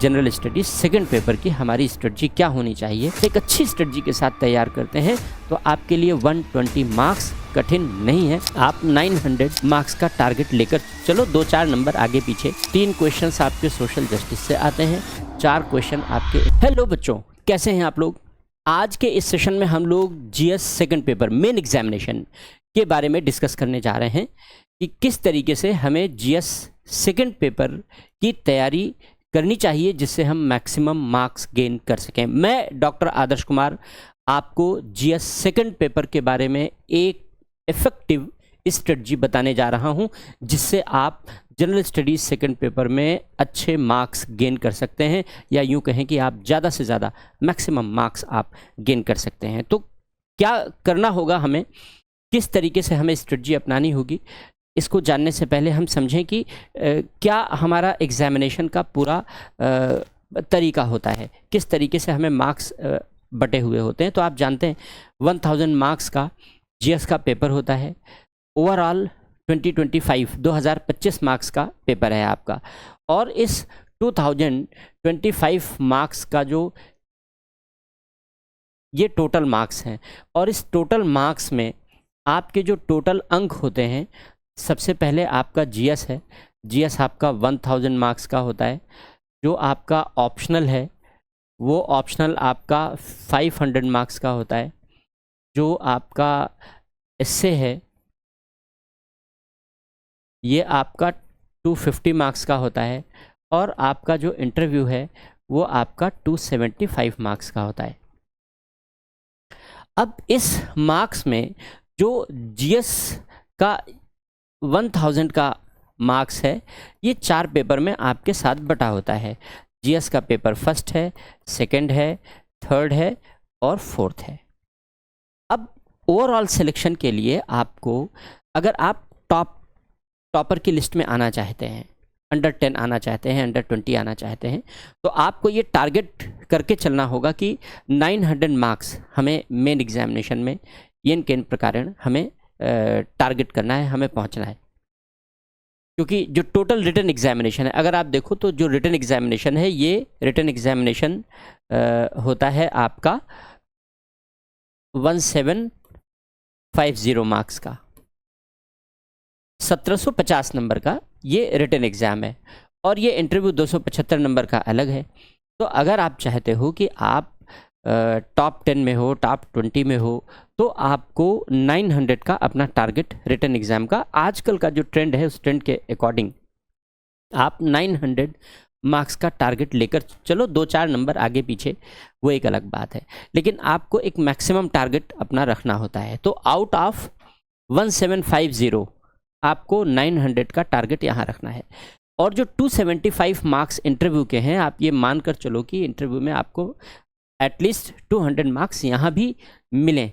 General studies second paper की हमारी strategy क्या होनी चाहिए। एक अच्छी स्ट्रेटजी के साथ तैयार करते हैं तो आपके लिए 120 मार्क्स कठिन नहीं है। आप 900 मार्क्स का टारगेट लेकर चलो, 2-4 नंबर आगे पीछे। 3 क्वेश्चंस आपके सोशल जस्टिस से आते हैं, 4 क्वेश्चन आपके। हेलो बच्चों, कैसे हैं आप लोग। आज के इस सेशन में हम लोग GS second paper main examination के बारे में डिस्कस करने जा रहे हैं कि किस तरीके से हमें जीएस सेकंड पेपर की तैयारी करनी चाहिए जिससे हम मैक्सिमम मार्क्स गेन कर सकें। मैं डॉक्टर आदर्श कुमार आपको जीएस सेकंड पेपर के बारे में एक इफ़ेक्टिव स्ट्रेटजी बताने जा रहा हूं जिससे आप जनरल स्टडीज़ सेकंड पेपर में अच्छे मार्क्स गेन कर सकते हैं, या यूं कहें कि आप ज़्यादा से ज़्यादा मैक्सिमम मार्क्स आप गेन कर सकते हैं। तो क्या करना होगा, हमें किस तरीके से हमें स्ट्रेटजी अपनानी होगी, इसको जानने से पहले हम समझें कि क्या हमारा एग्ज़ामिनेशन का पूरा तरीका होता है, किस तरीके से हमें मार्क्स बटे हुए होते हैं। तो आप जानते हैं 1000 मार्क्स का जीएस का पेपर होता है। ओवरऑल 2025 मार्क्स का पेपर है आपका, और इस 2025 मार्क्स का जो ये टोटल मार्क्स हैं, और इस टोटल मार्क्स में आपके जो टोटल अंक होते हैं, सबसे पहले आपका जीएस है। जीएस आपका 1000 मार्क्स का होता है। जो आपका ऑप्शनल है वो ऑप्शनल आपका 500 मार्क्स का होता है। जो आपका एस्से है ये आपका 250 मार्क्स का होता है, और आपका जो इंटरव्यू है वो आपका 275 मार्क्स का होता है। अब इस मार्क्स में जो जीएस का 1000 का मार्क्स है, ये 4 पेपर में आपके साथ बटा होता है। जीएस का पेपर फर्स्ट है, सेकंड है, थर्ड है और फोर्थ है। अब ओवरऑल सिलेक्शन के लिए आपको, अगर आप टॉपर की लिस्ट में आना चाहते हैं, अंडर 10 आना चाहते हैं, अंडर 20 आना चाहते हैं, तो आपको ये टारगेट करके चलना होगा कि 900 मार्क्स हमें मेन एग्जामिनेशन में येन केन प्रकार हमें टारगेट करना है, हमें पहुंचना है। क्योंकि जो टोटल रिटन एग्जामिनेशन है, अगर आप देखो तो जो रिटन एग्जामिनेशन है, ये रिटन एग्जामिनेशन होता है आपका 1750 मार्क्स का, 1750 नंबर का ये रिटन एग्ज़ाम है, और ये इंटरव्यू 275 नंबर का अलग है। तो अगर आप चाहते हो कि आप टॉप 10 में हो, टॉप 20 में हो, तो आपको 900 का अपना टारगेट रिटन एग्ज़ाम का, आजकल का जो ट्रेंड है उस ट्रेंड के अकॉर्डिंग आप 900 मार्क्स का टारगेट लेकर चलो, 2-4 नंबर आगे पीछे वो एक अलग बात है, लेकिन आपको एक मैक्सिमम टारगेट अपना रखना होता है। तो आउट ऑफ 1750 आपको 900 का टारगेट यहाँ रखना है। और जो 275 मार्क्स इंटरव्यू के हैं, आप ये मानकर चलो कि इंटरव्यू में आपको एटलीस्ट 200 मार्क्स यहाँ भी मिलें।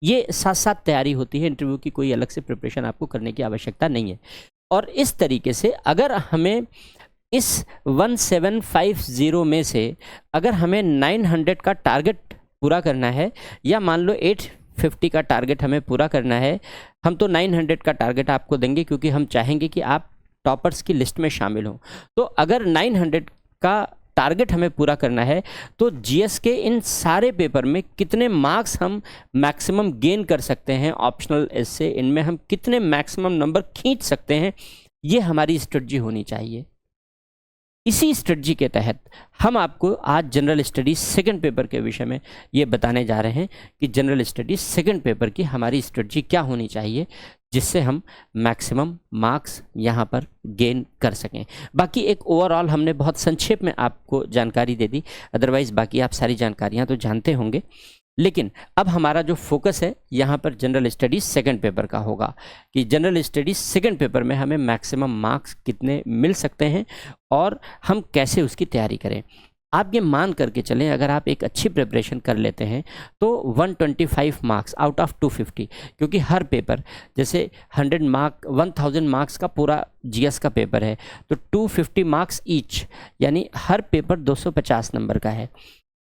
ये साथ साथ तैयारी होती है, इंटरव्यू की कोई अलग से प्रिपरेशन आपको करने की आवश्यकता नहीं है। और इस तरीके से अगर हमें इस 1750 में से अगर हमें 900 का टारगेट पूरा करना है, या मान लो 850 का टारगेट हमें पूरा करना है, हम तो 900 का टारगेट आपको देंगे क्योंकि हम चाहेंगे कि आप टॉपर्स की लिस्ट में शामिल हों। तो अगर 900 का टारगेट हमें पूरा करना है, तो जीएस के इन सारे पेपर में कितने मार्क्स हम मैक्सिमम गेन कर सकते हैं, ऑप्शनल एस्से, इनमें हम कितने मैक्सिमम नंबर खींच सकते हैं, ये हमारी स्ट्रेटजी होनी चाहिए। इसी स्ट्रेटजी के तहत हम आपको आज जनरल स्टडीज़ सेकंड पेपर के विषय में ये बताने जा रहे हैं कि जनरल स्टडीज़ सेकंड पेपर की हमारी स्ट्रेटजी क्या होनी चाहिए जिससे हम मैक्सिमम मार्क्स यहाँ पर गेन कर सकें। बाकी एक ओवरऑल हमने बहुत संक्षेप में आपको जानकारी दे दी, अदरवाइज़ बाकी आप सारी जानकारियाँ तो जानते होंगे, लेकिन अब हमारा जो फोकस है यहाँ पर जनरल स्टडीज़ सेकंड पेपर का होगा कि जनरल स्टडीज़ सेकंड पेपर में हमें मैक्सिमम मार्क्स कितने मिल सकते हैं और हम कैसे उसकी तैयारी करें। आप ये मान करके चलें, अगर आप एक अच्छी प्रिपरेशन कर लेते हैं तो 125 मार्क्स आउट ऑफ 250, क्योंकि हर पेपर जैसे 1000 मार्क्स का पूरा जीएस का पेपर है, तो 250 मार्क्स ईच, यानी हर पेपर 250 नंबर का है।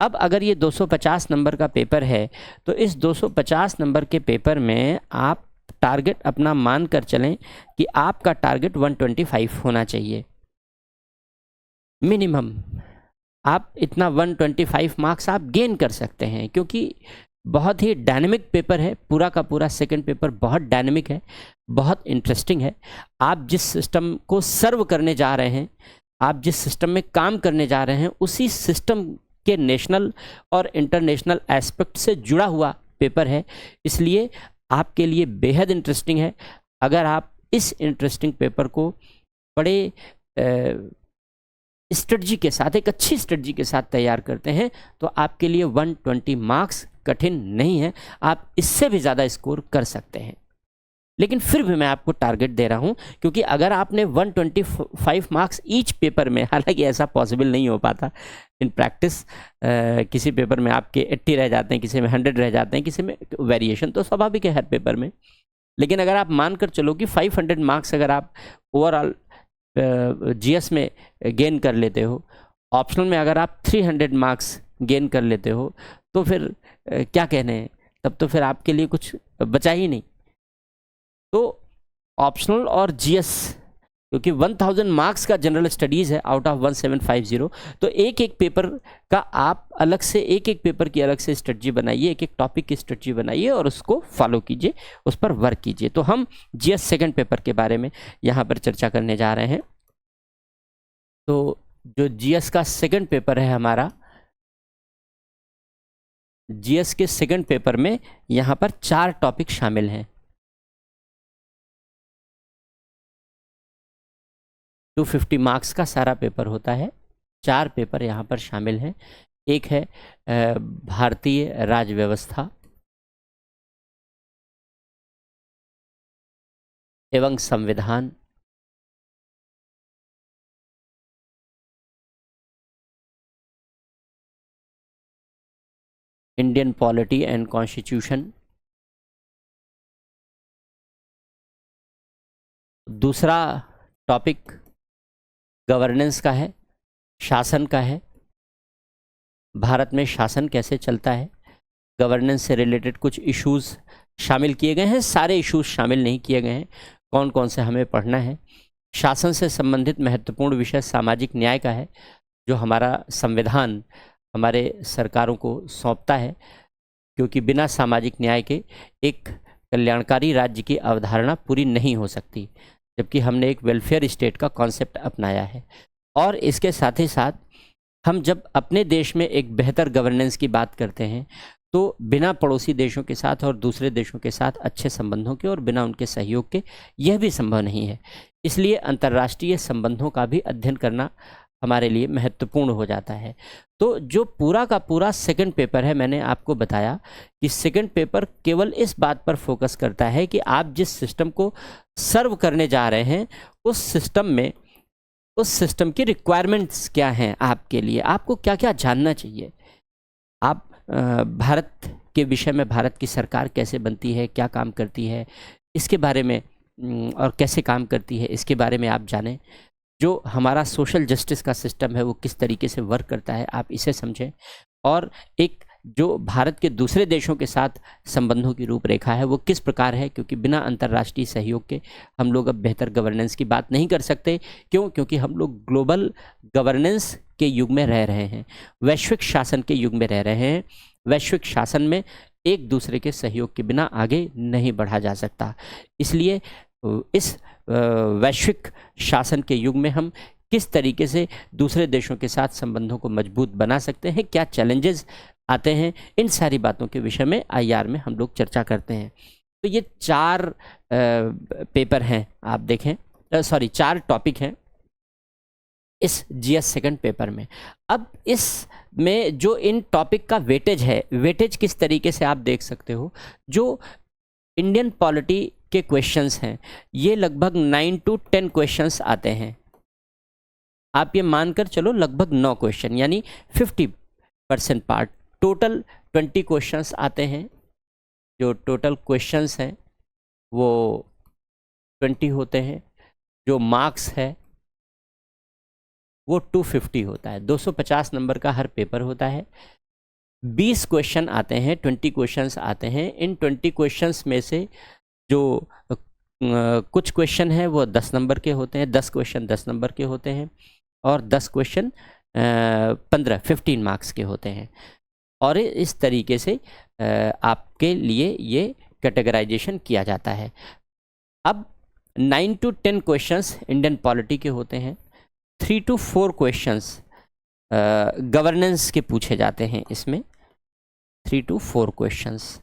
अब अगर ये 250 नंबर का पेपर है, तो इस 250 नंबर के पेपर में आप टारगेट अपना मान कर चलें कि आपका टारगेट 125 होना चाहिए मिनिमम। आप इतना 125 मार्क्स आप गेन कर सकते हैं, क्योंकि बहुत ही डायनेमिक पेपर है। पूरा का पूरा सेकंड पेपर बहुत डायनेमिक है, बहुत इंटरेस्टिंग है। आप जिस सिस्टम को सर्व करने जा रहे हैं, आप जिस सिस्टम में काम करने जा रहे हैं, उसी सिस्टम के नेशनल और इंटरनेशनल एस्पेक्ट से जुड़ा हुआ पेपर है, इसलिए आपके लिए बेहद इंटरेस्टिंग है। अगर आप इस इंटरेस्टिंग पेपर को बड़े स्ट्रेटजी के साथ, एक अच्छी स्ट्रेटजी के साथ तैयार करते हैं, तो आपके लिए 120 मार्क्स कठिन नहीं है, आप इससे भी ज़्यादा स्कोर कर सकते हैं। लेकिन फिर भी मैं आपको टारगेट दे रहा हूँ, क्योंकि अगर आपने 125 मार्क्स ईच पेपर में, हालांकि ऐसा पॉसिबल नहीं हो पाता इन प्रैक्टिस, किसी पेपर में आपके 80 रह जाते हैं, किसी में 100 रह जाते हैं, किसी में वेरिएशन तो स्वाभाविक है हर पेपर में। लेकिन अगर आप मानकर चलो कि 500 मार्क्स अगर आप ओवरऑल जीएस में गेन कर लेते हो, ऑप्शनल में अगर आप 300 मार्क्स गेन कर लेते हो, तो फिर क्या कहने हैं, तब तो फिर आपके लिए कुछ बचा ही नहीं। तो ऑप्शनल और जीएस, क्योंकि 1000 मार्क्स का जनरल स्टडीज़ है आउट ऑफ 1750, तो एक एक पेपर का आप अलग से, एक एक पेपर की अलग से स्ट्रेटजी बनाइए, एक एक टॉपिक की स्ट्रेटजी बनाइए और उसको फॉलो कीजिए, उस पर वर्क कीजिए। तो हम जीएस सेकंड पेपर के बारे में यहाँ पर चर्चा करने जा रहे हैं। तो जो जीएस का सेकंड पेपर है हमारा, जीएस के सेकंड पेपर में यहाँ पर 4 टॉपिक शामिल हैं। 250 मार्क्स का सारा पेपर होता है, 4 पेपर यहाँ पर शामिल हैं। एक है भारतीय राज्य व्यवस्था एवं संविधान, इंडियन पॉलिटी एंड कॉन्स्टिट्यूशन। दूसरा टॉपिक गवर्नेंस का है, शासन का है। भारत में शासन कैसे चलता है, गवर्नेंस से रिलेटेड कुछ इश्यूज शामिल किए गए हैं, सारे इश्यूज शामिल नहीं किए गए हैं, कौन कौन से हमें पढ़ना है। शासन से संबंधित महत्वपूर्ण विषय सामाजिक न्याय का है, जो हमारा संविधान हमारे सरकारों को सौंपता है, क्योंकि बिना सामाजिक न्याय के एक कल्याणकारी राज्य की अवधारणा पूरी नहीं हो सकती, जबकि हमने एक वेलफेयर स्टेट का कॉन्सेप्ट अपनाया है। और इसके साथ ही साथ हम जब अपने देश में एक बेहतर गवर्नेंस की बात करते हैं, तो बिना पड़ोसी देशों के साथ और दूसरे देशों के साथ अच्छे संबंधों के और बिना उनके सहयोग के यह भी संभव नहीं है। इसलिए अंतर्राष्ट्रीय संबंधों का भी अध्ययन करना हमारे लिए महत्वपूर्ण हो जाता है। तो जो पूरा का पूरा सेकंड पेपर है, मैंने आपको बताया कि सेकंड पेपर केवल इस बात पर फोकस करता है कि आप जिस सिस्टम को सर्व करने जा रहे हैं, उस सिस्टम में, उस सिस्टम की रिक्वायरमेंट्स क्या हैं आपके लिए, आपको क्या क्या जानना चाहिए। आप भारत के विषय में, भारत की सरकार कैसे बनती है, क्या काम करती है, इसके बारे में और कैसे काम करती है, इसके बारे में आप जानें। जो हमारा सोशल जस्टिस का सिस्टम है वो किस तरीके से वर्क करता है, आप इसे समझें। और एक जो भारत के दूसरे देशों के साथ संबंधों की रूपरेखा है वो किस प्रकार है, क्योंकि बिना अंतर्राष्ट्रीय सहयोग के हम लोग अब बेहतर गवर्नेंस की बात नहीं कर सकते। क्यों? क्योंकि हम लोग ग्लोबल गवर्नेंस के युग में रह रहे हैं, वैश्विक शासन के युग में रह रहे हैं। वैश्विक शासन में एक दूसरे के सहयोग के बिना आगे नहीं बढ़ा जा सकता। इसलिए इस वैश्विक शासन के युग में हम किस तरीके से दूसरे देशों के साथ संबंधों को मजबूत बना सकते हैं, क्या चैलेंजेस आते हैं, इन सारी बातों के विषय में आईआर में हम लोग चर्चा करते हैं। तो ये 4 पेपर हैं, आप देखें, 4 टॉपिक हैं इस जीएस सेकंड पेपर में। अब इस में जो इन टॉपिक का वेटेज है, वेटेज किस तरीके से आप देख सकते हो, जो इंडियन पॉलिटी के क्वेश्चंस हैं, ये लगभग 9 to 10 क्वेश्चंस आते हैं। आप ये मानकर चलो लगभग 9 क्वेश्चन, यानी 50% पार्ट। टोटल 20 क्वेश्चंस आते हैं। जो टोटल क्वेश्चंस हैं वो 20 होते हैं। जो मार्क्स है वो 250 होता है, 250 नंबर का हर पेपर होता है। 20 क्वेश्चन आते हैं, 20 क्वेश्चंस आते हैं। इन 20 क्वेश्चंस में से जो कुछ क्वेश्चन हैं वो 10 नंबर के होते हैं, 10 क्वेश्चन 10 नंबर के होते हैं, और 10 क्वेश्चन 15 मार्क्स के होते हैं। और इस तरीके से आपके लिए ये कैटेगराइजेशन किया जाता है। अब 9 to 10 क्वेश्चंस इंडियन पॉलिटी के होते हैं, 3 to 4 क्वेश्चंस गवर्नेंस के पूछे जाते हैं। इसमें 3 to 4 क्वेश्चंस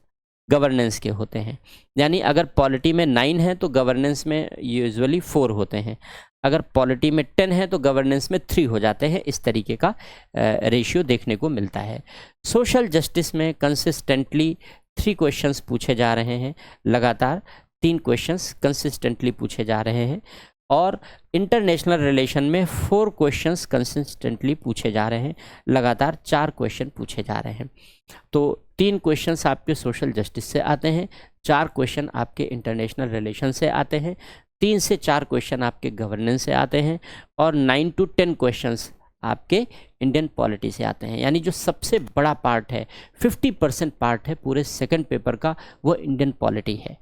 गवर्नेंस के होते हैं। यानी अगर पॉलिटी में 9 है तो गवर्नेंस में यूजुअली 4 होते हैं, अगर पॉलिटी में 10 है तो गवर्नेंस में 3 हो जाते हैं। इस तरीके का रेशियो देखने को मिलता है। सोशल जस्टिस में कंसिस्टेंटली 3 क्वेश्चंस पूछे जा रहे हैं, लगातार 3 क्वेश्चंस कंसिस्टेंटली पूछे जा रहे हैं। और इंटरनेशनल रिलेशन में 4 क्वेश्चंस कंसिस्टेंटली पूछे जा रहे हैं, लगातार 4 क्वेश्चन पूछे जा रहे हैं। तो 3 क्वेश्चंस आपके सोशल जस्टिस से आते हैं, 4 क्वेश्चन आपके इंटरनेशनल रिलेशन से आते हैं, 3 से 4 क्वेश्चन आपके गवर्नेंस से आते हैं, और 9 to 10 क्वेश्चंस आपके इंडियन पॉलिटी से आते हैं। यानी जो सबसे बड़ा पार्ट है, 50% पार्ट है पूरे सेकंड पेपर का, वो इंडियन पॉलिटी है।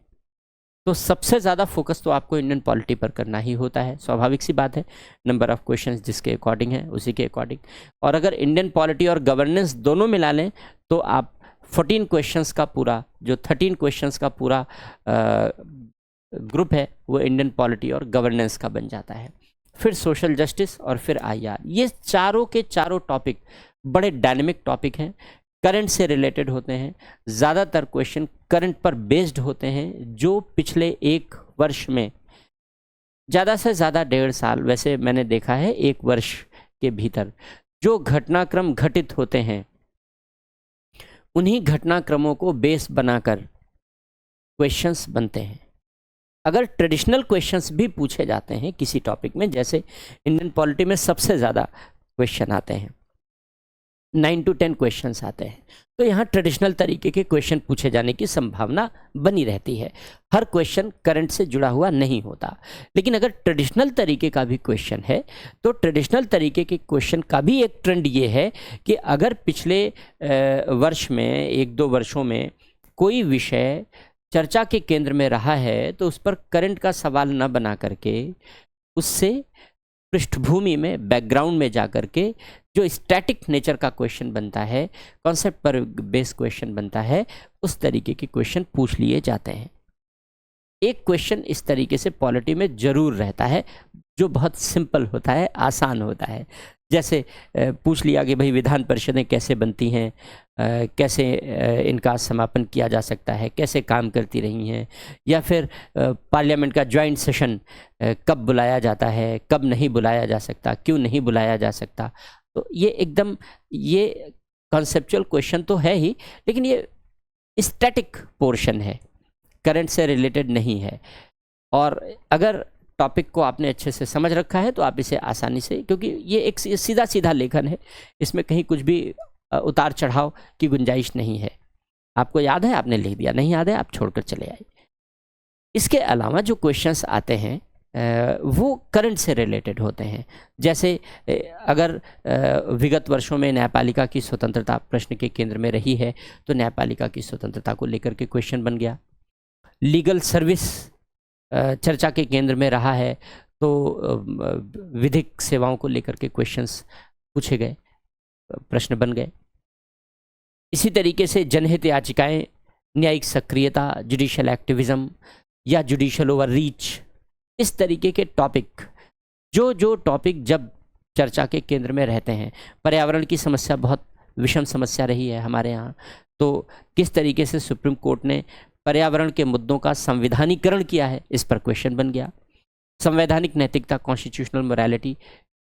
तो सबसे ज़्यादा फोकस तो आपको इंडियन पॉलिटी पर करना ही होता है, स्वाभाविक सी बात है, नंबर ऑफ क्वेश्चंस जिसके अकॉर्डिंग है उसी के अकॉर्डिंग। और अगर इंडियन पॉलिटी और गवर्नेंस दोनों मिला लें तो आप 14 क्वेश्चंस का पूरा, जो 13 क्वेश्चंस का पूरा ग्रुप है, वो इंडियन पॉलिटी और गवर्नेंस का बन जाता है। फिर सोशल जस्टिस और फिर IR, ये चारों के चारों टॉपिक बड़े डायनेमिक टॉपिक हैं, करंट से रिलेटेड होते हैं। ज़्यादातर क्वेश्चन करंट पर बेस्ड होते हैं, जो पिछले 1 वर्ष में ज़्यादा से ज़्यादा 1.5 साल, वैसे मैंने देखा है 1 वर्ष के भीतर जो घटनाक्रम घटित होते हैं, उन्हीं घटनाक्रमों को बेस बनाकर क्वेश्चंस बनते हैं। अगर ट्रेडिशनल क्वेश्चंस भी पूछे जाते हैं किसी टॉपिक में, जैसे इंडियन पॉलिटी में सबसे ज़्यादा क्वेश्चन आते हैं, 9 to 10 क्वेश्चंस आते हैं, तो यहाँ ट्रेडिशनल तरीके के क्वेश्चन पूछे जाने की संभावना बनी रहती है। हर क्वेश्चन करंट से जुड़ा हुआ नहीं होता, लेकिन अगर ट्रेडिशनल तरीके का भी क्वेश्चन है तो ट्रेडिशनल तरीके के क्वेश्चन का भी एक ट्रेंड ये है कि अगर पिछले वर्ष में 1-2 वर्षों में कोई विषय चर्चा के केंद्र में रहा है तो उस पर करंट का सवाल न बना करके उससे पृष्ठभूमि में, बैकग्राउंड में जा कर के जो स्टैटिक नेचर का क्वेश्चन बनता है, कॉन्सेप्ट पर बेस्ड क्वेश्चन बनता है, उस तरीके के क्वेश्चन पूछ लिए जाते हैं। एक क्वेश्चन इस तरीके से पॉलिटी में जरूर रहता है जो बहुत सिंपल होता है, आसान होता है। जैसे पूछ लिया कि भाई विधान परिषदें कैसे बनती हैं, कैसे इनका समापन किया जा सकता है, कैसे काम करती रही हैं, या फिर पार्लियामेंट का जॉइंट सेशन कब बुलाया जाता है, कब नहीं बुलाया जा सकता, क्यों नहीं बुलाया जा सकता। तो ये एकदम ये कॉन्सेप्चुअल क्वेश्चन तो है ही, लेकिन ये स्टैटिक पोर्शन है, करंट से रिलेटेड नहीं है। और अगर टॉपिक को आपने अच्छे से समझ रखा है तो आप इसे आसानी से, क्योंकि ये एक सीधा सीधा लेखन है, इसमें कहीं कुछ भी उतार चढ़ाव की गुंजाइश नहीं है। आपको याद है आपने लिख दिया, नहीं याद है आप छोड़कर चले आए। इसके अलावा जो क्वेश्चंस आते हैं वो करंट से रिलेटेड होते हैं। जैसे अगर विगत वर्षों में न्यायपालिका की स्वतंत्रता प्रश्न के केंद्र में रही है तो न्यायपालिका की स्वतंत्रता को लेकर के क्वेश्चन बन गया। लीगल सर्विस चर्चा के केंद्र में रहा है तो विधिक सेवाओं को लेकर के क्वेश्चंस पूछे गए, प्रश्न बन गए। इसी तरीके से जनहित याचिकाएं, न्यायिक सक्रियता, जुडिशियल एक्टिविज्म या जुडिशियल ओवररीच, इस तरीके के टॉपिक, जो टॉपिक जब चर्चा के केंद्र में रहते हैं। पर्यावरण की समस्या बहुत विषम समस्या रही है हमारे यहाँ, तो किस तरीके से सुप्रीम कोर्ट ने पर्यावरण के मुद्दों का संविधानीकरण किया है, इस पर क्वेश्चन बन गया। संवैधानिक नैतिकता, कॉन्स्टिट्यूशनल मोरालिटी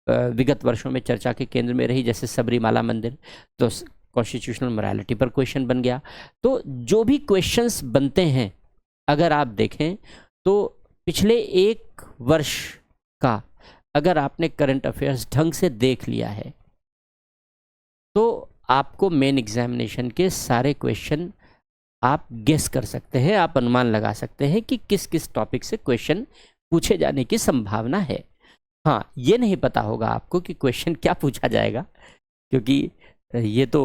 विगत वर्षों में चर्चा के केंद्र में रही, जैसे सबरीमाला मंदिर, तो कॉन्स्टिट्यूशनल मोरालिटी पर क्वेश्चन बन गया। तो जो भी क्वेश्चंस बनते हैं अगर आप देखें तो पिछले 1 वर्ष का अगर आपने करंट अफेयर्स ढंग से देख लिया है तो आपको मेन एग्जामिनेशन के सारे क्वेश्चन आप गेस कर सकते हैं, आप अनुमान लगा सकते हैं कि किस किस टॉपिक से क्वेश्चन पूछे जाने की संभावना है। हाँ, ये नहीं पता होगा आपको कि क्वेश्चन क्या पूछा जाएगा, क्योंकि ये तो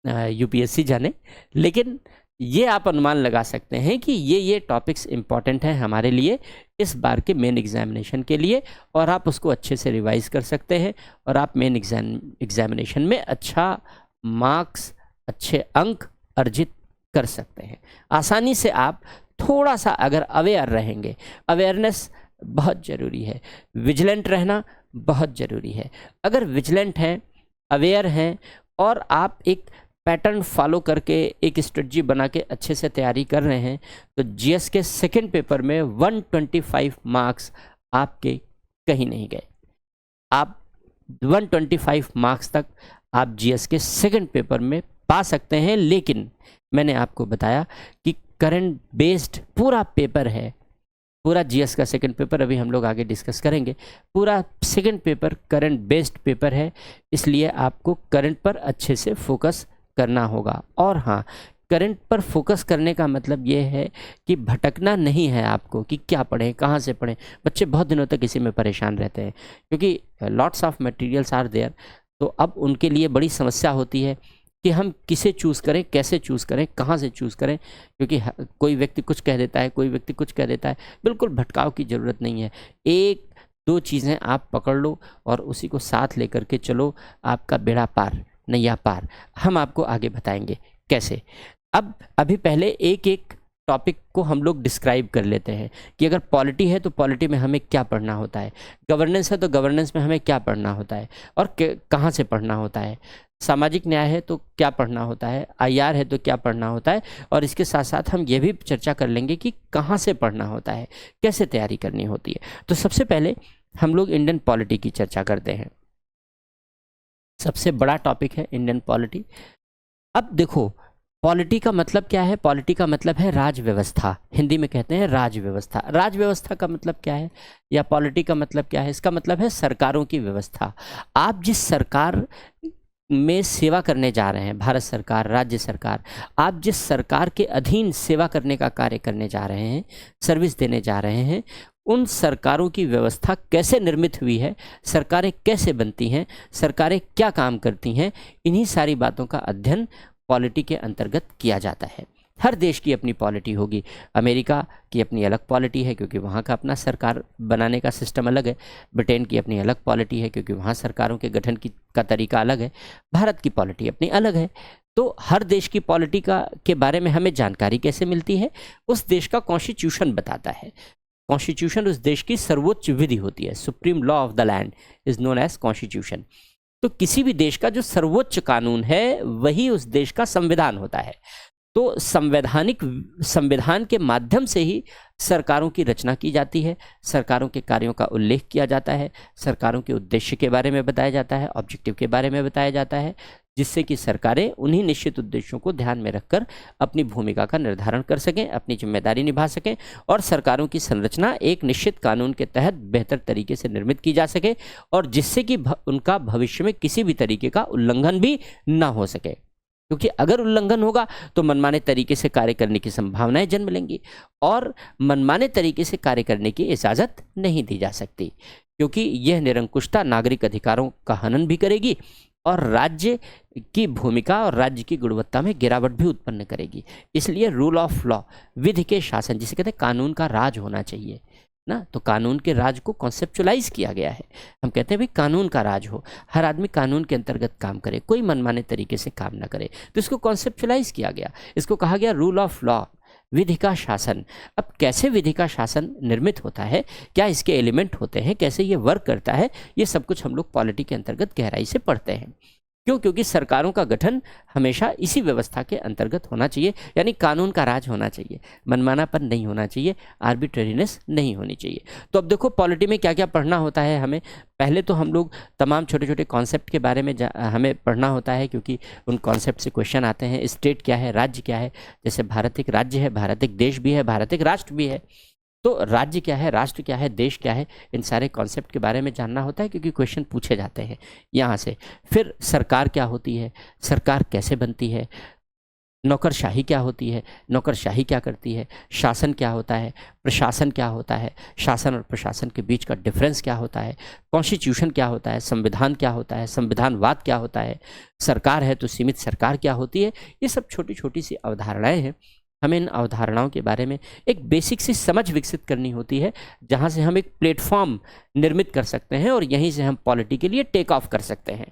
यूपीएससी जाने, लेकिन ये आप अनुमान लगा सकते हैं कि ये टॉपिक्स इम्पॉर्टेंट हैं हमारे लिए इस बार के मेन एग्जामिनेशन के लिए, और आप उसको अच्छे से रिवाइज कर सकते हैं और आप मेन एग्जामिनेशन में अच्छा मार्क्स, अच्छे अंक अर्जित कर सकते हैं। आसानी से आप थोड़ा सा अगर अवेयर रहेंगे, अवेयरनेस बहुत ज़रूरी है, विजिलेंट रहना बहुत ज़रूरी है। अगर विजिलेंट हैं, अवेयर हैं और आप एक पैटर्न फॉलो करके एक स्ट्रेटजी बना के अच्छे से तैयारी कर रहे हैं, तो जीएस के सेकंड पेपर में 125 मार्क्स आपके कहीं नहीं गए। आप 125 मार्क्स तक आप जीएस के सेकंड पेपर में पा सकते हैं। लेकिन मैंने आपको बताया कि करंट बेस्ड पूरा पेपर है, पूरा जीएस का सेकंड पेपर अभी हम लोग आगे डिस्कस करेंगे। पूरा second paper current based paper है, इसलिए आपको करंट पर अच्छे से फोकस करना होगा। और हाँ, करंट पर फोकस करने का मतलब ये है कि भटकना नहीं है आपको कि क्या पढ़ें, कहाँ से पढ़ें। बच्चे बहुत दिनों तक इसी में परेशान रहते हैं क्योंकि lots of materials are there. तो अब उनके लिए बड़ी समस्या होती है कि हम किसे चूज़ करें, कैसे चूज़ करें, कहाँ से चूज़ करें, क्योंकि कोई व्यक्ति कुछ कह देता है, कोई व्यक्ति कुछ कह देता है। बिल्कुल भटकाव की ज़रूरत नहीं है। एक दो चीज़ें आप पकड़ लो और उसी को साथ लेकर के चलो, आपका बेड़ा पार, नैया पार। हम आपको आगे बताएंगे कैसे। अब अभी पहले एक एक टॉपिक को हम लोग डिस्क्राइब कर लेते हैं कि अगर पॉलिटी है तो पॉलिटी में हमें क्या पढ़ना होता है, गवर्नेंस है तो गवर्नेंस में हमें क्या पढ़ना होता है और कहाँ से पढ़ना होता है, सामाजिक न्याय है तो क्या पढ़ना होता है, आईआर है तो क्या पढ़ना होता है। और इसके साथ साथ हम ये भी चर्चा कर लेंगे कि कहाँ से पढ़ना होता है, कैसे तैयारी करनी होती है। तो सबसे पहले हम लोग इंडियन पॉलिटी की चर्चा करते हैं। सबसे बड़ा टॉपिक है इंडियन पॉलिटी। अब देखो, पॉलिटी का मतलब क्या है? पॉलिटी का मतलब है राज व्यवस्था, हिंदी में कहते हैं राज व्यवस्था। राज व्यवस्था का मतलब क्या है या पॉलिटी का मतलब क्या है? इसका मतलब है सरकारों की व्यवस्था। आप जिस सरकार में सेवा करने जा रहे हैं, भारत सरकार, राज्य सरकार, आप जिस सरकार के अधीन सेवा करने का कार्य करने जा रहे हैं, सर्विस देने जा रहे हैं, उन सरकारों की व्यवस्था कैसे निर्मित हुई है, सरकारें कैसे बनती हैं, सरकारें क्या काम करती हैं, इन्हीं सारी बातों का अध्ययन पॉलिटी के अंतर्गत किया जाता है। हर देश की अपनी पॉलिटी होगी। अमेरिका की अपनी अलग पॉलिटी है क्योंकि वहाँ का अपना सरकार बनाने का सिस्टम अलग है। ब्रिटेन की अपनी अलग पॉलिटी है क्योंकि वहाँ सरकारों के गठन का तरीका अलग है। भारत की पॉलिटी अपनी अलग है। तो हर देश की पॉलिटी के बारे में हमें जानकारी कैसे मिलती है? उस देश का कॉन्स्टिट्यूशन बताता है। कॉन्स्टिट्यूशन उस देश की सर्वोच्च विधि होती है। Supreme law of the land is known as constitution. तो किसी भी देश का जो सर्वोच्च कानून है वही उस देश का संविधान होता है। तो संविधान के माध्यम से ही सरकारों की रचना की जाती है, सरकारों के कार्यों का उल्लेख किया जाता है, सरकारों के उद्देश्य के बारे में बताया जाता है, ऑब्जेक्टिव के बारे में बताया जाता है, जिससे कि सरकारें उन्हीं निश्चित उद्देश्यों को ध्यान में रखकर अपनी भूमिका का निर्धारण कर सकें, अपनी जिम्मेदारी निभा सकें और सरकारों की संरचना एक निश्चित कानून के तहत बेहतर तरीके से निर्मित की जा सके और जिससे कि उनका भविष्य में किसी भी तरीके का उल्लंघन भी ना हो सके। क्योंकि अगर उल्लंघन होगा तो मनमाने तरीके से कार्य करने की संभावनाएं जन्म लेंगी और मनमाने तरीके से कार्य करने की इजाज़त नहीं दी जा सकती, क्योंकि यह निरंकुशता नागरिक अधिकारों का हनन भी करेगी और राज्य की भूमिका और राज्य की गुणवत्ता में गिरावट भी उत्पन्न करेगी। इसलिए रूल ऑफ लॉ, विधि के शासन, जिसे कहते हैं कानून का राज होना चाहिए ना। तो कानून के राज को कॉन्सेप्चुलाइज किया गया है। हम कहते हैं भाई कानून का राज हो, हर आदमी कानून के अंतर्गत काम करे, कोई मनमाने तरीके से काम ना करे। तो इसको कॉन्सेप्चुलाइज किया गया, इसको कहा गया रूल ऑफ लॉ, विधि का शासन। अब कैसे विधि का शासन निर्मित होता है, क्या इसके एलिमेंट होते हैं, कैसे ये वर्क करता है, ये सब कुछ हम लोग पॉलिटी के अंतर्गत गहराई से पढ़ते हैं। क्यों? क्योंकि सरकारों का गठन हमेशा इसी व्यवस्था के अंतर्गत होना चाहिए, यानी कानून का राज होना चाहिए, मनमानापन नहीं होना चाहिए, आर्बिट्रेरीनेस नहीं होनी चाहिए। तो अब देखो पॉलिटी में क्या क्या पढ़ना होता है हमें। पहले तो हम लोग तमाम छोटे छोटे कॉन्सेप्ट के बारे में हमें पढ़ना होता है, क्योंकि उन कॉन्सेप्ट से क्वेश्चन आते हैं। स्टेट क्या है, राज्य क्या है। जैसे भारत एक राज्य है, भारत एक देश भी है, भारत एक राष्ट्र भी है। तो राज्य क्या है, राष्ट्र क्या है, देश क्या है, इन सारे कॉन्सेप्ट के बारे में जानना होता है, क्योंकि क्वेश्चन पूछे जाते हैं यहाँ से। फिर सरकार क्या होती है, सरकार कैसे बनती है, नौकरशाही क्या होती है, नौकरशाही क्या करती है, शासन क्या होता है, प्रशासन क्या होता है, शासन और प्रशासन के बीच का डिफरेंस क्या होता है, कॉन्स्टिट्यूशन क्या होता है, संविधान क्या होता है, संविधानवाद क्या होता है, सरकार है तो सीमित सरकार क्या होती है। ये सब छोटी छोटी सी अवधारणाएं हैं। हमें इन अवधारणाओं के बारे में एक बेसिक सी समझ विकसित करनी होती है, जहाँ से हम एक प्लेटफॉर्म निर्मित कर सकते हैं और यहीं से हम पॉलिटी के लिए टेक ऑफ कर सकते हैं।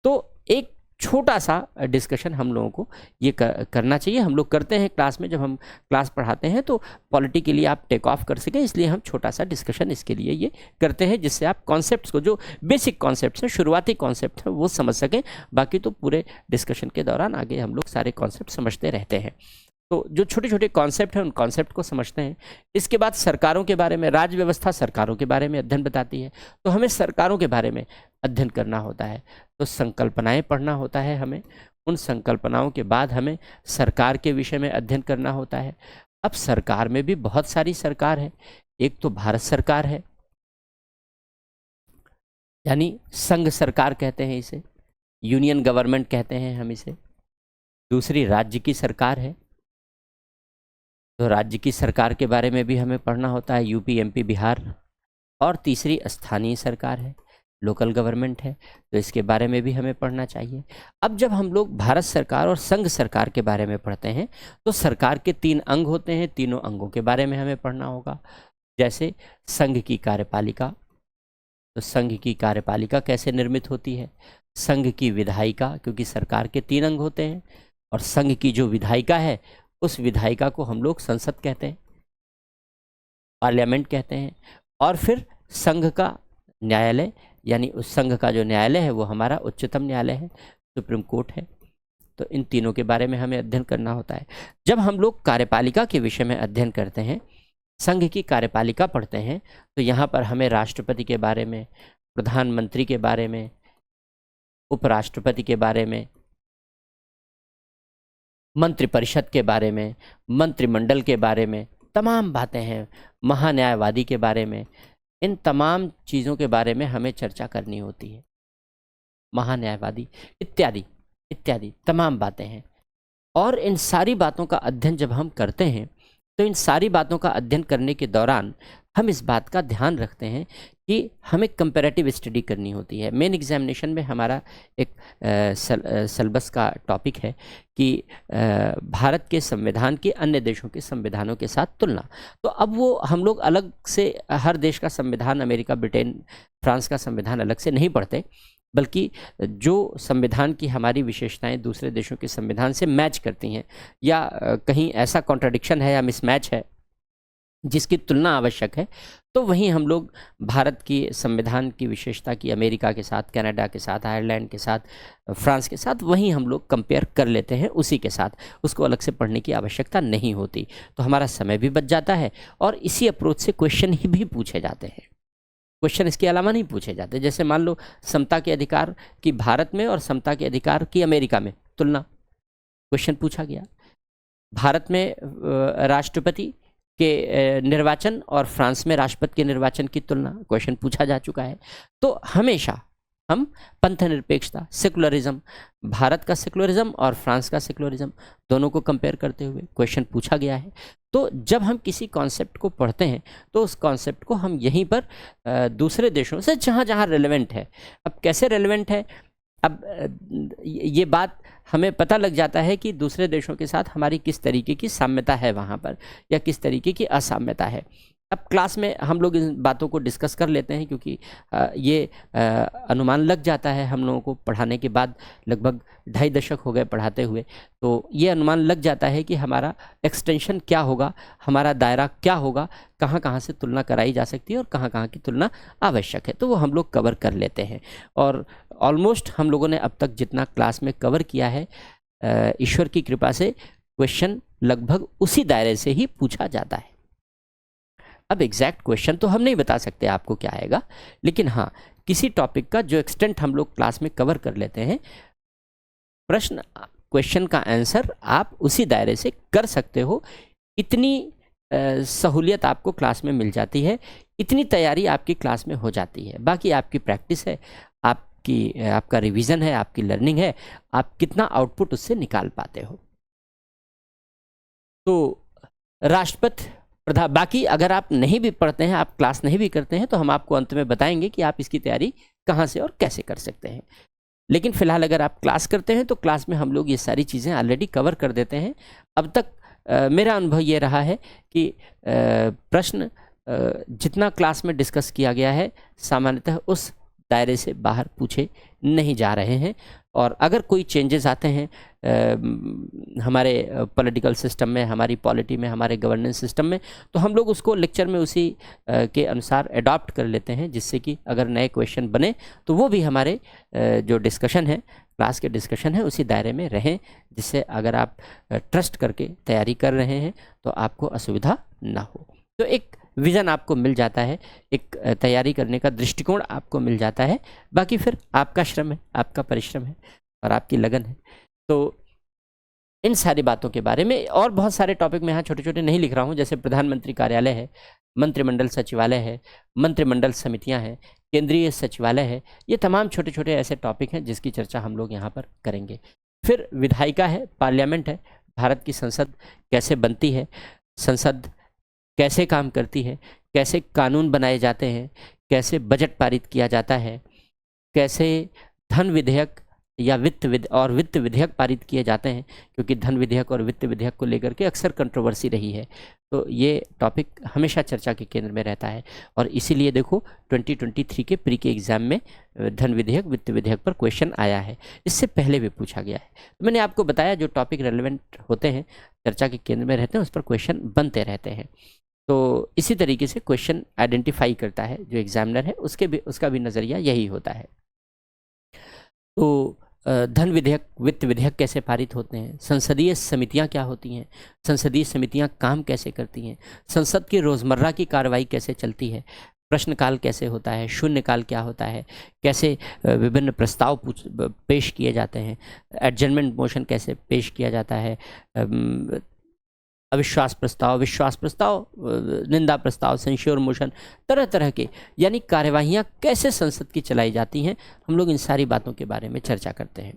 तो एक छोटा सा डिस्कशन हम लोगों को ये करना चाहिए। हम लोग करते हैं क्लास में, जब हम क्लास पढ़ाते हैं तो पॉलिटी के लिए आप टेक ऑफ कर सकें, इसलिए हम छोटा सा डिस्कशन इसके लिए ये करते हैं, जिससे आप कॉन्सेप्ट्स को, जो बेसिक कॉन्सेप्ट्स हैं, शुरुआती कॉन्सेप्ट हैं, वो समझ सकें। बाकी तो पूरे डिस्कशन के दौरान आगे हम लोग सारे कॉन्सेप्ट समझते रहते हैं। तो जो छोटे छोटे कॉन्सेप्ट हैं उन कॉन्सेप्ट को समझते हैं। इसके बाद सरकारों के बारे में, राज्य व्यवस्था सरकारों के बारे में अध्ययन बताती है, तो हमें सरकारों के बारे में अध्ययन करना होता है। तो संकल्पनाएं पढ़ना होता है हमें, उन संकल्पनाओं के बाद हमें सरकार के विषय में अध्ययन करना होता है। अब सरकार में भी बहुत सारी सरकार है। एक तो भारत सरकार है, यानी संघ सरकार कहते हैं इसे, यूनियन गवर्नमेंट कहते हैं हम इसे। दूसरी राज्य की सरकार है, तो राज्य की सरकार के बारे में भी हमें पढ़ना होता है, यूपी, एमपी, बिहार। और तीसरी स्थानीय सरकार है, लोकल गवर्नमेंट है, तो इसके बारे में भी हमें पढ़ना चाहिए। अब जब हम लोग भारत सरकार और संघ सरकार के बारे में पढ़ते हैं तो सरकार के 3 अंग होते हैं, तीनों अंगों के बारे में हमें पढ़ना होगा। जैसे संघ की कार्यपालिका, तो संघ की कार्यपालिका कैसे निर्मित होती है, संघ की विधायिका, क्योंकि सरकार के 3 अंग होते हैं, और संघ की जो विधायिका है उस विधायिका को हम लोग संसद कहते हैं, पार्लियामेंट कहते हैं। और फिर संघ का न्यायालय, यानी उस संघ का जो न्यायालय है वो हमारा उच्चतम न्यायालय है, सुप्रीम कोर्ट है। तो इन तीनों के बारे में हमें अध्ययन करना होता है। जब हम लोग कार्यपालिका के विषय में अध्ययन करते हैं, संघ की कार्यपालिका पढ़ते हैं, तो यहाँ पर हमें राष्ट्रपति के बारे में, प्रधानमंत्री के बारे में, उपराष्ट्रपति के बारे में, मंत्रिपरिषद के बारे में, मंत्रिमंडल के बारे में तमाम बातें हैं, महान्यायवादी के बारे में, इन तमाम चीज़ों के बारे में हमें चर्चा करनी होती है। महान्यायवादी इत्यादि इत्यादि तमाम बातें हैं। और इन सारी बातों का अध्ययन जब हम करते हैं तो इन सारी बातों का अध्ययन करने के दौरान हम इस बात का ध्यान रखते हैं कि हमें कंपैरेटिव स्टडी करनी होती है। मेन एग्जामिनेशन में हमारा एक सिलेबस का टॉपिक है कि भारत के संविधान की अन्य देशों के संविधानों के साथ तुलना। तो अब वो हम लोग अलग से हर देश का संविधान, अमेरिका, ब्रिटेन, फ्रांस का संविधान अलग से नहीं पढ़ते, बल्कि जो संविधान की हमारी विशेषताएं दूसरे देशों के संविधान से मैच करती हैं, या कहीं ऐसा कॉन्ट्राडिक्शन है या मिसमैच है जिसकी तुलना आवश्यक है, तो वहीं हम लोग भारत की संविधान की विशेषता की अमेरिका के साथ, कनाडा के साथ, आयरलैंड के साथ, फ्रांस के साथ, वहीं हम लोग कंपेयर कर लेते हैं उसी के साथ। उसको अलग से पढ़ने की आवश्यकता नहीं होती, तो हमारा समय भी बच जाता है और इसी अप्रोच से क्वेश्चन ही भी पूछे जाते हैं। क्वेश्चन इसके अलावा नहीं पूछे जाते। जैसे मान लो समता के अधिकार की भारत में और समता के अधिकार की अमेरिका में तुलना, क्वेश्चन पूछा गया। भारत में राष्ट्रपति के निर्वाचन और फ्रांस में राष्ट्रपति के निर्वाचन की तुलना, क्वेश्चन पूछा जा चुका है। तो हमेशा हम पंथ निरपेक्षता, सेकुलरिज्म, भारत का सेकुलरिज्म और फ्रांस का सेकुलरिज्म, दोनों को कंपेयर करते हुए क्वेश्चन पूछा गया है। तो जब हम किसी कॉन्सेप्ट को पढ़ते हैं तो उस कॉन्सेप्ट को हम यहीं पर दूसरे देशों से जहाँ जहाँ रेलेवेंट है, अब कैसे रेलेवेंट है, अब ये बात हमें पता लग जाता है कि दूसरे देशों के साथ हमारी किस तरीके की साम्यता है वहाँ पर, या किस तरीके की असाम्यता है। अब क्लास में हम लोग इन बातों को डिस्कस कर लेते हैं, क्योंकि ये अनुमान लग जाता है हम लोगों को पढ़ाने के बाद। लगभग 2.5 दशक हो गए पढ़ाते हुए, तो ये अनुमान लग जाता है कि हमारा एक्सटेंशन क्या होगा, हमारा दायरा क्या होगा, कहाँ कहाँ से तुलना कराई जा सकती है और कहाँ कहाँ की तुलना आवश्यक है, तो वो हम लोग कवर कर लेते हैं। और ऑलमोस्ट हम लोगों ने अब तक जितना क्लास में कवर किया है, ईश्वर की कृपा से क्वेश्चन लगभग उसी दायरे से ही पूछा जाता है। अब एग्जैक्ट क्वेश्चन तो हम नहीं बता सकते आपको क्या आएगा, लेकिन हाँ, किसी टॉपिक का जो एक्सटेंट हम लोग क्लास में कवर कर लेते हैं, प्रश्न, क्वेश्चन का आंसर आप उसी दायरे से कर सकते हो। इतनी सहूलियत आपको क्लास में मिल जाती है, इतनी तैयारी आपकी क्लास में हो जाती है। बाकी आपकी प्रैक्टिस है, आपका रिवीजन है, आपकी लर्निंग है, आप कितना आउटपुट उससे निकाल पाते हो। तो राष्ट्रपति प्रधान, बाकी अगर आप नहीं भी पढ़ते हैं, आप क्लास नहीं भी करते हैं, तो हम आपको अंत में बताएंगे कि आप इसकी तैयारी कहाँ से और कैसे कर सकते हैं। लेकिन फिलहाल अगर आप क्लास करते हैं तो क्लास में हम लोग ये सारी चीज़ें ऑलरेडी कवर कर देते हैं। अब तक मेरा अनुभव ये रहा है कि प्रश्न जितना क्लास में डिस्कस किया गया है सामान्यतः उस दायरे से बाहर पूछे नहीं जा रहे हैं। और अगर कोई चेंजेस आते हैं हमारे पॉलिटिकल सिस्टम में, हमारी पॉलिटी में, हमारे गवर्नेंस सिस्टम में, तो हम लोग उसको लेक्चर में उसी के अनुसार अडॉप्ट कर लेते हैं, जिससे कि अगर नए क्वेश्चन बने तो वो भी हमारे जो डिस्कशन है, क्लास के डिस्कशन है, उसी दायरे में रहें, जिससे अगर आप ट्रस्ट करके तैयारी कर रहे हैं तो आपको असुविधा ना हो। तो एक विज़न आपको मिल जाता है, एक तैयारी करने का दृष्टिकोण आपको मिल जाता है। बाकी फिर आपका श्रम है, आपका परिश्रम है और आपकी लगन है। तो इन सारी बातों के बारे में और बहुत सारे टॉपिक मैं यहाँ छोटे छोटे नहीं लिख रहा हूँ, जैसे प्रधानमंत्री कार्यालय है, मंत्रिमंडल सचिवालय है, मंत्रिमंडल समितियाँ हैं, केंद्रीय सचिवालय है, ये तमाम छोटे छोटे ऐसे टॉपिक हैं जिसकी चर्चा हम लोग यहाँ पर करेंगे। फिर विधायिका है, पार्लियामेंट है, भारत की संसद कैसे बनती है, संसद कैसे काम करती है, कैसे कानून बनाए जाते हैं, कैसे बजट पारित किया जाता है, कैसे धन विधेयक या वित्त विधेयक पारित किए जाते हैं, क्योंकि धन विधेयक और वित्त विधेयक को लेकर के अक्सर कंट्रोवर्सी रही है। तो ये टॉपिक हमेशा चर्चा के केंद्र में रहता है और इसीलिए देखो 2023 के प्री के एग्ज़ाम में धन विधेयक, वित्त विधेयक पर क्वेश्चन आया है, इससे पहले भी पूछा गया है। तो मैंने आपको बताया जो टॉपिक रेलेवेंट होते हैं, चर्चा के केंद्र में रहते हैं, उस पर क्वेश्चन बनते रहते हैं। तो इसी तरीके से क्वेश्चन आइडेंटिफाई करता है जो एग्जामिनर है, उसका भी नज़रिया यही होता है। तो धन विधेयक, वित्त विधेयक कैसे पारित होते हैं, संसदीय समितियां क्या होती हैं, संसदीय समितियां काम कैसे करती हैं, संसद की रोज़मर्रा की कार्रवाई कैसे चलती है, प्रश्नकाल कैसे होता है, शून्यकाल क्या होता है, कैसे विभिन्न प्रस्ताव पेश किए जाते हैं, एडजर्नमेंट मोशन कैसे पेश किया जाता है, अविश्वास प्रस्ताव, विश्वास प्रस्ताव, निंदा प्रस्ताव, सेंश्योर मोशन, तरह तरह के यानी कार्यवाहियाँ कैसे संसद की चलाई जाती हैं, हम लोग इन सारी बातों के बारे में चर्चा करते हैं।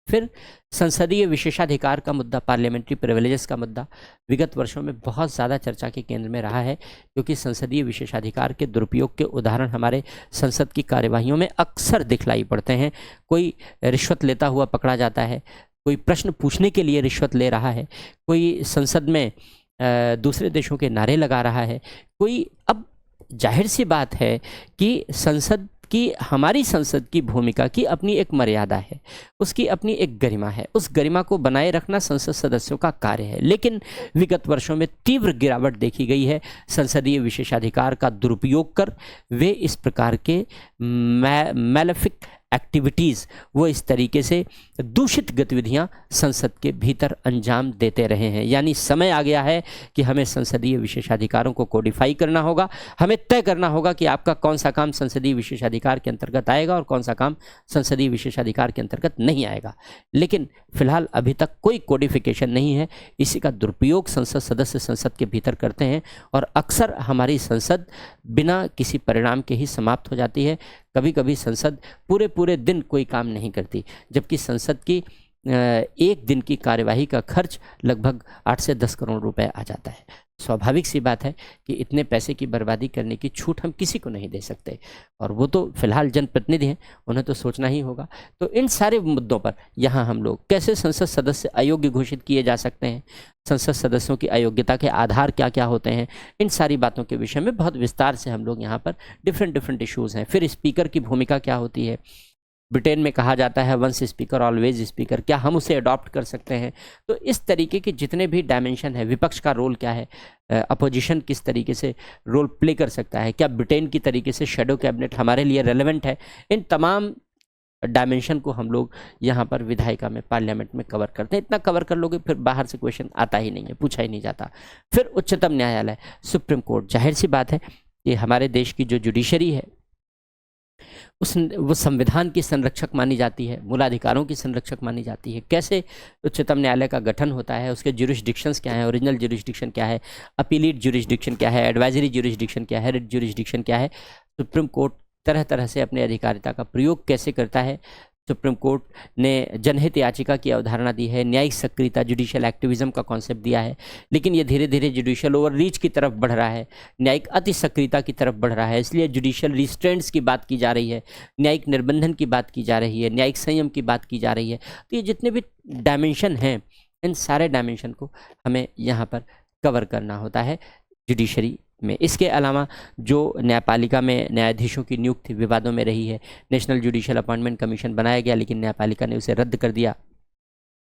फिर संसदीय विशेषाधिकार का मुद्दा, पार्लियामेंट्री प्रिविलेजेस का मुद्दा विगत वर्षों में बहुत ज़्यादा चर्चा के केंद्र में रहा है, क्योंकि संसदीय विशेषाधिकार के दुरुपयोग के उदाहरण हमारे संसद की कार्यवाहियों में अक्सर दिखलाई पड़ते हैं। कोई रिश्वत लेता हुआ पकड़ा जाता है, कोई प्रश्न पूछने के लिए रिश्वत ले रहा है, कोई संसद में दूसरे देशों के नारे लगा रहा है, कोई, अब जाहिर सी बात है कि संसद की, हमारी संसद की भूमिका की अपनी एक मर्यादा है, उसकी अपनी एक गरिमा है, उस गरिमा को बनाए रखना संसद सदस्यों का कार्य है। लेकिन विगत वर्षों में तीव्र गिरावट देखी गई है संसदीय विशेषाधिकार का दुरुपयोग कर वे इस प्रकार के मैलेफिक एक्टिविटीज़, वो इस तरीके से दूषित गतिविधियां संसद के भीतर अंजाम देते रहे हैं। यानी समय आ गया है कि हमें संसदीय विशेषाधिकारों को कोडिफाई करना होगा, हमें तय करना होगा कि आपका कौन सा काम संसदीय विशेषाधिकार के अंतर्गत आएगा और कौन सा काम संसदीय विशेषाधिकार के अंतर्गत नहीं आएगा। लेकिन फिलहाल अभी तक कोई कोडिफिकेशन नहीं है, इसी का दुरुपयोग संसद सदस्य संसद के भीतर करते हैं और अक्सर हमारी संसद बिना किसी परिणाम के ही समाप्त हो जाती है। कभी कभी संसद पूरे पूरे दिन कोई काम नहीं करती, जबकि संसद की एक दिन की कार्यवाही का खर्च लगभग 8 से 10 करोड़ रुपए आ जाता है। स्वाभाविक सी बात है कि इतने पैसे की बर्बादी करने की छूट हम किसी को नहीं दे सकते, और वो तो फिलहाल जनप्रतिनिधि हैं, उन्हें तो सोचना ही होगा। तो इन सारे मुद्दों पर यहाँ हम लोग कैसे संसद सदस्य अयोग्य घोषित किए जा सकते हैं, संसद सदस्यों की अयोग्यता के आधार क्या क्या होते हैं, इन सारी बातों के विषय में बहुत विस्तार से हम लोग यहाँ पर डिफरेंट इश्यूज़ हैं। फिर स्पीकर की भूमिका क्या होती है, ब्रिटेन में कहा जाता है वंस स्पीकर ऑलवेज स्पीकर, क्या हम उसे अडॉप्ट कर सकते हैं। तो इस तरीके के जितने भी डायमेंशन है, विपक्ष का रोल क्या है, अपोजिशन किस तरीके से रोल प्ले कर सकता है, क्या ब्रिटेन की तरीके से शेडो कैबिनेट हमारे लिए रेलेवेंट है, इन तमाम डायमेंशन को हम लोग यहाँ पर विधायिका में, पार्लियामेंट में कवर करते हैं। इतना कवर कर लोगे फिर बाहर से क्वेश्चन आता ही नहीं है, पूछा ही नहीं जाता। फिर उच्चतम न्यायालय, सुप्रीम कोर्ट, जाहिर सी बात है कि हमारे देश की जो जुडिशरी है वो संविधान की संरक्षक मानी जाती है, मूलाधिकारों की संरक्षक मानी जाती है। कैसे उच्चतम न्यायालय का गठन होता है, उसके ज्यूरिसडिक्शंस क्या है, ओरिजिनल ज्यूरिसडिक्शन क्या है, अपीलीट ज्यूरिसडिक्शन क्या है, एडवाइजरी ज्यूरिसडिक्शन क्या है, रिट ज्यूरिसडिक्शन क्या है, सुप्रीम कोर्ट तरह तरह से अपने अधिकारिता का प्रयोग कैसे करता है, सुप्रीम कोर्ट ने जनहित याचिका की अवधारणा दी है, न्यायिक सक्रियता, जुडिशियल एक्टिविज्म का कॉन्सेप्ट दिया है, लेकिन ये धीरे धीरे जुडिशियल ओवररीच की तरफ बढ़ रहा है, न्यायिक अति सक्रियता की तरफ बढ़ रहा है। इसलिए जुडिशियल रिस्ट्रेंट्स की बात की जा रही है, न्यायिक निर्बंधन की बात की जा रही है, न्यायिक संयम की बात की जा रही है। तो ये जितने भी डायमेंशन हैं, इन सारे डायमेंशन को हमें यहाँ पर कवर करना होता है जुडिशरी में। इसके अलावा जो न्यायपालिका में न्यायाधीशों की नियुक्ति विवादों में रही है, नेशनल जुडिशियल अपॉइंटमेंट कमीशन बनाया गया, लेकिन न्यायपालिका ने उसे रद्द कर दिया।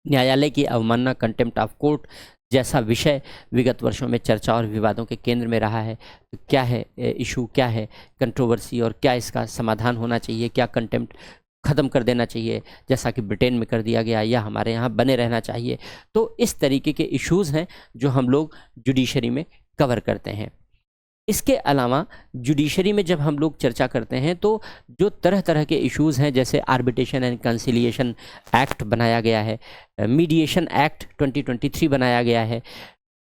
न्यायालय की अवमानना, कंटेम्प्ट ऑफ कोर्ट जैसा विषय विगत वर्षों में चर्चा और विवादों के केंद्र में रहा है। तो क्या है इशू, क्या है कंट्रोवर्सी, और क्या इसका समाधान होना चाहिए? क्या कंटेम्प्ट ख़त्म कर देना चाहिए जैसा कि ब्रिटेन में कर दिया गया, या हमारे यहाँ बने रहना चाहिए? तो इस तरीके के इश्यूज़ हैं जो हम लोग जुडिशरी में कवर करते हैं। इसके अलावा जुडिशरी में जब हम लोग चर्चा करते हैं तो जो तरह तरह के इश्यूज़ हैं, जैसे आर्बिट्रेशन एंड कंसिलिएशन एक्ट बनाया गया है, मीडिएशन एक्ट 2023 बनाया गया है,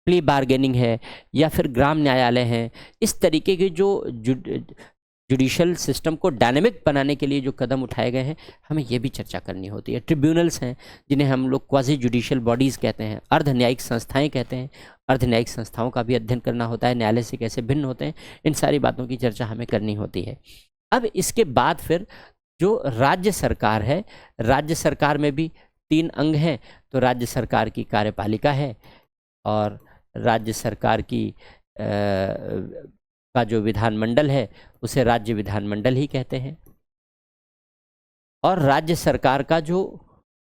प्ली बार्गेनिंग है, या फिर ग्राम न्यायालय हैं। इस तरीके के जो जुडिशल सिस्टम को डायनेमिक बनाने के लिए जो कदम उठाए गए हैं, हमें ये भी चर्चा करनी होती है। ट्रिब्यूनल्स हैं जिन्हें हम लोग क्वाजी जुडिशियल बॉडीज़ कहते हैं, अर्ध न्यायिक संस्थाएं कहते हैं। अर्ध न्यायिक संस्थाओं का भी अध्ययन करना होता है, न्यायालय से कैसे भिन्न होते हैं, इन सारी बातों की चर्चा हमें करनी होती है। अब इसके बाद फिर जो राज्य सरकार है, राज्य सरकार में भी 3 अंग हैं। तो राज्य सरकार की कार्यपालिका है, और राज्य सरकार की का जो विधानमंडल है उसे राज्य विधानमंडल ही कहते हैं। और राज्य सरकार का जो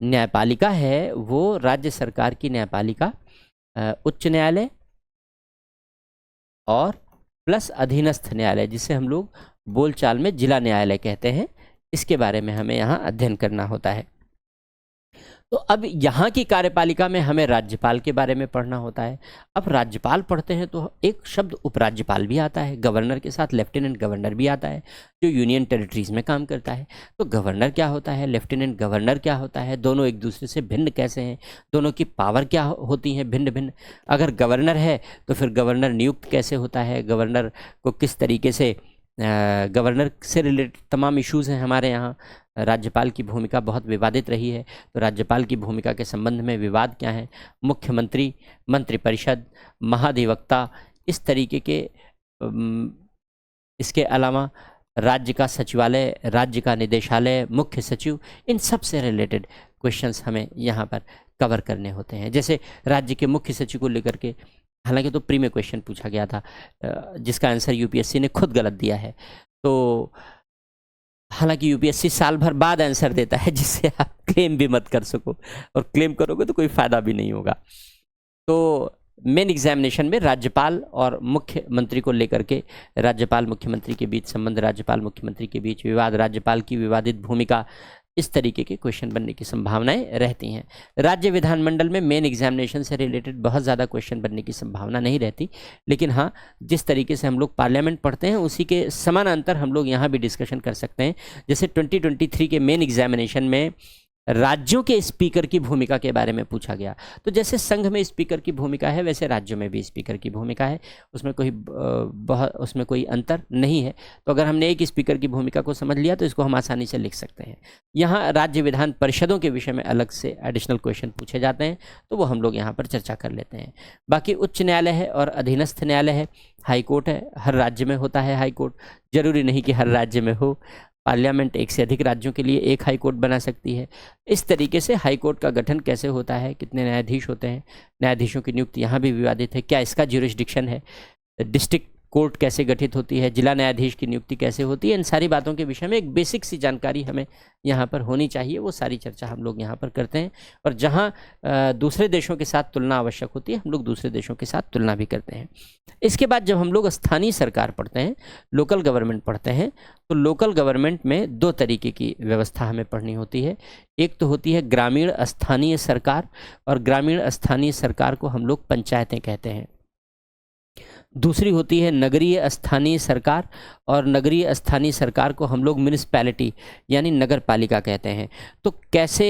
न्यायपालिका है वो राज्य सरकार की न्यायपालिका उच्च न्यायालय और प्लस अधीनस्थ न्यायालय, जिसे हम लोग बोलचाल में जिला न्यायालय कहते हैं, इसके बारे में हमें यहाँ अध्ययन करना होता है। तो अब यहाँ की कार्यपालिका में हमें राज्यपाल के बारे में पढ़ना होता है। अब राज्यपाल पढ़ते हैं तो एक शब्द उपराज्यपाल भी आता है, गवर्नर के साथ लेफ्टिनेंट गवर्नर भी आता है जो यूनियन टेरिटरीज में काम करता है। तो गवर्नर क्या होता है, लेफ्टिनेंट गवर्नर क्या होता है, दोनों एक दूसरे से भिन्न कैसे हैं, दोनों की पावर क्या होती हैं भिन्न भिन्न। अगर गवर्नर है तो फिर गवर्नर नियुक्त कैसे होता है, गवर्नर को किस तरीके से, गवर्नर से रिलेटेड तमाम इश्यूज़ हैं हमारे यहाँ। राज्यपाल की भूमिका बहुत विवादित रही है, तो राज्यपाल की भूमिका के संबंध में विवाद क्या है, मुख्यमंत्री, मंत्रिपरिषद, महाधिवक्ता, इस तरीके के। इसके अलावा राज्य का सचिवालय, राज्य का निदेशालय, मुख्य सचिव, इन सब से रिलेटेड क्वेश्चंस हमें यहाँ पर कवर करने होते हैं। जैसे राज्य के मुख्य सचिव को लेकर के, हालांकि तो प्री में क्वेश्चन पूछा गया था जिसका आंसर यूपीएससी ने खुद गलत दिया है। तो हालांकि यूपीएससी साल भर बाद आंसर देता है जिससे आप क्लेम भी मत कर सको, और क्लेम करोगे तो कोई फ़ायदा भी नहीं होगा। तो मेन एग्जामिनेशन में राज्यपाल और मुख्यमंत्री को लेकर के, राज्यपाल मुख्यमंत्री के बीच संबंध, राज्यपाल मुख्यमंत्री के बीच विवाद, राज्यपाल की विवादित भूमिका, इस तरीके के क्वेश्चन बनने की संभावनाएं रहती हैं। राज्य विधानमंडल में मेन एग्जामिनेशन से रिलेटेड बहुत ज़्यादा क्वेश्चन बनने की संभावना नहीं रहती, लेकिन हाँ, जिस तरीके से हम लोग पार्लियामेंट पढ़ते हैं उसी के समानांतर हम लोग यहाँ भी डिस्कशन कर सकते हैं। जैसे 2023 के मेन एग्जामिनेशन में राज्यों के स्पीकर की भूमिका के बारे में पूछा गया। तो जैसे संघ में स्पीकर की भूमिका है, वैसे राज्यों में भी स्पीकर की भूमिका है, उसमें कोई अंतर नहीं है। तो अगर हमने एक स्पीकर की भूमिका को समझ लिया तो इसको हम आसानी से लिख सकते हैं। यहाँ राज्य विधान परिषदों के विषय में अलग से एडिशनल क्वेश्चन पूछे जाते हैं, तो वो हम लोग यहाँ पर चर्चा कर लेते हैं। बाकी उच्च न्यायालय है और अधीनस्थ न्यायालय है, हाई कोर्ट है, हर राज्य में होता है हाई कोर्ट, जरूरी नहीं कि हर राज्य में हो। पार्लियामेंट एक से अधिक राज्यों के लिए एक हाई कोर्ट बना सकती है। इस तरीके से हाई कोर्ट का गठन कैसे होता है, कितने न्यायाधीश होते हैं, न्यायाधीशों की नियुक्ति यहाँ भी विवादित है, क्या इसका ज्यूरिसडिक्शन है, डिस्ट्रिक्ट कोर्ट कैसे गठित होती है, जिला न्यायाधीश की नियुक्ति कैसे होती है, इन सारी बातों के विषय में एक बेसिक सी जानकारी हमें यहाँ पर होनी चाहिए। वो सारी चर्चा हम लोग यहाँ पर करते हैं, और जहाँ दूसरे देशों के साथ तुलना आवश्यक होती है हम लोग दूसरे देशों के साथ तुलना भी करते हैं। इसके बाद जब हम लोग स्थानीय सरकार पढ़ते हैं, लोकल गवर्नमेंट पढ़ते हैं, तो लोकल गवर्नमेंट में 2 तरीके की व्यवस्था हमें पढ़नी होती है। एक तो होती है ग्रामीण स्थानीय सरकार, और ग्रामीण स्थानीय सरकार को हम लोग पंचायतें कहते हैं। दूसरी होती है नगरीय स्थानीय सरकार, और नगरीय स्थानीय सरकार को हम लोग म्यूनिसपैलिटी यानी नगर पालिका कहते हैं। तो कैसे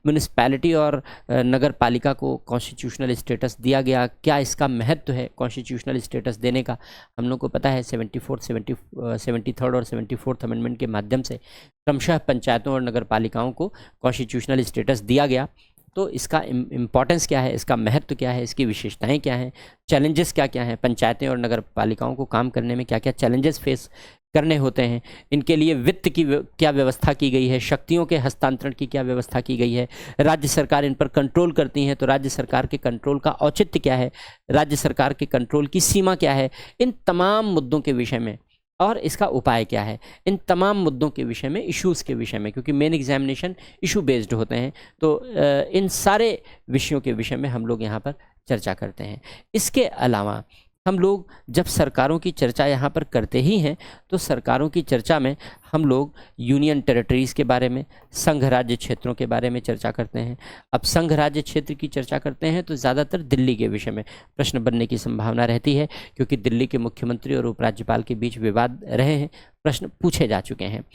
म्यूनिसपैलिटी और नगर पालिका को कॉन्स्टिट्यूशनल स्टेटस दिया गया, क्या इसका महत्व है कॉन्स्टिट्यूशनल स्टेटस देने का? हम लोग को पता है 73rd और 74th अमेंडमेंट के माध्यम से क्रमशः पंचायतों और नगर पालिकाओं को कॉन्स्टिट्यूशनल स्टेटस दिया गया। तो इसका इम्पोर्टेंस क्या है, इसका महत्व क्या है, इसकी विशेषताएं क्या हैं, चैलेंजेस क्या क्या हैं, पंचायतें और नगर पालिकाओं को काम करने में क्या क्या चैलेंजेस फेस करने होते हैं, इनके लिए वित्त की क्या व्यवस्था की गई है, शक्तियों के हस्तांतरण की क्या व्यवस्था की गई है, राज्य सरकार इन पर कंट्रोल करती हैं तो राज्य सरकार के कंट्रोल का औचित्य क्या है, राज्य सरकार के कंट्रोल की सीमा क्या है, इन तमाम मुद्दों के विषय में और इसका उपाय क्या है, इन तमाम मुद्दों के विषय में, इश्यूज़ के विषय में, क्योंकि मेन एग्जामिनेशन इशू बेस्ड होते हैं, तो इन सारे विषयों के विषय में हम लोग यहाँ पर चर्चा करते हैं। इसके अलावा हम लोग जब सरकारों की चर्चा यहाँ पर करते ही हैं तो सरकारों की चर्चा में हम लोग यूनियन टेरिटरीज़ के बारे में, संघ राज्य क्षेत्रों के बारे में चर्चा करते हैं। अब संघ राज्य क्षेत्र की चर्चा करते हैं तो ज़्यादातर दिल्ली के विषय में प्रश्न बनने की संभावना रहती है, क्योंकि दिल्ली के मुख्यमंत्री और उपराज्यपाल के बीच विवाद रहे हैं, प्रश्न पूछे जा चुके हैं।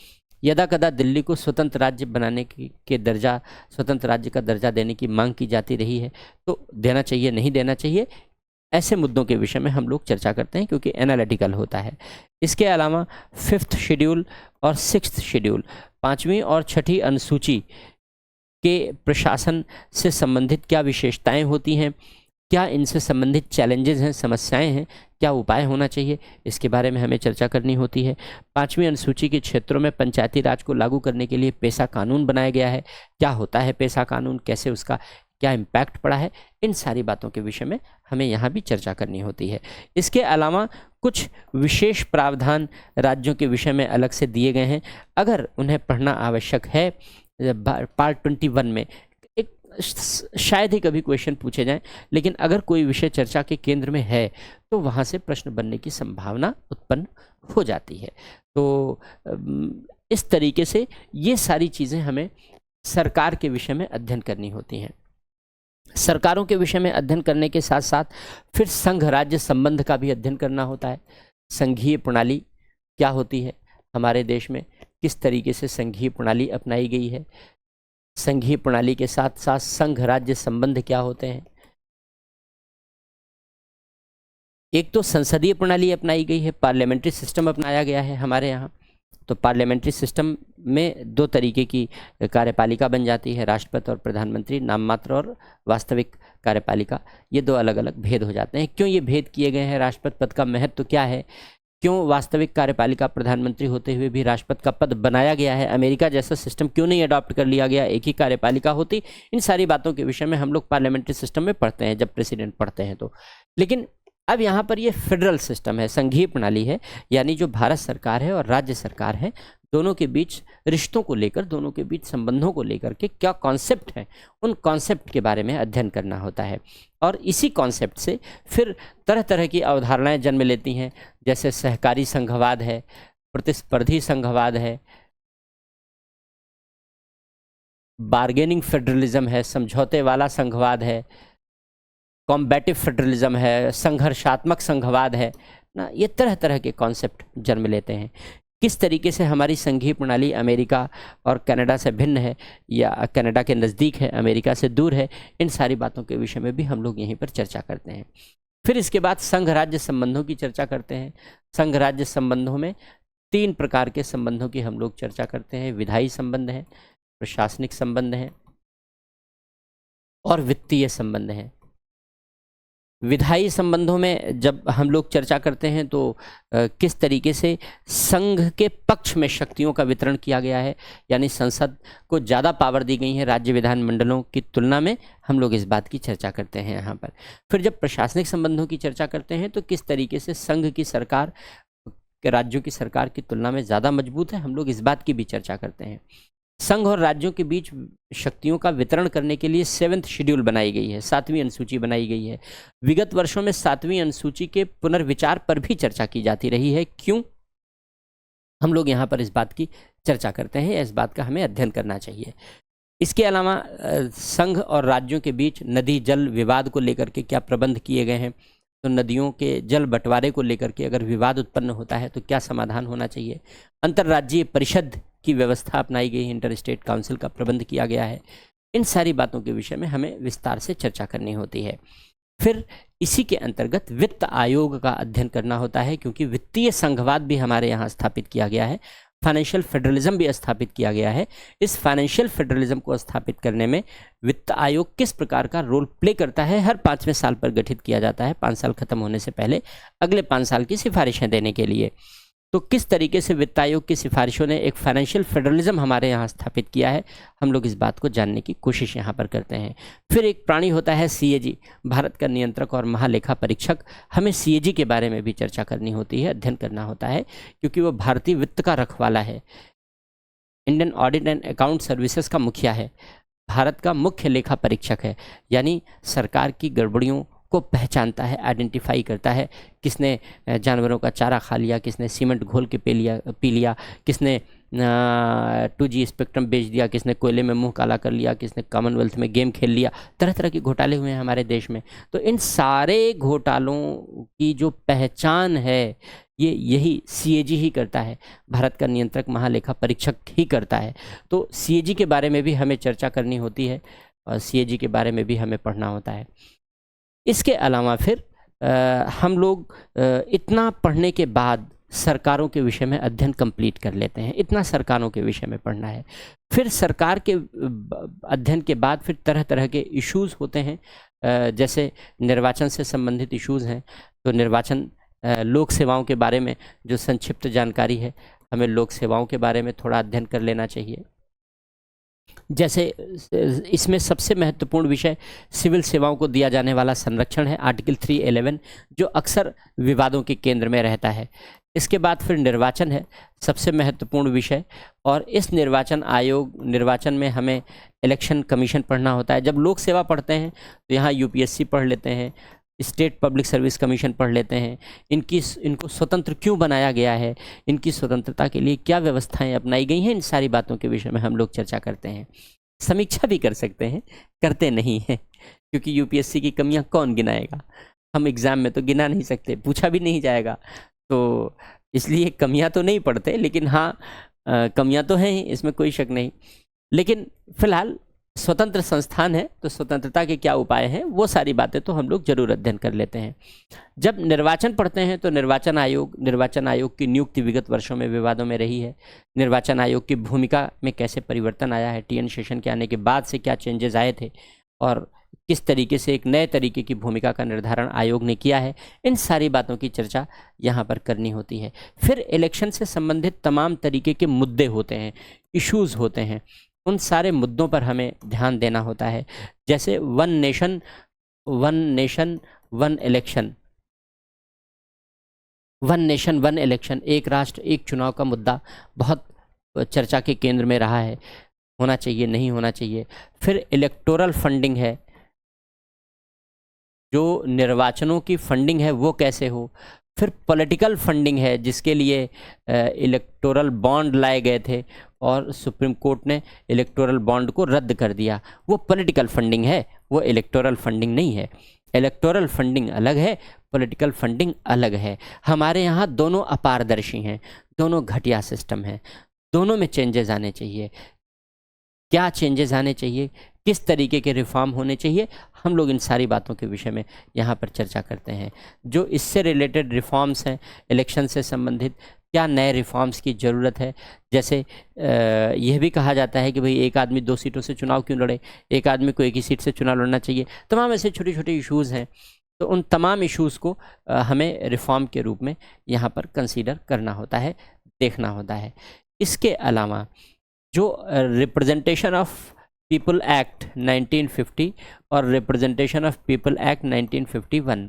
यदा कदा दिल्ली को स्वतंत्र राज्य बनाने के दर्जा, स्वतंत्र राज्य का दर्जा देने की मांग की जाती रही है, तो देना चाहिए नहीं देना चाहिए, ऐसे मुद्दों के विषय में हम लोग चर्चा करते हैं, क्योंकि एनालिटिकल होता है। इसके अलावा 5th शेड्यूल और 6th शेड्यूल, 5वीं और 6ठी अनुसूची के प्रशासन से संबंधित क्या विशेषताएं होती हैं, क्या इनसे संबंधित चैलेंजेस हैं, समस्याएं हैं, क्या उपाय होना चाहिए, इसके बारे में हमें चर्चा करनी होती है। 5वीं अनुसूची के क्षेत्रों में पंचायती राज को लागू करने के लिए पेशा कानून बनाया गया है, क्या होता है पेशा कानून, कैसे उसका क्या इम्पैक्ट पड़ा है, इन सारी बातों के विषय में हमें यहाँ भी चर्चा करनी होती है। इसके अलावा कुछ विशेष प्रावधान राज्यों के विषय में अलग से दिए गए हैं, अगर उन्हें पढ़ना आवश्यक है। पार्ट 21 में एक शायद ही कभी क्वेश्चन पूछे जाएं, लेकिन अगर कोई विषय चर्चा के केंद्र में है तो वहाँ से प्रश्न बनने की संभावना उत्पन्न हो जाती है। तो इस तरीके से ये सारी चीज़ें हमें सरकार के विषय में अध्ययन करनी होती हैं। सरकारों के विषय में अध्ययन करने के साथ साथ फिर संघ राज्य संबंध का भी अध्ययन करना होता है। संघीय प्रणाली क्या होती है हमारे देश में, किस तरीके से संघीय प्रणाली अपनाई गई है, संघीय प्रणाली के साथ साथ संघ राज्य संबंध क्या होते हैं। एक तो संसदीय प्रणाली अपनाई गई है, पार्लियामेंट्री सिस्टम अपनाया गया है हमारे यहाँ। तो पार्लियामेंट्री सिस्टम में दो तरीके की कार्यपालिका बन जाती है, राष्ट्रपति और प्रधानमंत्री, नाम मात्र और वास्तविक कार्यपालिका, ये दो अलग अलग भेद हो जाते हैं। क्यों ये भेद किए गए हैं, राष्ट्रपति पद का महत्व क्या है, क्यों वास्तविक कार्यपालिका प्रधानमंत्री होते हुए भी राष्ट्रपति का पद बनाया गया है, अमेरिका जैसा सिस्टम क्यों नहीं अडॉप्ट कर लिया गया, एक ही कार्यपालिका होती, इन सारी बातों के विषय में हम लोग पार्लियामेंट्री सिस्टम में पढ़ते हैं जब प्रेसिडेंट पढ़ते हैं तो। लेकिन अब यहाँ पर ये फेडरल सिस्टम है, संघीय प्रणाली है, यानी जो भारत सरकार है और राज्य सरकार है, दोनों के बीच रिश्तों को लेकर, दोनों के बीच संबंधों को लेकर के क्या कॉन्सेप्ट है, उन कॉन्सेप्ट के बारे में अध्ययन करना होता है। और इसी कॉन्सेप्ट से फिर तरह तरह की अवधारणाएं जन्म लेती हैं, जैसे सहकारी संघवाद है, प्रतिस्पर्धी संघवाद है, बार्गेनिंग फेडरलिज्म है, समझौते वाला संघवाद है, कॉम्बैटिव फेडरलिज्म है, संघर्षात्मक संघवाद है ना। ये तरह तरह के कॉन्सेप्ट जन्म लेते हैं। किस तरीके से हमारी संघीय प्रणाली अमेरिका और कनाडा से भिन्न है या कनाडा के नज़दीक है, अमेरिका से दूर है, इन सारी बातों के विषय में भी हम लोग यहीं पर चर्चा करते हैं। फिर इसके बाद संघ राज्य संबंधों की चर्चा करते हैं। संघ राज्य संबंधों में 3 प्रकार के संबंधों की हम लोग चर्चा करते हैं, विधायी संबंध है, प्रशासनिक संबंध है और वित्तीय संबंध है। विधायी संबंधों में जब हम लोग चर्चा करते हैं तो किस तरीके से संघ के पक्ष में शक्तियों का वितरण किया गया है, यानी संसद को ज़्यादा पावर दी गई है राज्य विधानमंडलों की तुलना में, हम लोग इस बात की चर्चा करते हैं यहाँ पर। फिर जब प्रशासनिक संबंधों की चर्चा करते हैं तो किस तरीके से संघ की सरकार राज्यों की सरकार की तुलना में ज़्यादा मजबूत है, हम लोग इस बात की भी चर्चा करते हैं। संघ और राज्यों के बीच शक्तियों का वितरण करने के लिए 7th शेड्यूल बनाई गई है, 7वीं अनुसूची बनाई गई है। विगत वर्षों में 7वीं अनुसूची के पुनर्विचार पर भी चर्चा की जाती रही है। क्यों, हम लोग यहाँ पर इस बात की चर्चा करते हैं, इस बात का हमें अध्ययन करना चाहिए। इसके अलावा संघ और राज्यों के बीच नदी जल विवाद को लेकर के क्या प्रबंध किए गए हैं, तो नदियों के जल बंटवारे को लेकर के अगर विवाद उत्पन्न होता है तो क्या समाधान होना चाहिए। अंतर्राज्यीय परिषद की व्यवस्था अपनाई गई, इंटर स्टेट काउंसिल का प्रबंध किया गया है। इन सारी बातों के विषय में हमें विस्तार से चर्चा करनी होती है। फिर इसी के अंतर्गत वित्त आयोग का अध्ययन करना होता है, क्योंकि वित्तीय संघवाद भी हमारे यहाँ स्थापित किया गया है, फाइनेंशियल फेडरलिज्म भी स्थापित किया गया है। इस फाइनेंशियल फेडरलिज्म को स्थापित करने में वित्त आयोग किस प्रकार का रोल प्ले करता है, हर 5वें साल पर गठित किया जाता है, 5 साल खत्म होने से पहले अगले 5 साल की सिफारिशें देने के लिए। तो किस तरीके से वित्त आयोग की सिफारिशों ने एक फाइनेंशियल फेडरलिज्म हमारे यहाँ स्थापित किया है, हम लोग इस बात को जानने की कोशिश यहाँ पर करते हैं। फिर एक प्राणी होता है सीएजी, भारत का नियंत्रक और महालेखा परीक्षक। हमें सीएजी के बारे में भी चर्चा करनी होती है, अध्ययन करना होता है, क्योंकि वो भारतीय वित्त का रखवाला है, Indian audit and account services का मुखिया है, भारत का मुख्य लेखा परीक्षक है, यानी सरकार की गड़बड़ियों को पहचानता है, आइडेंटिफाई करता है, किसने जानवरों का चारा खा लिया, किसने सीमेंट घोल के पी लिया, किसने 2G स्पेक्ट्रम बेच दिया, किसने कोयले में मुंह काला कर लिया, किसने कॉमनवेल्थ में गेम खेल लिया। तरह तरह के घोटाले हुए हैं हमारे देश में। तो इन सारे घोटालों की जो पहचान है ये यही सीएजी ही करता है, भारत का नियंत्रक महालेखा परीक्षक ही करता है। तो सीएजी के बारे में भी हमें चर्चा करनी होती है और सीएजी के बारे में भी हमें पढ़ना होता है। इसके अलावा फिर हम लोग इतना पढ़ने के बाद सरकारों के विषय में अध्ययन कंप्लीट कर लेते हैं। इतना सरकारों के विषय में पढ़ना है। फिर सरकार के अध्ययन के बाद फिर तरह तरह के इश्यूज़ होते हैं, जैसे निर्वाचन से संबंधित इश्यूज़ हैं। तो निर्वाचन, लोक सेवाओं के बारे में जो संक्षिप्त जानकारी है, हमें लोक सेवाओं के बारे में थोड़ा अध्ययन कर लेना चाहिए। जैसे इसमें सबसे महत्वपूर्ण विषय सिविल सेवाओं को दिया जाने वाला संरक्षण है, आर्टिकल 311, जो अक्सर विवादों के केंद्र में रहता है। इसके बाद फिर निर्वाचन है, सबसे महत्वपूर्ण विषय, और इस निर्वाचन में हमें इलेक्शन कमीशन पढ़ना होता है। जब लोक सेवा पढ़ते हैं तो यहाँ यूपीएससी पढ़ लेते हैं, स्टेट पब्लिक सर्विस कमीशन पढ़ लेते हैं, इनको स्वतंत्र क्यों बनाया गया है, इनकी स्वतंत्रता के लिए क्या व्यवस्थाएं अपनाई गई हैं, इन सारी बातों के विषय में हम लोग चर्चा करते हैं। समीक्षा भी कर सकते हैं, करते नहीं हैं, क्योंकि यूपीएससी की कमियां कौन गिनाएगा। हम एग्ज़ाम में तो गिना नहीं सकते, पूछा भी नहीं जाएगा, तो इसलिए कमियां तो नहीं पढ़ते, लेकिन हाँ कमियां तो हैं ही, इसमें कोई शक नहीं। लेकिन फिलहाल स्वतंत्र संस्थान है तो स्वतंत्रता के क्या उपाय हैं, वो सारी बातें तो हम लोग जरूर अध्ययन कर लेते हैं। जब निर्वाचन पढ़ते हैं तो निर्वाचन आयोग की नियुक्ति विगत वर्षों में विवादों में रही है। निर्वाचन आयोग की भूमिका में कैसे परिवर्तन आया है, टीएन शेषन के आने के बाद से क्या चेंजेस आए थे और किस तरीके से एक नए तरीके की भूमिका का निर्धारण आयोग ने किया है, इन सारी बातों की चर्चा यहाँ पर करनी होती है। फिर इलेक्शन से संबंधित तमाम तरीके के मुद्दे होते हैं, इश्यूज़ होते हैं, उन सारे मुद्दों पर हमें ध्यान देना होता है। जैसे वन नेशन वन इलेक्शन, एक राष्ट्र एक चुनाव का मुद्दा बहुत चर्चा के केंद्र में रहा है, होना चाहिए नहीं होना चाहिए। फिर इलेक्टोरल फंडिंग है, जो निर्वाचनों की फंडिंग है वो कैसे हो। फिर पॉलिटिकल फंडिंग है, जिसके लिए इलेक्टोरल बॉन्ड लाए गए थे और सुप्रीम कोर्ट ने इलेक्टोरल बॉन्ड को रद्द कर दिया, वो पॉलिटिकल फंडिंग है, वो इलेक्टोरल फंडिंग नहीं है। इलेक्टोरल फंडिंग अलग है, पॉलिटिकल फंडिंग अलग है। हमारे यहाँ दोनों अपारदर्शी हैं, दोनों घटिया सिस्टम हैं, दोनों में चेंजेस आने चाहिए। क्या चेंजेस आने चाहिए, किस तरीके के रिफॉर्म होने चाहिए, हम लोग इन सारी बातों के विषय में यहाँ पर चर्चा करते हैं। जो इससे रिलेटेड रिफॉर्म्स हैं, इलेक्शन से संबंधित क्या नए रिफॉर्म्स की ज़रूरत है। जैसे यह भी कहा जाता है कि भाई एक आदमी 2 सीटों से चुनाव क्यों लड़े, एक आदमी को एक ही सीट से चुनाव लड़ना चाहिए। तमाम ऐसे छोटे छोटे इश्यूज़ हैं, तो उन तमाम इश्यूज़ को हमें रिफॉर्म के रूप में यहाँ पर कंसीडर करना होता है, देखना होता है। इसके अलावा जो रिप्रेजेंटेशन ऑफ पीपल एक्ट 1950 और रिप्रेजेंटेशन ऑफ पीपल एक्ट 1951,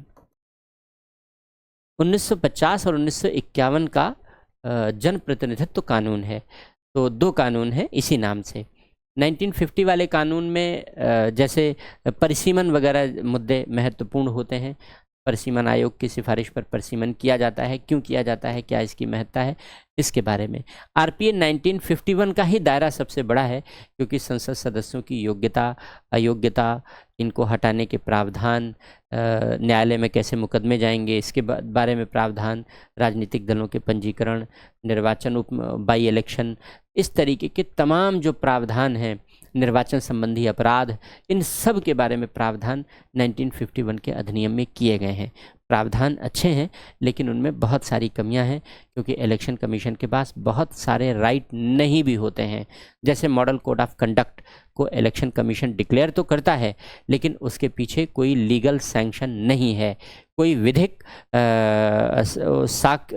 1950 और 1951 का जन प्रतिनिधित्व कानून है। तो 2 कानून हैं इसी नाम से। 1950 वाले कानून में जैसे परिसीमन वगैरह मुद्दे महत्वपूर्ण होते हैं, परसीमन आयोग की सिफारिश पर परसीमन किया जाता है, क्यों किया जाता है, क्या इसकी महत्ता है, इसके बारे में। आरपीए 1951 का ही दायरा सबसे बड़ा है, क्योंकि संसद सदस्यों की योग्यता अयोग्यता, इनको हटाने के प्रावधान, न्यायालय में कैसे मुकदमे जाएंगे इसके बारे में प्रावधान, राजनीतिक दलों के पंजीकरण, निर्वाचन उप बाई इलेक्शन, इस तरीके के तमाम जो प्रावधान हैं, निर्वाचन संबंधी अपराध, इन सब के बारे में प्रावधान 1951 के अधिनियम में किए गए हैं। प्रावधान अच्छे हैं, लेकिन उनमें बहुत सारी कमियां हैं, क्योंकि इलेक्शन कमीशन के पास बहुत सारे राइट नहीं भी होते हैं। जैसे मॉडल कोड ऑफ कंडक्ट को इलेक्शन कमीशन डिक्लेयर तो करता है, लेकिन उसके पीछे कोई लीगल सैंक्शन नहीं है, कोई विधिक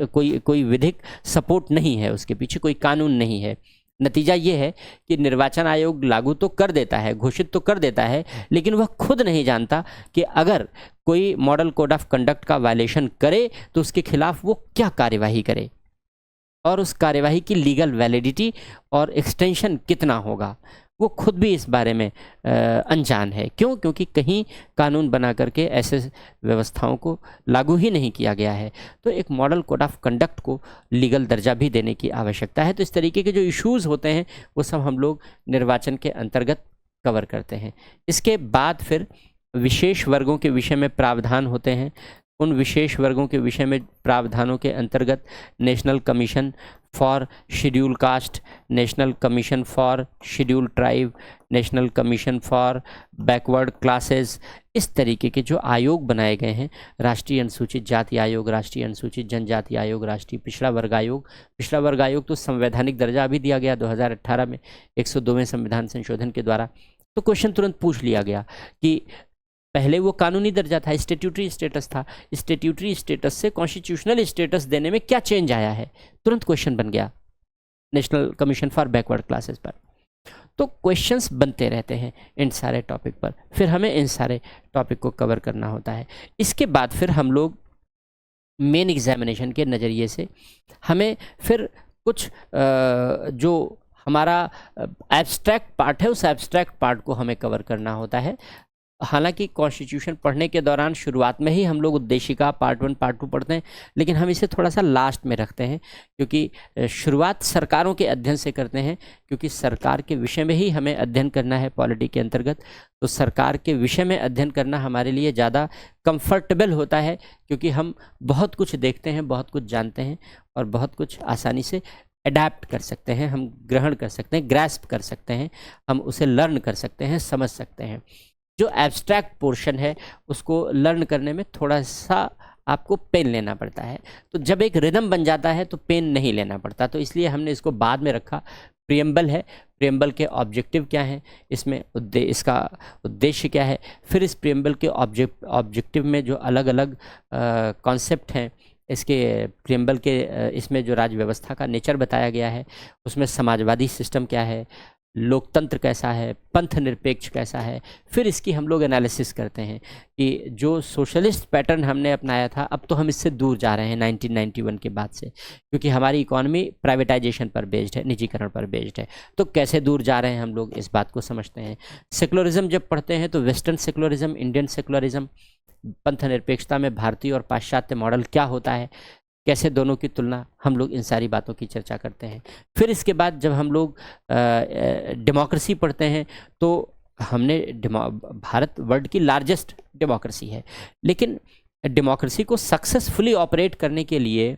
कोई विधिक सपोर्ट नहीं है, उसके पीछे कोई कानून नहीं है। नतीजा ये है कि निर्वाचन आयोग लागू तो कर देता है, घोषित तो कर देता है, लेकिन वह खुद नहीं जानता कि अगर कोई मॉडल कोड ऑफ कंडक्ट का वायलेशन करे तो उसके खिलाफ वो क्या कार्यवाही करे, और उस कार्यवाही की लीगल वैलिडिटी और एक्सटेंशन कितना होगा, वो खुद भी इस बारे में अनजान है। क्यों? क्योंकि कहीं कानून बना करके ऐसे व्यवस्थाओं को लागू ही नहीं किया गया है। तो एक मॉडल कोड ऑफ कंडक्ट को लीगल दर्जा भी देने की आवश्यकता है। तो इस तरीके के जो इश्यूज़ होते हैं वो सब हम लोग निर्वाचन के अंतर्गत कवर करते हैं। इसके बाद फिर विशेष वर्गों के विषय में प्रावधान होते हैं। उन विशेष वर्गों के विषय में प्रावधानों के अंतर्गत national commission for schedule caste, national commission for schedule tribe, national commission for backward classes, इस तरीके के जो आयोग बनाए गए हैं, राष्ट्रीय अनुसूचित जाति आयोग, राष्ट्रीय अनुसूचित जनजाति आयोग, राष्ट्रीय पिछड़ा वर्ग आयोग। पिछड़ा वर्ग आयोग तो संवैधानिक दर्जा अभी दिया गया 2018 में 102वें संविधान संशोधन के द्वारा। तो क्वेश्चन तुरंत पूछ लिया गया कि पहले वो कानूनी दर्जा था, स्टेट्यूटरी स्टेटस था, स्टेट्यूटरी स्टेटस से कॉन्स्टिट्यूशनल स्टेटस देने में क्या चेंज आया है, तुरंत क्वेश्चन बन गया national commission for backward classes पर। तो क्वेश्चंस बनते रहते हैं इन सारे टॉपिक पर, फिर हमें इन सारे टॉपिक को कवर करना होता है। इसके बाद फिर हम लोग मेन एग्जामिनेशन के नज़रिए से हमें फिर कुछ जो हमारा एब्स्ट्रैक्ट पार्ट है, उस एब्स्ट्रैक्ट पार्ट को हमें कवर करना होता है। हालांकि कॉन्स्टिट्यूशन पढ़ने के दौरान शुरुआत में ही हम लोग उद्देशिका पार्ट 1 पार्ट 2 पढ़ते हैं, लेकिन हम इसे थोड़ा सा लास्ट में रखते हैं, क्योंकि शुरुआत सरकारों के अध्ययन से करते हैं, क्योंकि सरकार के विषय में ही हमें अध्ययन करना है पॉलिटी के अंतर्गत। तो सरकार के विषय में अध्ययन करना हमारे लिए ज़्यादा कंफर्टेबल होता है, क्योंकि हम बहुत कुछ देखते हैं, बहुत कुछ जानते हैं और बहुत कुछ आसानी से अडैप्ट कर सकते हैं, हम ग्रहण कर सकते हैं, ग्रैस्प कर सकते हैं, हम उसे लर्न कर सकते हैं, समझ सकते हैं। जो एब्स्ट्रैक्ट पोर्शन है उसको लर्न करने में थोड़ा सा आपको पेन लेना पड़ता है। तो जब एक रिदम बन जाता है तो पेन नहीं लेना पड़ता, तो इसलिए हमने इसको बाद में रखा। प्रियम्बल है, प्रियम्बल के ऑब्जेक्टिव क्या हैं, इसमें इसका उद्देश्य क्या है, फिर इस प्रियम्बल के ऑब्जेक्टिव में जो अलग अलग कॉन्सेप्ट हैं, इसके प्रियम्बल के इसमें जो राज्य व्यवस्था का नेचर बताया गया है, उसमें समाजवादी सिस्टम क्या है, लोकतंत्र कैसा है, पंथ निरपेक्ष कैसा है, फिर इसकी हम लोग एनालिसिस करते हैं कि जो सोशलिस्ट पैटर्न हमने अपनाया था अब तो हम इससे दूर जा रहे हैं 1991 के बाद से, क्योंकि हमारी इकॉनमी प्राइवेटाइजेशन पर बेस्ड है, निजीकरण पर बेस्ड है। तो कैसे दूर जा रहे हैं हम लोग, इस बात को समझते हैं। सेकुलरिज्म जब पढ़ते हैं तो वेस्टर्न सेकुलरिज्म, इंडियन सेकुलरिज्म, पंथ निरपेक्षता में भारतीय और पाश्चात्य मॉडल क्या होता है, कैसे दोनों की तुलना, हम लोग इन सारी बातों की चर्चा करते हैं। फिर इसके बाद जब हम लोग डेमोक्रेसी पढ़ते हैं तो हमने भारत वर्ल्ड की लार्जेस्ट डेमोक्रेसी है, लेकिन डेमोक्रेसी को सक्सेसफुली ऑपरेट करने के लिए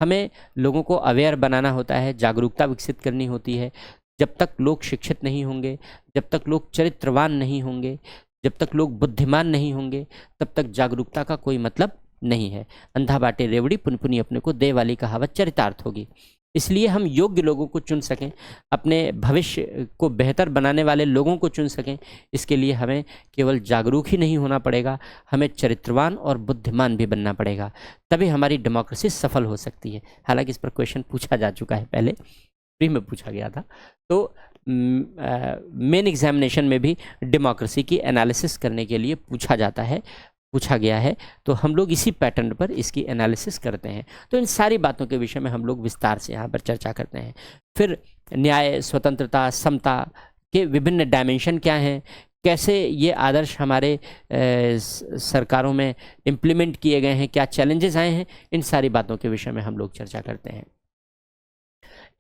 हमें लोगों को अवेयर बनाना होता है, जागरूकता विकसित करनी होती है। जब तक लोग शिक्षित नहीं होंगे, जब तक लोग चरित्रवान नहीं होंगे, जब तक लोग बुद्धिमान नहीं होंगे, तब तक जागरूकता का कोई मतलब नहीं है। अंधा बाटे रेवड़ी पुनपुनी अपने को दे वाली कहावत चरितार्थ होगी। इसलिए हम योग्य लोगों को चुन सकें, अपने भविष्य को बेहतर बनाने वाले लोगों को चुन सकें, इसके लिए हमें केवल जागरूक ही नहीं होना पड़ेगा, हमें चरित्रवान और बुद्धिमान भी बनना पड़ेगा, तभी हमारी डेमोक्रेसी सफल हो सकती है। हालांकि इस पर क्वेश्चन पूछा जा चुका है, पहले प्री में पूछा गया था। तो मेन एग्जामिनेशन में भी डेमोक्रेसी की एनालिसिस करने के लिए पूछा गया है, तो हम लोग इसी पैटर्न पर इसकी एनालिसिस करते हैं। तो इन सारी बातों के विषय में हम लोग विस्तार से यहाँ पर चर्चा करते हैं। फिर न्याय, स्वतंत्रता, समता के विभिन्न डायमेंशन क्या हैं, कैसे ये आदर्श हमारे सरकारों में इम्प्लीमेंट किए गए हैं, क्या चैलेंजेस आए हैं, इन सारी बातों के विषय में हम लोग चर्चा करते हैं।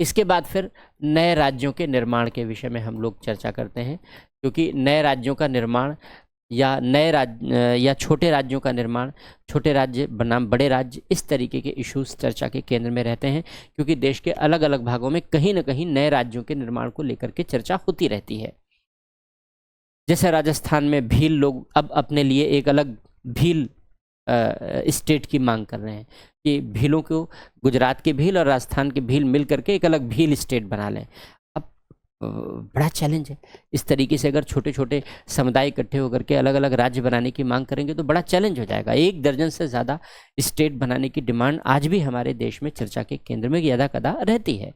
इसके बाद फिर नए राज्यों के निर्माण के विषय में हम लोग चर्चा करते हैं, क्योंकि नए राज्यों का निर्माण या नए राज्य या छोटे राज्यों का निर्माण, छोटे राज्य बनाम बड़े राज्य, इस तरीके के इश्यूज चर्चा के केंद्र में रहते हैं, क्योंकि देश के अलग अलग भागों में कहीं ना कहीं नए राज्यों के निर्माण को लेकर के चर्चा होती रहती है। जैसे राजस्थान में भील लोग अब अपने लिए एक अलग भील स्टेट की मांग कर रहे हैं कि भीलों को, गुजरात के भील और राजस्थान के भील मिल करके एक अलग भील स्टेट बना लें। अब बड़ा चैलेंज है। इस तरीके से अगर छोटे छोटे समुदाय इकट्ठे होकर के अलग अलग राज्य बनाने की मांग करेंगे तो बड़ा चैलेंज हो जाएगा। 1 दर्जन से ज़्यादा स्टेट बनाने की डिमांड आज भी हमारे देश में चर्चा के केंद्र में यदा कदा रहती है।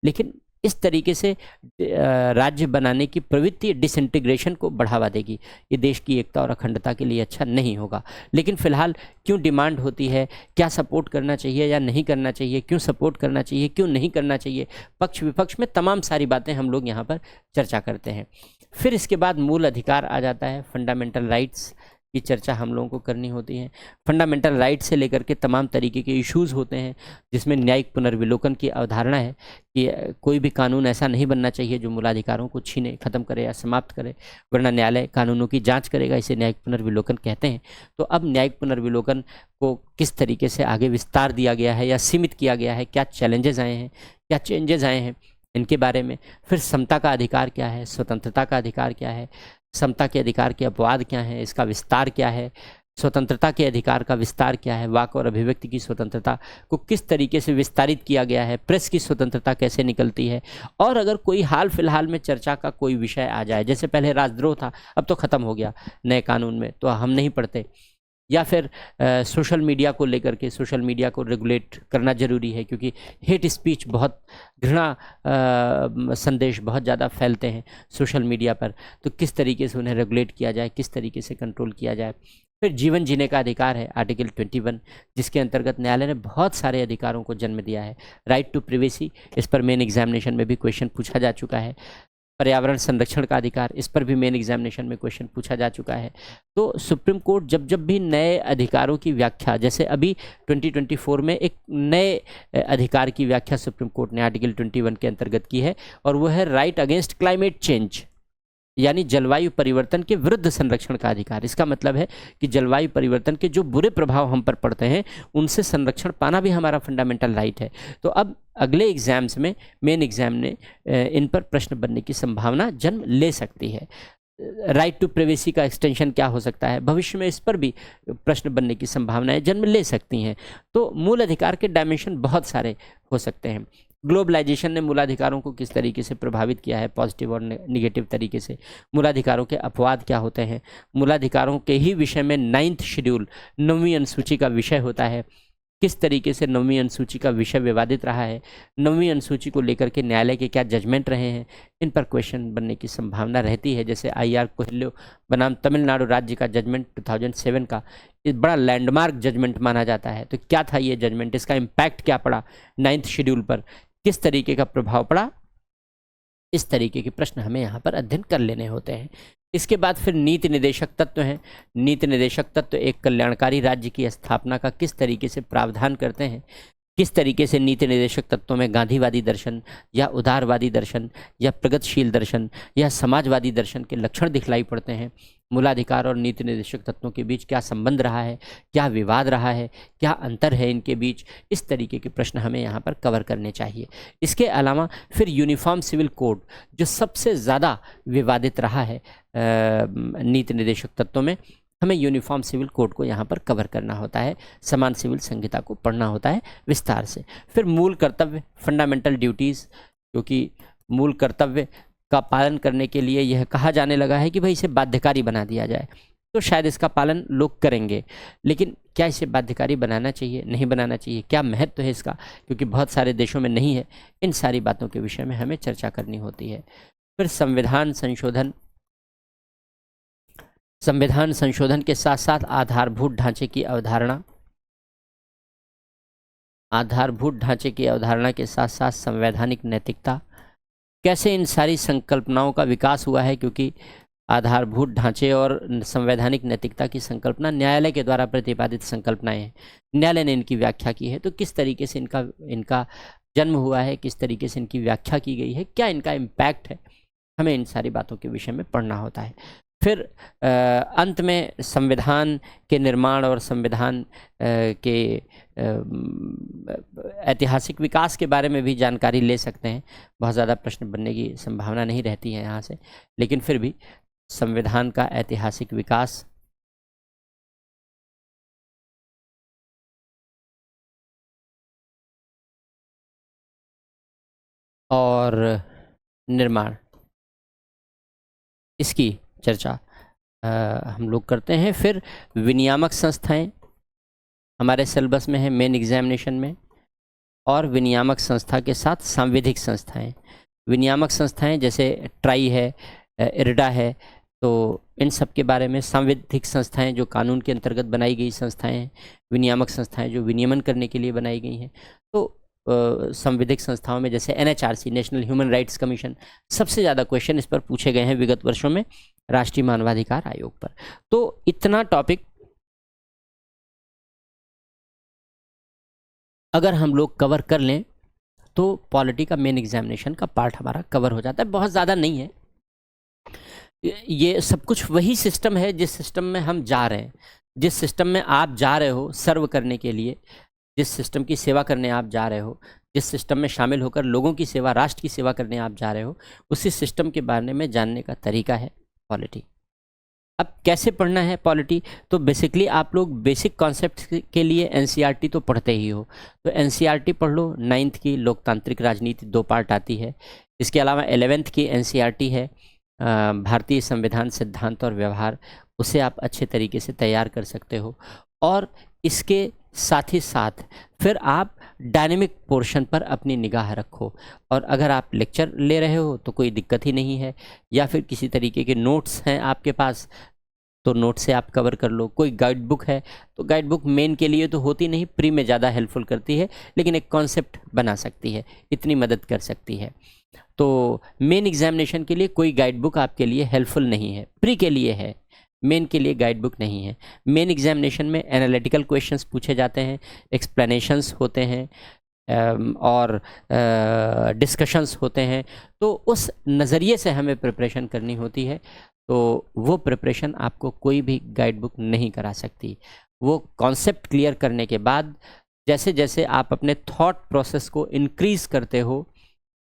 लेकिन इस तरीके से राज्य बनाने की प्रवृत्ति डिसइंटीग्रेशन को बढ़ावा देगी। ये देश की एकता और अखंडता के लिए अच्छा नहीं होगा। लेकिन फिलहाल क्यों डिमांड होती है, क्या सपोर्ट करना चाहिए या नहीं करना चाहिए, क्यों सपोर्ट करना चाहिए, क्यों नहीं करना चाहिए, पक्ष विपक्ष में तमाम सारी बातें हम लोग यहाँ पर चर्चा करते हैं। फिर इसके बाद मूल अधिकार आ जाता है, फंडामेंटल राइट्स की चर्चा हम लोगों को करनी होती है। फंडामेंटल राइट से लेकर के तमाम तरीके के इश्यूज़ होते हैं, जिसमें न्यायिक पुनर्विलोकन की अवधारणा है कि कोई भी कानून ऐसा नहीं बनना चाहिए जो मूलाधिकारों को छीने, खत्म करे या समाप्त करे, वरना न्यायालय कानूनों की जांच करेगा। इसे न्यायिक पुनर्विलोकन कहते हैं। तो अब न्यायिक पुनर्विलोकन को किस तरीके से आगे विस्तार दिया गया है या सीमित किया गया है, क्या चैलेंजेस आए हैं, क्या चेंजेस आए हैं, इनके बारे में। फिर समता का अधिकार क्या है, स्वतंत्रता का अधिकार क्या है, समता के अधिकार के अपवाद क्या हैं, इसका विस्तार क्या है, स्वतंत्रता के अधिकार का विस्तार क्या है, वाक और अभिव्यक्ति की स्वतंत्रता को किस तरीके से विस्तारित किया गया है, प्रेस की स्वतंत्रता कैसे निकलती है। और अगर कोई हाल फिलहाल में चर्चा का कोई विषय आ जाए, जैसे पहले राजद्रोह था, अब तो ख़त्म हो गया नए कानून में, तो हम नहीं पढ़ते, या फिर सोशल मीडिया को लेकर के, सोशल मीडिया को रेगुलेट करना ज़रूरी है, क्योंकि हेट स्पीच, बहुत घृणा संदेश बहुत ज़्यादा फैलते हैं सोशल मीडिया पर, तो किस तरीके से उन्हें रेगुलेट किया जाए, किस तरीके से कंट्रोल किया जाए। फिर जीवन जीने का अधिकार है, आर्टिकल 21, जिसके अंतर्गत न्यायालय ने बहुत सारे अधिकारों को जन्म दिया है। राइट टू प्रिवेसी, इस पर मेन एग्जामिनेशन में भी क्वेश्चन पूछा जा चुका है। पर्यावरण संरक्षण का अधिकार, इस पर भी मेन एग्जामिनेशन में क्वेश्चन पूछा जा चुका है। तो सुप्रीम कोर्ट जब जब भी नए अधिकारों की व्याख्या, जैसे अभी 2024 में एक नए अधिकार की व्याख्या सुप्रीम कोर्ट ने आर्टिकल 21 के अंतर्गत की है, और वह है राइट अगेंस्ट क्लाइमेट चेंज, यानी जलवायु परिवर्तन के विरुद्ध संरक्षण का अधिकार। इसका मतलब है कि जलवायु परिवर्तन के जो बुरे प्रभाव हम पर पड़ते हैं, उनसे संरक्षण पाना भी हमारा फंडामेंटल राइट है। तो अब अगले एग्जाम्स में, मेन एग्जाम ने इन पर प्रश्न बनने की संभावना जन्म ले सकती है। राइट टू प्राइवेसी का एक्सटेंशन क्या हो सकता है, भविष्य में इस पर भी प्रश्न बनने की संभावनाएं जन्म ले सकती हैं। तो मूल अधिकार के डायमेंशन बहुत सारे हो सकते हैं। ग्लोबलाइजेशन ने मूलाधिकारों को किस तरीके से प्रभावित किया है, पॉजिटिव और निगेटिव तरीके से। मूलाधिकारों के अपवाद क्या होते हैं। मूलाधिकारों के ही विषय में 9th शेड्यूल, 9वीं अनुसूची का विषय होता है। किस तरीके से 9वीं अनुसूची का विषय विवादित रहा है, 9वीं अनुसूची को लेकर के न्यायालय के क्या जजमेंट रहे हैं, इन पर क्वेश्चन बनने की संभावना रहती है। जैसे IR कोहिल्यो बनाम तमिलनाडु राज्य का जजमेंट 2007 का बड़ा लैंडमार्क जजमेंट माना जाता है। तो क्या था ये जजमेंट, इसका इम्पैक्ट क्या पड़ा 9th शेड्यूल पर, किस तरीके का प्रभाव पड़ा, इस तरीके के प्रश्न हमें यहाँ पर अध्ययन कर लेने होते हैं। इसके बाद फिर नीति निर्देशक तत्व हैं। नीति निर्देशक तत्व एक कल्याणकारी राज्य की स्थापना का किस तरीके से प्रावधान करते हैं, किस तरीके से नीति निर्देशक तत्वों में गांधीवादी दर्शन या उदारवादी दर्शन या प्रगतिशील दर्शन या समाजवादी दर्शन के लक्षण दिखलाई पड़ते हैं। मूलाधिकार और नीति निर्देशक तत्वों के बीच क्या संबंध रहा है, क्या विवाद रहा है, क्या अंतर है इनके बीच, इस तरीके के प्रश्न हमें यहाँ पर कवर करने चाहिए। इसके अलावा फिर यूनिफॉर्म सिविल कोड, जो सबसे ज़्यादा विवादित रहा है नीति निर्देशक तत्वों में, हमें यूनिफॉर्म सिविल कोड को यहाँ पर कवर करना होता है, समान सिविल संहिता को पढ़ना होता है विस्तार से। फिर मूल कर्तव्य, फंडामेंटल ड्यूटीज़, क्योंकि मूल कर्तव्य का पालन करने के लिए यह कहा जाने लगा है कि भाई इसे बाध्यकारी बना दिया जाए, तो शायद इसका पालन लोग करेंगे। लेकिन क्या इसे बाध्यकारी बनाना चाहिए, नहीं बनाना चाहिए, क्या महत्व है इसका, क्योंकि बहुत सारे देशों में नहीं है, इन सारी बातों के विषय में हमें चर्चा करनी होती है। फिर संविधान संशोधन, संविधान संशोधन के साथ साथ आधारभूत ढांचे की अवधारणा, आधारभूत ढांचे की अवधारणा के साथ साथ संवैधानिक नैतिकता, कैसे इन सारी संकल्पनाओं का विकास हुआ है, क्योंकि आधारभूत ढांचे और संवैधानिक नैतिकता की संकल्पना न्यायालय के द्वारा प्रतिपादित संकल्पनाएं हैं, न्यायालय ने इनकी व्याख्या की है। तो किस तरीके से इनका जन्म हुआ है, किस तरीके से इनकी व्याख्या की गई है, क्या इनका इम्पैक्ट है, हमें इन सारी बातों के विषय में पढ़ना होता है। फिर अंत में संविधान के निर्माण और संविधान के ऐतिहासिक विकास के बारे में भी जानकारी ले सकते हैं। बहुत ज़्यादा प्रश्न बनने की संभावना नहीं रहती है यहाँ से, लेकिन फिर भी संविधान का ऐतिहासिक विकास और निर्माण, इसकी चर्चा हम लोग करते हैं। फिर विनियामक संस्थाएं हमारे सिलेबस में है मेन एग्जामिनेशन में, और विनियामक संस्था के साथ सांविधिक संस्थाएं। विनियामक संस्थाएं जैसे ट्राई है, इरडा है, तो इन सब के बारे में। सांविधिक संस्थाएं जो कानून के अंतर्गत बनाई गई संस्थाएं हैं, विनियामक संस्थाएं जो विनियमन करने के लिए बनाई गई हैं। तो संविधिक संस्थाओं में जैसे NHRC, national human rights commission, सबसे ज़्यादा क्वेश्चन इस पर पूछे गए हैं विगत वर्षों में राष्ट्रीय मानवाधिकार आयोग पर। तो इतना टॉपिक अगर हम लोग कवर कर लें तो पॉलिटी का मेन एग्जामिनेशन का पार्ट हमारा कवर हो जाता है। बहुत ज़्यादा नहीं है, ये सब कुछ वही सिस्टम है जिस सिस्टम में हम जा रहे हैं, जिस सिस्टम में आप जा रहे हो सर्व करने के लिए, जिस सिस्टम की सेवा करने आप जा रहे हो, जिस सिस्टम में शामिल होकर लोगों की सेवा, राष्ट्र की सेवा करने आप जा रहे हो, उसी सिस्टम के बारे में जानने का तरीका है पॉलिटी। अब कैसे पढ़ना है पॉलिटी? तो बेसिकली आप लोग बेसिक कॉन्सेप्ट के लिए NCERT तो पढ़ते ही हो, तो NCERT पढ़ लो। 9th की लोकतांत्रिक राजनीति 2 पार्ट आती है। इसके अलावा 11th की NCERT है भारतीय संविधान सिद्धांत और व्यवहार, उसे आप अच्छे तरीके से तैयार कर सकते हो। और इसके साथ ही साथ फिर आप डायनेमिक पोर्शन पर अपनी निगाह रखो, और अगर आप लेक्चर ले रहे हो तो कोई दिक्कत ही नहीं है, या फिर किसी तरीके के नोट्स हैं आपके पास तो नोट से आप कवर कर लो। कोई गाइड बुक है तो गाइड बुक मेन के लिए तो होती नहीं, प्री में ज़्यादा हेल्पफुल करती है, लेकिन एक कॉन्सेप्ट बना सकती है, इतनी मदद कर सकती है। तो मेन एग्जामिनेशन के लिए कोई गाइड बुक आपके लिए हेल्पफुल नहीं है, प्री के लिए है, मेन के लिए गाइड बुक नहीं है। मेन एग्जामिनेशन में एनालिटिकल क्वेश्चंस पूछे जाते हैं, एक्सप्लेनेशंस होते हैं और डिस्कशंस होते हैं, तो उस नज़रिए से हमें प्रिपरेशन करनी होती है। तो वो प्रिपरेशन आपको कोई भी गाइड बुक नहीं करा सकती। वो कॉन्सेप्ट क्लियर करने के बाद जैसे जैसे आप अपने थॉट प्रोसेस को इंक्रीज़ करते हो,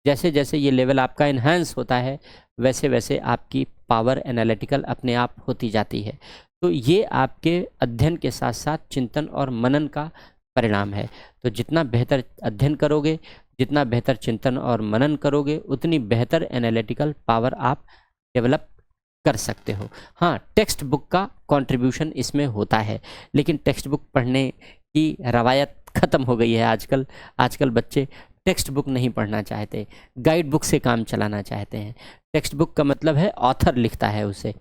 जैसे जैसे ये लेवल आपका इन्हांस होता है, वैसे वैसे आपकी पावर एनालिटिकल अपने आप होती जाती है। तो ये आपके अध्ययन के साथ साथ चिंतन और मनन का परिणाम है। तो जितना बेहतर अध्ययन करोगे, जितना बेहतर चिंतन और मनन करोगे, उतनी बेहतर एनालिटिकल पावर आप डेवलप कर सकते हो। हाँ, टेक्स्ट बुक का कंट्रीब्यूशन इसमें होता है, लेकिन टेक्स्ट बुक पढ़ने की रवायत ख़त्म हो गई है आजकल बच्चे टेक्स्ट बुक नहीं पढ़ना चाहते, गाइड बुक से काम चलाना चाहते हैं। टेक्स्ट बुक का मतलब है ऑथर लिखता है उसे,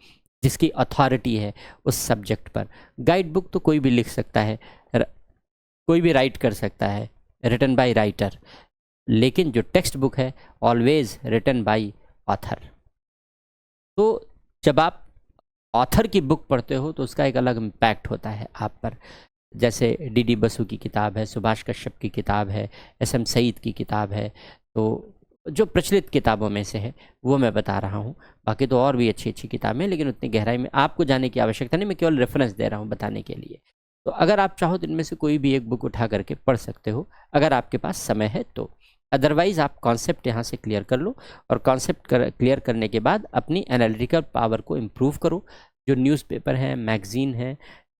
जिसकी अथॉरिटी है उस सब्जेक्ट पर। गाइड बुक तो कोई भी लिख सकता है, कोई भी राइट कर सकता है, रिटन बाय राइटर, लेकिन जो टेक्स्ट बुक है ऑलवेज रिटन बाय ऑथर। तो जब आप ऑथर की बुक पढ़ते हो तो उसका एक अलग इम्पैक्ट होता है आप पर। जैसे D.D. बसु की किताब है, सुभाष कश्यप की किताब है, S.M. सईद की किताब है, तो जो प्रचलित किताबों में से है वो मैं बता रहा हूँ। बाकी तो और भी अच्छी अच्छी किताबें हैं, लेकिन उतनी गहराई में आपको जाने की आवश्यकता नहीं, मैं केवल रेफरेंस दे रहा हूँ बताने के लिए। तो अगर आप चाहो तो इनमें से कोई भी एक बुक उठा करके पढ़ सकते हो, अगर आपके पास समय है तो। अदरवाइज़ आप कॉन्सेप्ट यहाँ से क्लियर कर लो, और कॉन्सेप्ट क्लियर करने के बाद अपनी एनालिटिकल पावर को इम्प्रूव करो। जो न्यूज़पेपर हैं, मैगज़ीन हैं,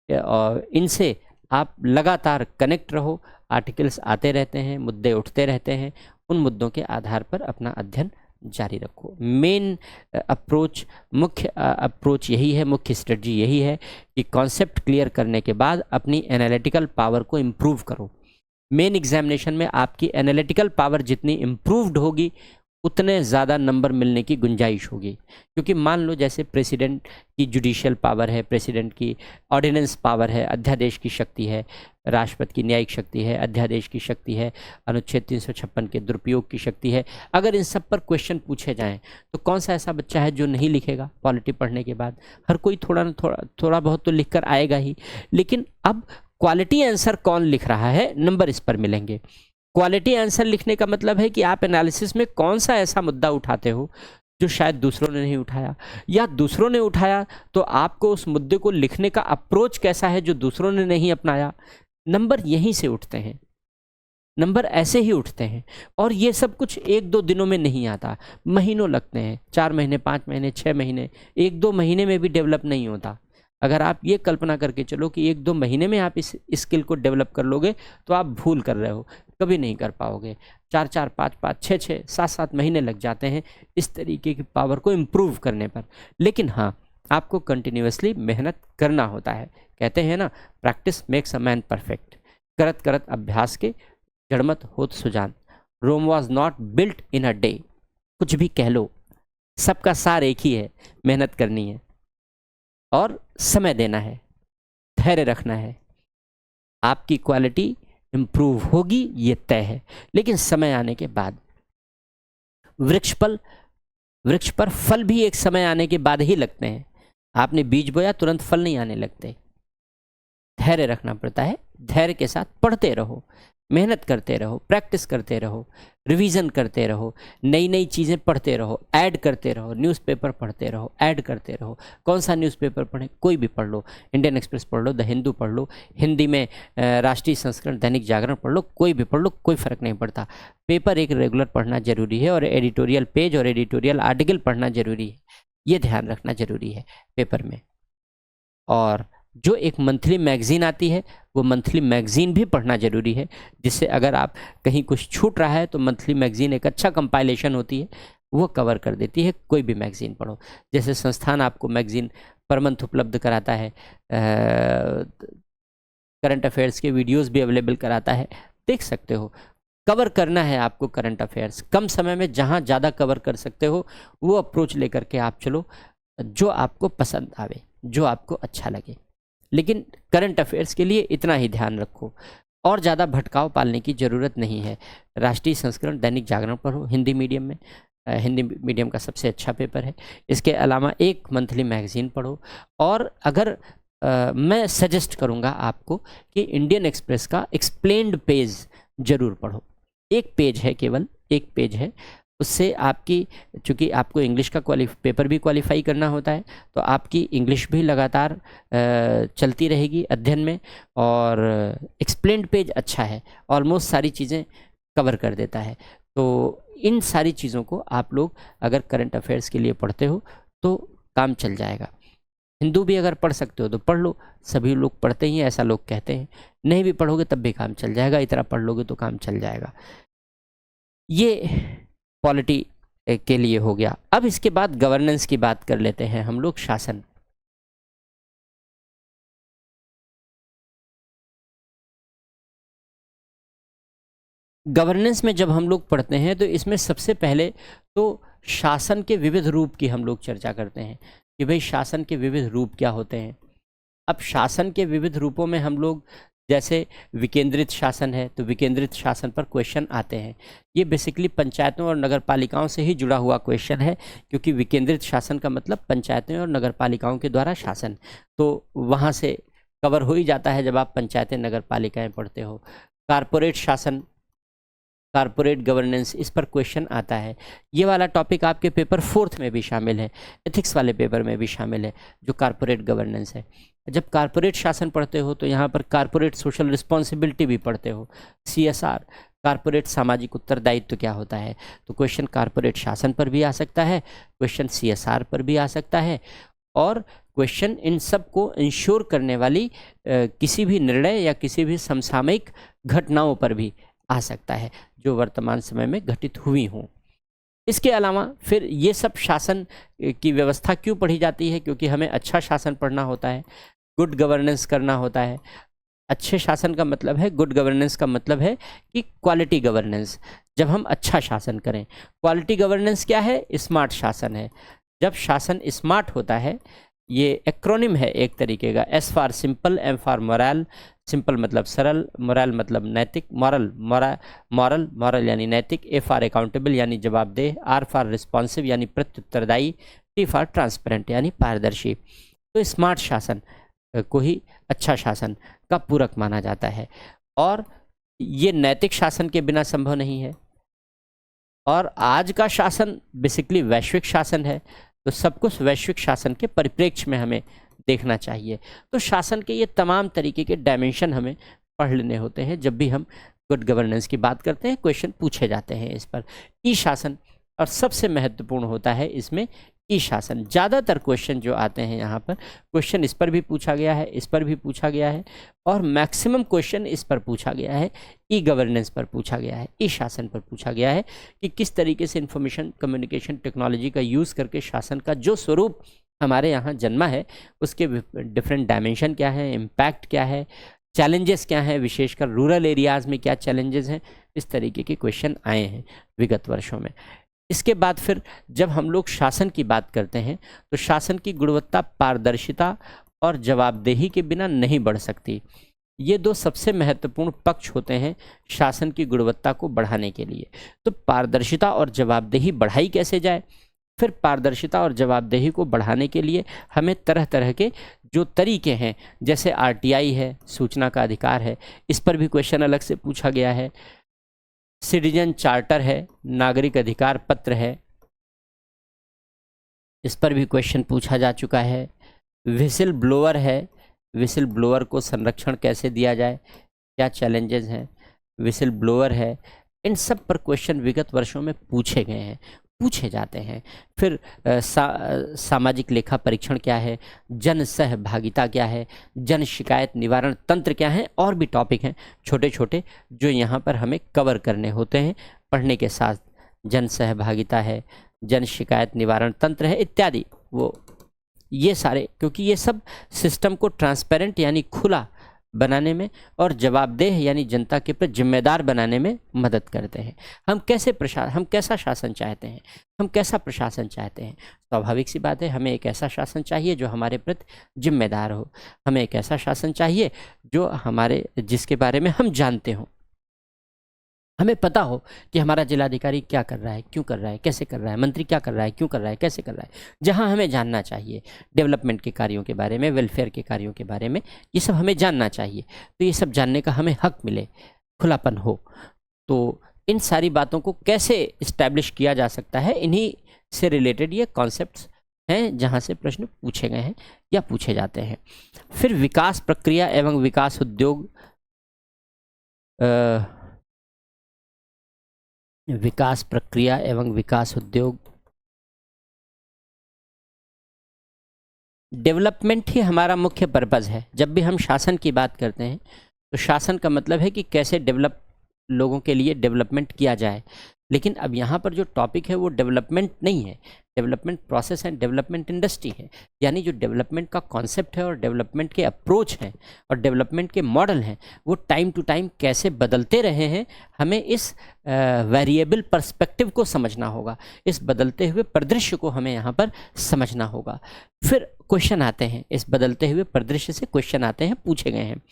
और इनसे आप लगातार कनेक्ट रहो। आर्टिकल्स आते रहते हैं, मुद्दे उठते रहते हैं, उन मुद्दों के आधार पर अपना अध्ययन जारी रखो। मेन अप्रोच, मुख्य अप्रोच यही है, मुख्य स्ट्रेटजी यही है कि कॉन्सेप्ट क्लियर करने के बाद अपनी एनालिटिकल पावर को इम्प्रूव करो। मेन एग्जामिनेशन में आपकी एनालिटिकल पावर जितनी इम्प्रूव्ड होगी, उतने ज़्यादा नंबर मिलने की गुंजाइश होगी। क्योंकि मान लो जैसे प्रेसिडेंट की जुडिशियल पावर है, प्रेसिडेंट की ऑर्डिनेंस पावर है, अध्यादेश की शक्ति है, राष्ट्रपति की न्यायिक शक्ति है, अध्यादेश की शक्ति है, अनुच्छेद 356 के दुरुपयोग की शक्ति है। अगर इन सब पर क्वेश्चन पूछे जाएं तो कौन सा ऐसा बच्चा है जो नहीं लिखेगा पॉलिटी पढ़ने के बाद? हर कोई थोड़ा ना थोड़ा बहुत तो लिख कर आएगा ही। लेकिन अब क्वालिटी आंसर कौन लिख रहा है, नंबर इस पर मिलेंगे। क्वालिटी आंसर लिखने का मतलब है कि आप एनालिसिस में कौन सा ऐसा मुद्दा उठाते हो जो शायद दूसरों ने नहीं उठाया, या दूसरों ने उठाया तो आपको उस मुद्दे को लिखने का अप्रोच कैसा है जो दूसरों ने नहीं अपनाया। नंबर यहीं से उठते हैं, नंबर ऐसे ही उठते हैं। और ये सब कुछ 1-2 दिनों में नहीं आता, महीनों लगते हैं, 4 महीने, 5 महीने, 6 महीने, 1-2 महीने में भी डेवलप नहीं होता। अगर आप ये कल्पना करके चलो कि 1-2 महीने में आप इस स्किल को डेवलप कर लोगे तो आप भूल कर रहे हो, कभी नहीं कर पाओगे। 4-4, 5-5, 6-6, 7-7 महीने लग जाते हैं इस तरीके की पावर को इम्प्रूव करने पर। लेकिन हाँ, आपको कंटिन्यूसली मेहनत करना होता है। कहते हैं ना, practice makes a man perfect. करत करत अभ्यास के जड़मत होत सुजान। Rome was not built in a day. कुछ भी कह लो, सबका सार एक ही है, मेहनत करनी है और समय देना है, धैर्य रखना है। आपकी क्वालिटी इम्प्रूव होगी, ये तय है, लेकिन समय आने के बाद। वृक्ष पर फल भी एक समय आने के बाद ही लगते हैं। आपने बीज बोया, तुरंत फल नहीं आने लगते। धैर्य रखना पड़ता है, धैर्य के साथ पढ़ते रहो, मेहनत करते रहो, प्रैक्टिस करते रहो, रिवीजन करते रहो, नई नई चीज़ें पढ़ते रहो, ऐड करते रहो, न्यूज़पेपर पढ़ते रहो, ऐड करते रहो। कौन सा न्यूज़पेपर पढ़ें? कोई भी पढ़ लो, इंडियन एक्सप्रेस पढ़ लो, द हिंदू पढ़ लो, हिंदी में राष्ट्रीय संस्करण दैनिक जागरण पढ़ लो, कोई भी पढ़ लो, कोई फ़र्क नहीं पड़ता। पेपर एक रेगुलर पढ़ना जरूरी है और एडिटोरियल पेज और एडिटोरियल आर्टिकल पढ़ना जरूरी है, ये ध्यान रखना जरूरी है पेपर में। और जो एक मंथली मैगज़ीन आती है, वो मंथली मैगज़ीन भी पढ़ना ज़रूरी है, जिससे अगर आप कहीं कुछ छूट रहा है तो मंथली मैगज़ीन एक अच्छा कंपाइलेशन होती है, वो कवर कर देती है। कोई भी मैगज़ीन पढ़ो, जैसे संस्थान आपको मैगज़ीन पर मंथ उपलब्ध कराता है, करंट अफेयर्स के वीडियोस भी अवेलेबल कराता है, देख सकते हो। कवर करना है आपको करंट अफेयर्स, कम समय में जहाँ ज़्यादा कवर कर सकते हो वो अप्रोच लेकर के आप चलो, जो आपको पसंद आवे, जो आपको अच्छा लगे। लेकिन करंट अफेयर्स के लिए इतना ही ध्यान रखो, और ज़्यादा भटकाव पालने की ज़रूरत नहीं है। राष्ट्रीय संस्करण दैनिक जागरण पढ़ो हिंदी मीडियम में, हिंदी मीडियम का सबसे अच्छा पेपर है। इसके अलावा एक मंथली मैगज़ीन पढ़ो। और अगर मैं सजेस्ट करूँगा आपको कि इंडियन एक्सप्रेस का एक्सप्लेन्ड पेज ज़रूर पढ़ो। एक पेज है, केवल एक पेज है, उससे आपकी, चूँकि आपको इंग्लिश का पेपर भी क्वालिफाई करना होता है, तो आपकी इंग्लिश भी लगातार चलती रहेगी अध्ययन में। और एक्सप्लेन्ड पेज अच्छा है, ऑलमोस्ट सारी चीज़ें कवर कर देता है। तो इन सारी चीज़ों को आप लोग अगर करंट अफेयर्स के लिए पढ़ते हो तो काम चल जाएगा। हिंदू भी अगर पढ़ सकते हो तो पढ़ लो, सभी लोग पढ़ते ही हैं, ऐसा लोग कहते हैं। नहीं भी पढ़ोगे तब भी काम चल जाएगा, इतना पढ़ लोगे तो काम चल जाएगा। ये पॉलिटी के लिए हो गया। अब इसके बाद गवर्नेंस की बात कर लेते हैं हम लोग, शासन। गवर्नेंस में जब हम लोग पढ़ते हैं तो इसमें सबसे पहले तो शासन के विविध रूप की हम लोग चर्चा करते हैं कि भाई शासन के विविध रूप क्या होते हैं। अब शासन के विविध रूपों में हम लोग, जैसे विकेंद्रित शासन है तो विकेंद्रित शासन पर क्वेश्चन आते हैं। ये बेसिकली पंचायतों और नगर पालिकाओं से ही जुड़ा हुआ क्वेश्चन है, क्योंकि विकेंद्रित शासन का मतलब पंचायतें और नगर पालिकाओं के द्वारा शासन, तो वहाँ से कवर हो ही जाता है जब आप पंचायतें नगर पालिकाएँ पढ़ते हो। कारपोरेट शासन, कारपोरेट गवर्नेंस, इस पर क्वेश्चन आता है। ये वाला टॉपिक आपके पेपर 4th में भी शामिल है, एथिक्स वाले पेपर में भी शामिल है, जो कारपोरेट गवर्नेंस है। जब कारपोरेट शासन पढ़ते हो तो यहाँ पर कारपोरेट सोशल रिस्पॉन्सिबिलिटी भी पढ़ते हो, CSR, कारपोरेट सामाजिक उत्तरदायित्व क्या होता है। तो क्वेश्चन कारपोरेट शासन पर भी आ सकता है, क्वेश्चन CSR पर भी आ सकता है, और क्वेश्चन इन सब को इंश्योर करने वाली किसी भी निर्णय या किसी भी समसामयिक घटनाओं पर भी आ सकता है जो वर्तमान समय में घटित हुई हों। इसके अलावा फिर ये सब शासन की व्यवस्था क्यों पढ़ी जाती है? क्योंकि हमें अच्छा शासन पढ़ना होता है, गुड गवर्नेंस करना होता है, अच्छे शासन का मतलब है, गुड गवर्नेंस का मतलब है कि क्वालिटी गवर्नेंस, जब हम अच्छा शासन करें। क्वालिटी गवर्नेंस क्या है? स्मार्ट शासन है। जब शासन स्मार्ट होता है, ये एक्रोनिम है एक तरीके का, S for simple, M for moral, simple मतलब सरल, मोरल मतलब नैतिक, मॉरल यानी नैतिक, ए फॉर अकाउंटेबल यानी जवाबदेह, आर फॉर रिस्पॉन्सिव यानी प्रत्युत्तरदायी, टी फॉर ट्रांसपेरेंट यानी पारदर्शी। तो स्मार्ट शासन को ही अच्छा शासन का पूरक माना जाता है, और ये नैतिक शासन के बिना संभव नहीं है। और आज का शासन बेसिकली वैश्विक शासन है, तो सब कुछ वैश्विक शासन के परिप्रेक्ष्य में हमें देखना चाहिए। तो शासन के ये तमाम तरीके के डायमेंशन हमें पढ़ लेने होते हैं जब भी हम गुड गवर्नेंस की बात करते हैं, क्वेश्चन पूछे जाते हैं इस पर। ई शासन, और सबसे महत्वपूर्ण होता है इसमें ई शासन। ज़्यादातर क्वेश्चन जो आते हैं यहाँ पर, क्वेश्चन इस पर भी पूछा गया है, इस पर भी पूछा गया है, और मैक्सिमम क्वेश्चन इस पर पूछा गया है, ई गवर्नेंस पर पूछा गया है, ई शासन पर पूछा गया है कि किस तरीके से इंफॉर्मेशन कम्युनिकेशन टेक्नोलॉजी का यूज़ करके शासन का जो स्वरूप हमारे यहाँ जन्मा है, उसके डिफरेंट डायमेंशन क्या है, इम्पैक्ट क्या है, चैलेंजेस क्या हैं, विशेषकर रूरल एरियाज़ में क्या चैलेंजेस हैं, इस तरीके के क्वेश्चन आए हैं विगत वर्षों में। इसके बाद फिर जब हम लोग शासन की बात करते हैं, तो शासन की गुणवत्ता पारदर्शिता और जवाबदेही के बिना नहीं बढ़ सकती। ये दो सबसे महत्वपूर्ण पक्ष होते हैं शासन की गुणवत्ता को बढ़ाने के लिए। तो पारदर्शिता और जवाबदेही बढ़ाई कैसे जाए? फिर पारदर्शिता और जवाबदेही को बढ़ाने के लिए हमें तरह तरह के जो तरीके हैं, जैसे आरटीआई है, सूचना का अधिकार है, इस पर भी क्वेश्चन अलग से पूछा गया है, सिटीजन चार्टर है, नागरिक अधिकार पत्र है, इस पर भी क्वेश्चन पूछा जा चुका है, विसिल ब्लोअर है, विसिल ब्लोअर को संरक्षण कैसे दिया जाए, क्या चैलेंजेस हैं, विसिल ब्लोअर है, इन सब पर क्वेश्चन विगत वर्षों में पूछे गए हैं, पूछे जाते हैं। फिर सामाजिक लेखा परीक्षण क्या है, जन सहभागिता क्या है, जन शिकायत निवारण तंत्र क्या है, और भी टॉपिक हैं छोटे छोटे जो यहाँ पर हमें कवर करने होते हैं पढ़ने के साथ। जन सहभागिता है, जन शिकायत निवारण तंत्र है इत्यादि, वो ये सारे, क्योंकि ये सब सिस्टम को ट्रांसपेरेंट यानी खुला बनाने में और जवाबदेह यानी जनता के प्रति जिम्मेदार बनाने में मदद करते हैं। हम कैसा शासन चाहते हैं, हम कैसा प्रशासन चाहते हैं? स्वाभाविक सी बात है, हमें एक ऐसा शासन चाहिए जो हमारे प्रति जिम्मेदार हो, हमें एक ऐसा शासन चाहिए जो जिसके बारे में हम जानते हों, हमें पता हो कि हमारा जिलाधिकारी क्या कर रहा है, क्यों कर रहा है, कैसे कर रहा है, मंत्री क्या कर रहा है, क्यों कर रहा है, कैसे कर रहा है, जहां हमें जानना चाहिए डेवलपमेंट के कार्यों के बारे में, वेलफेयर के कार्यों के बारे में, ये सब हमें जानना चाहिए। तो ये सब जानने का हमें हक मिले, खुलापन हो। तो इन सारी बातों को कैसे इस्टेब्लिश किया जा सकता है, इन्हीं से रिलेटेड ये कॉन्सेप्ट्स हैं जहाँ से प्रश्न पूछे गए हैं या पूछे जाते हैं। फिर विकास प्रक्रिया एवं विकास उद्योग, विकास प्रक्रिया एवं विकास उद्योग, डेवलपमेंट ही हमारा मुख्य पर्पज़ है। जब भी हम शासन की बात करते हैं तो शासन का मतलब है कि कैसे लोगों के लिए डेवलपमेंट किया जाए। लेकिन अब यहाँ पर जो टॉपिक है वो डेवलपमेंट नहीं है, development process and development industry है। यानी जो डेवलपमेंट का कॉन्सेप्ट है और डेवलपमेंट के अप्रोच हैं और डेवलपमेंट के मॉडल हैं, वो टाइम टू टाइम कैसे बदलते रहे हैं, हमें इस वेरिएबल पर्सपेक्टिव को समझना होगा, इस बदलते हुए परिदृश्य को हमें यहाँ पर समझना होगा। फिर क्वेश्चन आते हैं, इस बदलते हुए परिदृश्य से क्वेश्चन आते हैं, पूछे गए हैं।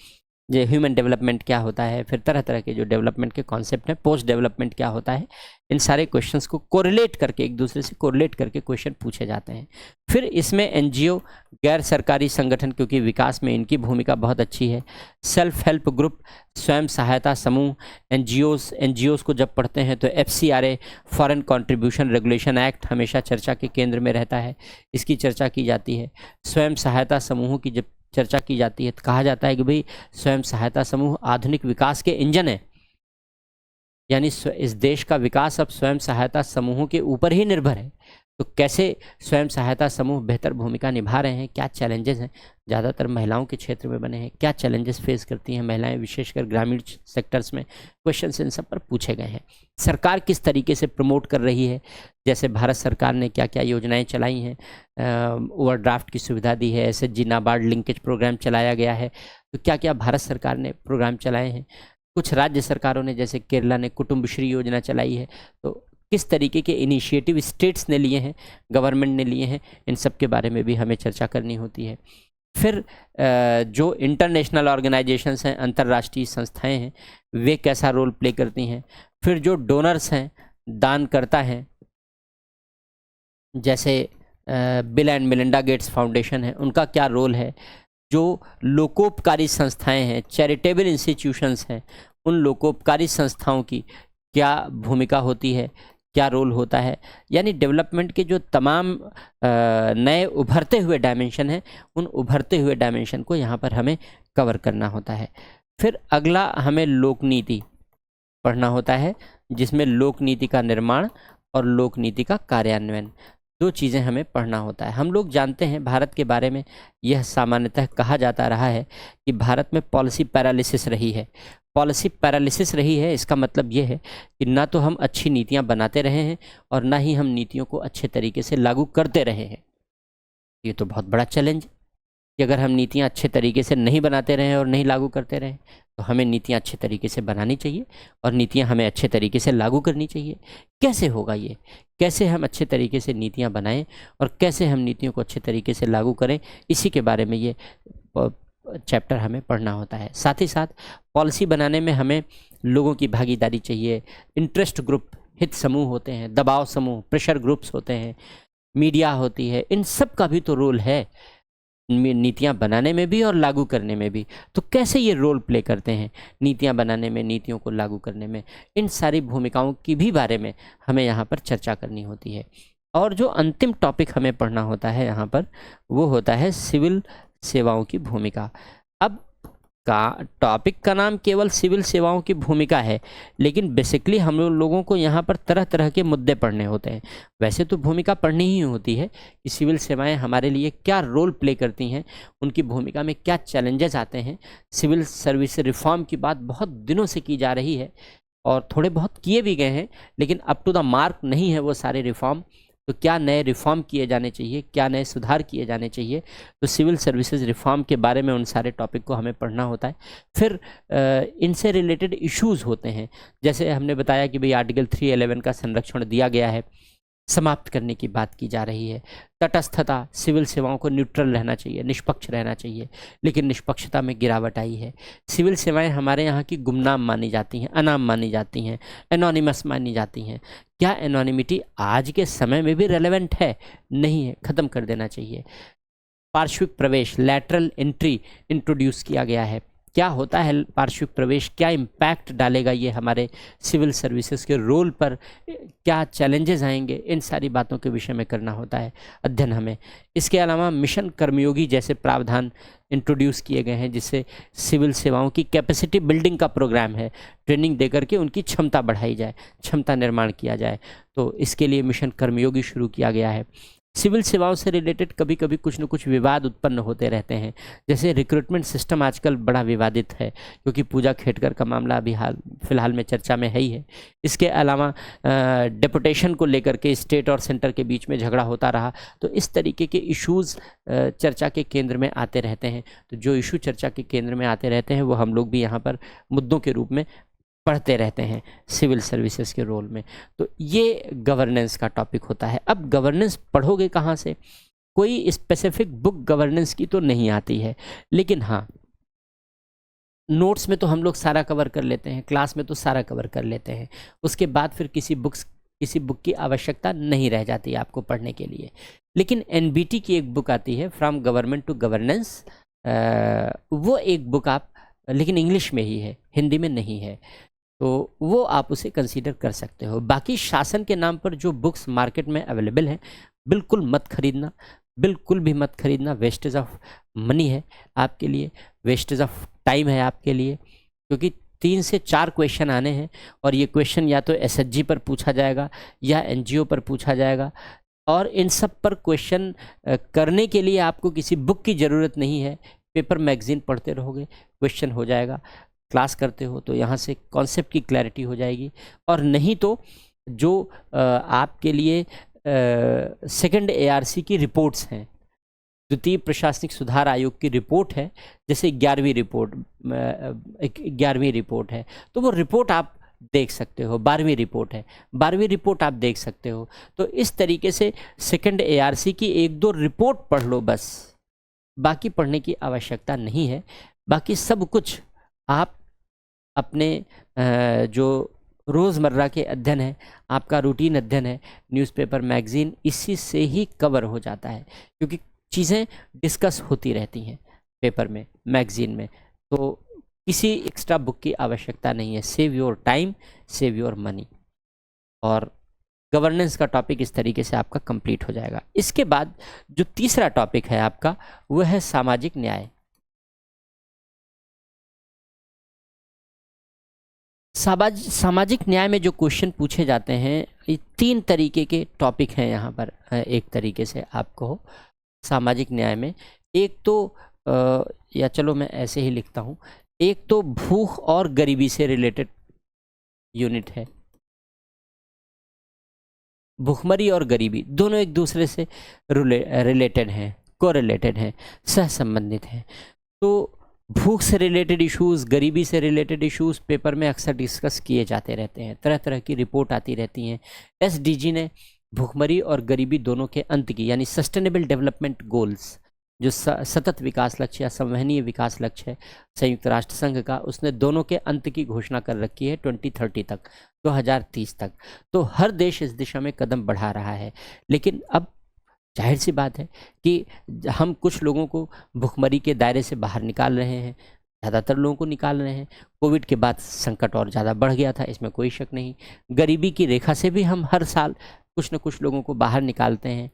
ये ह्यूमन डेवलपमेंट क्या होता है, फिर तरह तरह के जो डेवलपमेंट के कॉन्सेप्ट हैं, पोस्ट डेवलपमेंट क्या होता है, इन सारे क्वेश्चंस को कोरिलेट करके, एक दूसरे से कोरिलेट करके क्वेश्चन पूछे जाते हैं। फिर इसमें एनजीओ, गैर सरकारी संगठन, क्योंकि विकास में इनकी भूमिका बहुत अच्छी है, सेल्फ हेल्प ग्रुप, स्वयं सहायता समूह, एनजीओज़ को जब पढ़ते हैं तो FCRA, foreign contribution regulation act हमेशा चर्चा के केंद्र में रहता है, इसकी चर्चा की जाती है। स्वयं सहायता समूहों की जब चर्चा की जाती है तो कहा जाता है कि भाई स्वयं सहायता समूह आधुनिक विकास के इंजन है, यानी इस देश का विकास अब स्वयं सहायता समूहों के ऊपर ही निर्भर है। तो कैसे स्वयं सहायता समूह बेहतर भूमिका निभा रहे हैं, क्या चैलेंजेस हैं, ज़्यादातर महिलाओं के क्षेत्र में बने हैं, क्या चैलेंजेस फेस करती हैं महिलाएं, विशेषकर ग्रामीण सेक्टर्स में, क्वेश्चन इन सब पर पूछे गए हैं। सरकार किस तरीके से प्रमोट कर रही है, जैसे भारत सरकार ने क्या क्या योजनाएं चलाई हैं, ओवरड्राफ्ट की सुविधा दी है, SHG नाबार्ड लिंकेज प्रोग्राम चलाया गया है, तो क्या क्या भारत सरकार ने प्रोग्राम चलाए हैं, कुछ राज्य सरकारों ने जैसे केरला ने कुटुंबश्री योजना चलाई है, तो किस तरीके के इनिशिएटिव स्टेट्स ने लिए हैं, गवर्नमेंट ने लिए हैं, इन सब के बारे में भी हमें चर्चा करनी होती है। फिर जो इंटरनेशनल ऑर्गेनाइजेशंस हैं, अंतर्राष्ट्रीय संस्थाएं हैं, वे कैसा रोल प्ले करती हैं। फिर जो डोनर्स हैं, दानकर्ता हैं, जैसे bill and Melinda Gates foundation है, उनका क्या रोल है। जो लोकोपकारी संस्थाएं हैं, चैरिटेबल इंस्टीट्यूशंस हैं, उन लोकोपकारी संस्थाओं की क्या भूमिका होती है, क्या रोल होता है। यानी डेवलपमेंट के जो तमाम नए उभरते हुए डायमेंशन हैं, उन उभरते हुए डायमेंशन को यहाँ पर हमें कवर करना होता है। फिर अगला हमें लोक नीति पढ़ना होता है, जिसमें लोक नीति का निर्माण और लोक नीति का कार्यान्वयन, दो चीज़ें हमें पढ़ना होता है। हम लोग जानते हैं भारत के बारे में यह सामान्यतः कहा जाता रहा है कि भारत में पॉलिसी पैरालिसिस रही है। पॉलिसी पैरालिसिस रही है, इसका मतलब ये है कि ना तो हम अच्छी नीतियां बनाते रहे हैं और ना ही हम नीतियों को अच्छे तरीके से लागू करते रहे हैं। ये तो बहुत बड़ा चैलेंज है कि अगर हम नीतियां अच्छे तरीके से नहीं बनाते रहें और नहीं लागू करते रहें, तो हमें नीतियां अच्छे तरीके से बनानी चाहिए और नीतियां हमें अच्छे तरीके से लागू करनी चाहिए। कैसे होगा ये, कैसे हम अच्छे तरीके से नीतियां बनाएं और कैसे हम नीतियों को अच्छे तरीके से लागू करें, इसी के बारे में ये चैप्टर हमें पढ़ना होता है। साथ ही साथ पॉलिसी बनाने में हमें लोगों की भागीदारी चाहिए। इंटरेस्ट ग्रुप, हित समूह होते हैं, दबाव समूह, प्रेशर ग्रुप्स होते हैं, मीडिया होती है, इन सब का भी तो रोल है नीतियां बनाने में भी और लागू करने में भी। तो कैसे ये रोल प्ले करते हैं नीतियां बनाने में, नीतियों को लागू करने में, इन सारी भूमिकाओं की भी बारे में हमें यहाँ पर चर्चा करनी होती है। और जो अंतिम टॉपिक हमें पढ़ना होता है यहाँ पर, वो होता है सिविल सेवाओं की भूमिका। अब टॉपिक का नाम केवल सिविल सेवाओं की भूमिका है, लेकिन बेसिकली हम लोगों को यहाँ पर तरह तरह के मुद्दे पढ़ने होते हैं। वैसे तो भूमिका पढ़नी ही होती है कि सिविल सेवाएं हमारे लिए क्या रोल प्ले करती हैं, उनकी भूमिका में क्या चैलेंजेस आते हैं। सिविल सर्विस रिफॉर्म की बात बहुत दिनों से की जा रही है और थोड़े बहुत किए भी गए हैं, लेकिन अप टू द मार्क नहीं है वो सारे रिफॉर्म। तो क्या नए रिफॉर्म किए जाने चाहिए, क्या नए सुधार किए जाने चाहिए, तो सिविल सर्विसेज रिफॉर्म के बारे में उन सारे टॉपिक को हमें पढ़ना होता है। फिर इनसे रिलेटेड इश्यूज़ होते हैं, जैसे हमने बताया कि भाई आर्टिकल 311 का संरक्षण दिया गया है, समाप्त करने की बात की जा रही है। तटस्थता, सिविल सेवाओं को न्यूट्रल रहना चाहिए, निष्पक्ष रहना चाहिए, लेकिन निष्पक्षता में गिरावट आई है। सिविल सेवाएं हमारे यहाँ की गुमनाम मानी जाती हैं, अनाम मानी जाती हैं, एनोनिमस मानी जाती हैं। क्या एनोनिमिटी आज के समय में भी रेलेवेंट है? नहीं है, ख़त्म कर देना चाहिए। पार्श्विक प्रवेश, लैटरल एंट्री इंट्रोड्यूस किया गया है। क्या होता है पार्श्विक प्रवेश, क्या इम्पैक्ट डालेगा ये हमारे सिविल सर्विसेज के रोल पर, क्या चैलेंजेस आएंगे, इन सारी बातों के विषय में करना होता है अध्ययन हमें। इसके अलावा मिशन कर्मयोगी जैसे प्रावधान इंट्रोड्यूस किए गए हैं, जिससे सिविल सेवाओं की कैपेसिटी बिल्डिंग का प्रोग्राम है, ट्रेनिंग देकर के उनकी क्षमता बढ़ाई जाए, क्षमता निर्माण किया जाए। तो इसके लिए मिशन कर्मयोगी शुरू किया गया है। सिविल सेवाओं से रिलेटेड कभी कभी कुछ न कुछ विवाद उत्पन्न होते रहते हैं, जैसे रिक्रूटमेंट सिस्टम आजकल बड़ा विवादित है, क्योंकि पूजा खेटकर का मामला अभी फिलहाल में चर्चा में है ही है। इसके अलावा डेपुटेशन को लेकर के स्टेट और सेंटर के बीच में झगड़ा होता रहा। तो इस तरीके के इश्यूज़ चर्चा के केंद्र में आते रहते हैं। तो जो इशू चर्चा के केंद्र में आते रहते हैं, वो हम लोग भी यहाँ पर मुद्दों के रूप में पढ़ते रहते हैं सिविल सर्विसेज के रोल में। तो ये गवर्नेंस का टॉपिक होता है। अब गवर्नेंस पढ़ोगे कहाँ से? कोई स्पेसिफिक बुक गवर्नेंस की तो नहीं आती है, लेकिन हाँ, नोट्स में तो हम लोग सारा कवर कर लेते हैं, क्लास में तो सारा कवर कर लेते हैं। उसके बाद फिर किसी बुक की आवश्यकता नहीं रह जाती है आपको पढ़ने के लिए। लेकिन एनबीटी की एक बुक आती है, फ्रॉम गवर्नमेंट टू गवर्नेंस। वो एक बुक आप, लेकिन इंग्लिश में ही है, हिंदी में नहीं है, तो वो आप उसे कंसीडर कर सकते हो। बाकी शासन के नाम पर जो बुक्स मार्केट में अवेलेबल हैं, बिल्कुल मत खरीदना, बिल्कुल भी मत खरीदना। वेस्टेज ऑफ मनी है आपके लिए, वेस्टेज ऑफ टाइम है आपके लिए, क्योंकि 3 से 4 क्वेश्चन आने हैं और ये क्वेश्चन या तो एसएचजी पर पूछा जाएगा या एनजीओ पर पूछा जाएगा। और इन सब पर क्वेश्चन करने के लिए आपको किसी बुक की ज़रूरत नहीं है, पेपर मैगजीन पढ़ते रहोगे, क्वेश्चन हो जाएगा। क्लास करते हो तो यहाँ से कॉन्सेप्ट की क्लैरिटी हो जाएगी। और नहीं तो जो आपके लिए सेकंड एआरसी की रिपोर्ट्स हैं, द्वितीय प्रशासनिक सुधार आयोग की रिपोर्ट है, जैसे 11वीं रिपोर्ट है, तो वो रिपोर्ट आप देख सकते हो। 12वीं रिपोर्ट है, 12वीं रिपोर्ट आप देख सकते हो। तो इस तरीके से सेकंड ARC की 1-2 रिपोर्ट पढ़ लो बस, बाकी पढ़ने की आवश्यकता नहीं है। बाकी सब कुछ आप अपने जो रोज़मर्रा के अध्ययन है, आपका रूटीन अध्ययन है, न्यूज़पेपर, मैगज़ीन, इसी से ही कवर हो जाता है, क्योंकि चीज़ें डिस्कस होती रहती हैं पेपर में, मैगज़ीन में। तो किसी एक्स्ट्रा बुक की आवश्यकता नहीं है। Save your time, save your money. और गवर्नेंस का टॉपिक इस तरीके से आपका कंप्लीट हो जाएगा। इसके बाद जो तीसरा टॉपिक है आपका, वह है सामाजिक न्याय। सामाजिक न्याय में जो क्वेश्चन पूछे जाते हैं, ये 3 तरीके के टॉपिक हैं यहाँ पर। एक तरीके से आपको सामाजिक न्याय में, एक तो या चलो मैं ऐसे ही लिखता हूँ, एक तो भूख और गरीबी से रिलेटेड यूनिट है। भूखमरी और गरीबी दोनों एक दूसरे से रिलेटेड हैं, कोरिलेटेड हैं, सहसंबंधित हैं। तो भूख से रिलेटेड इश्यूज़, गरीबी से रिलेटेड इश्यूज़ पेपर में अक्सर डिस्कस किए जाते रहते हैं, तरह तरह की रिपोर्ट आती रहती हैं। SDG ने भूखमरी और गरीबी दोनों के अंत की, यानी सस्टेनेबल डेवलपमेंट गोल्स, जो सतत विकास लक्ष्य या संवहनीय विकास लक्ष्य है संयुक्त राष्ट्र संघ का, उसने दोनों के अंत की घोषणा कर रखी है 2030 तक, 2030 तक। तो हर देश इस दिशा में कदम बढ़ा रहा है। लेकिन अब जाहिर सी बात है कि हम कुछ लोगों को भुखमरी के दायरे से बाहर निकाल रहे हैं, ज़्यादातर लोगों को निकाल रहे हैं। कोविड के बाद संकट और ज़्यादा बढ़ गया था, इसमें कोई शक नहीं। गरीबी की रेखा से भी हम हर साल कुछ न कुछ लोगों को बाहर निकालते हैं।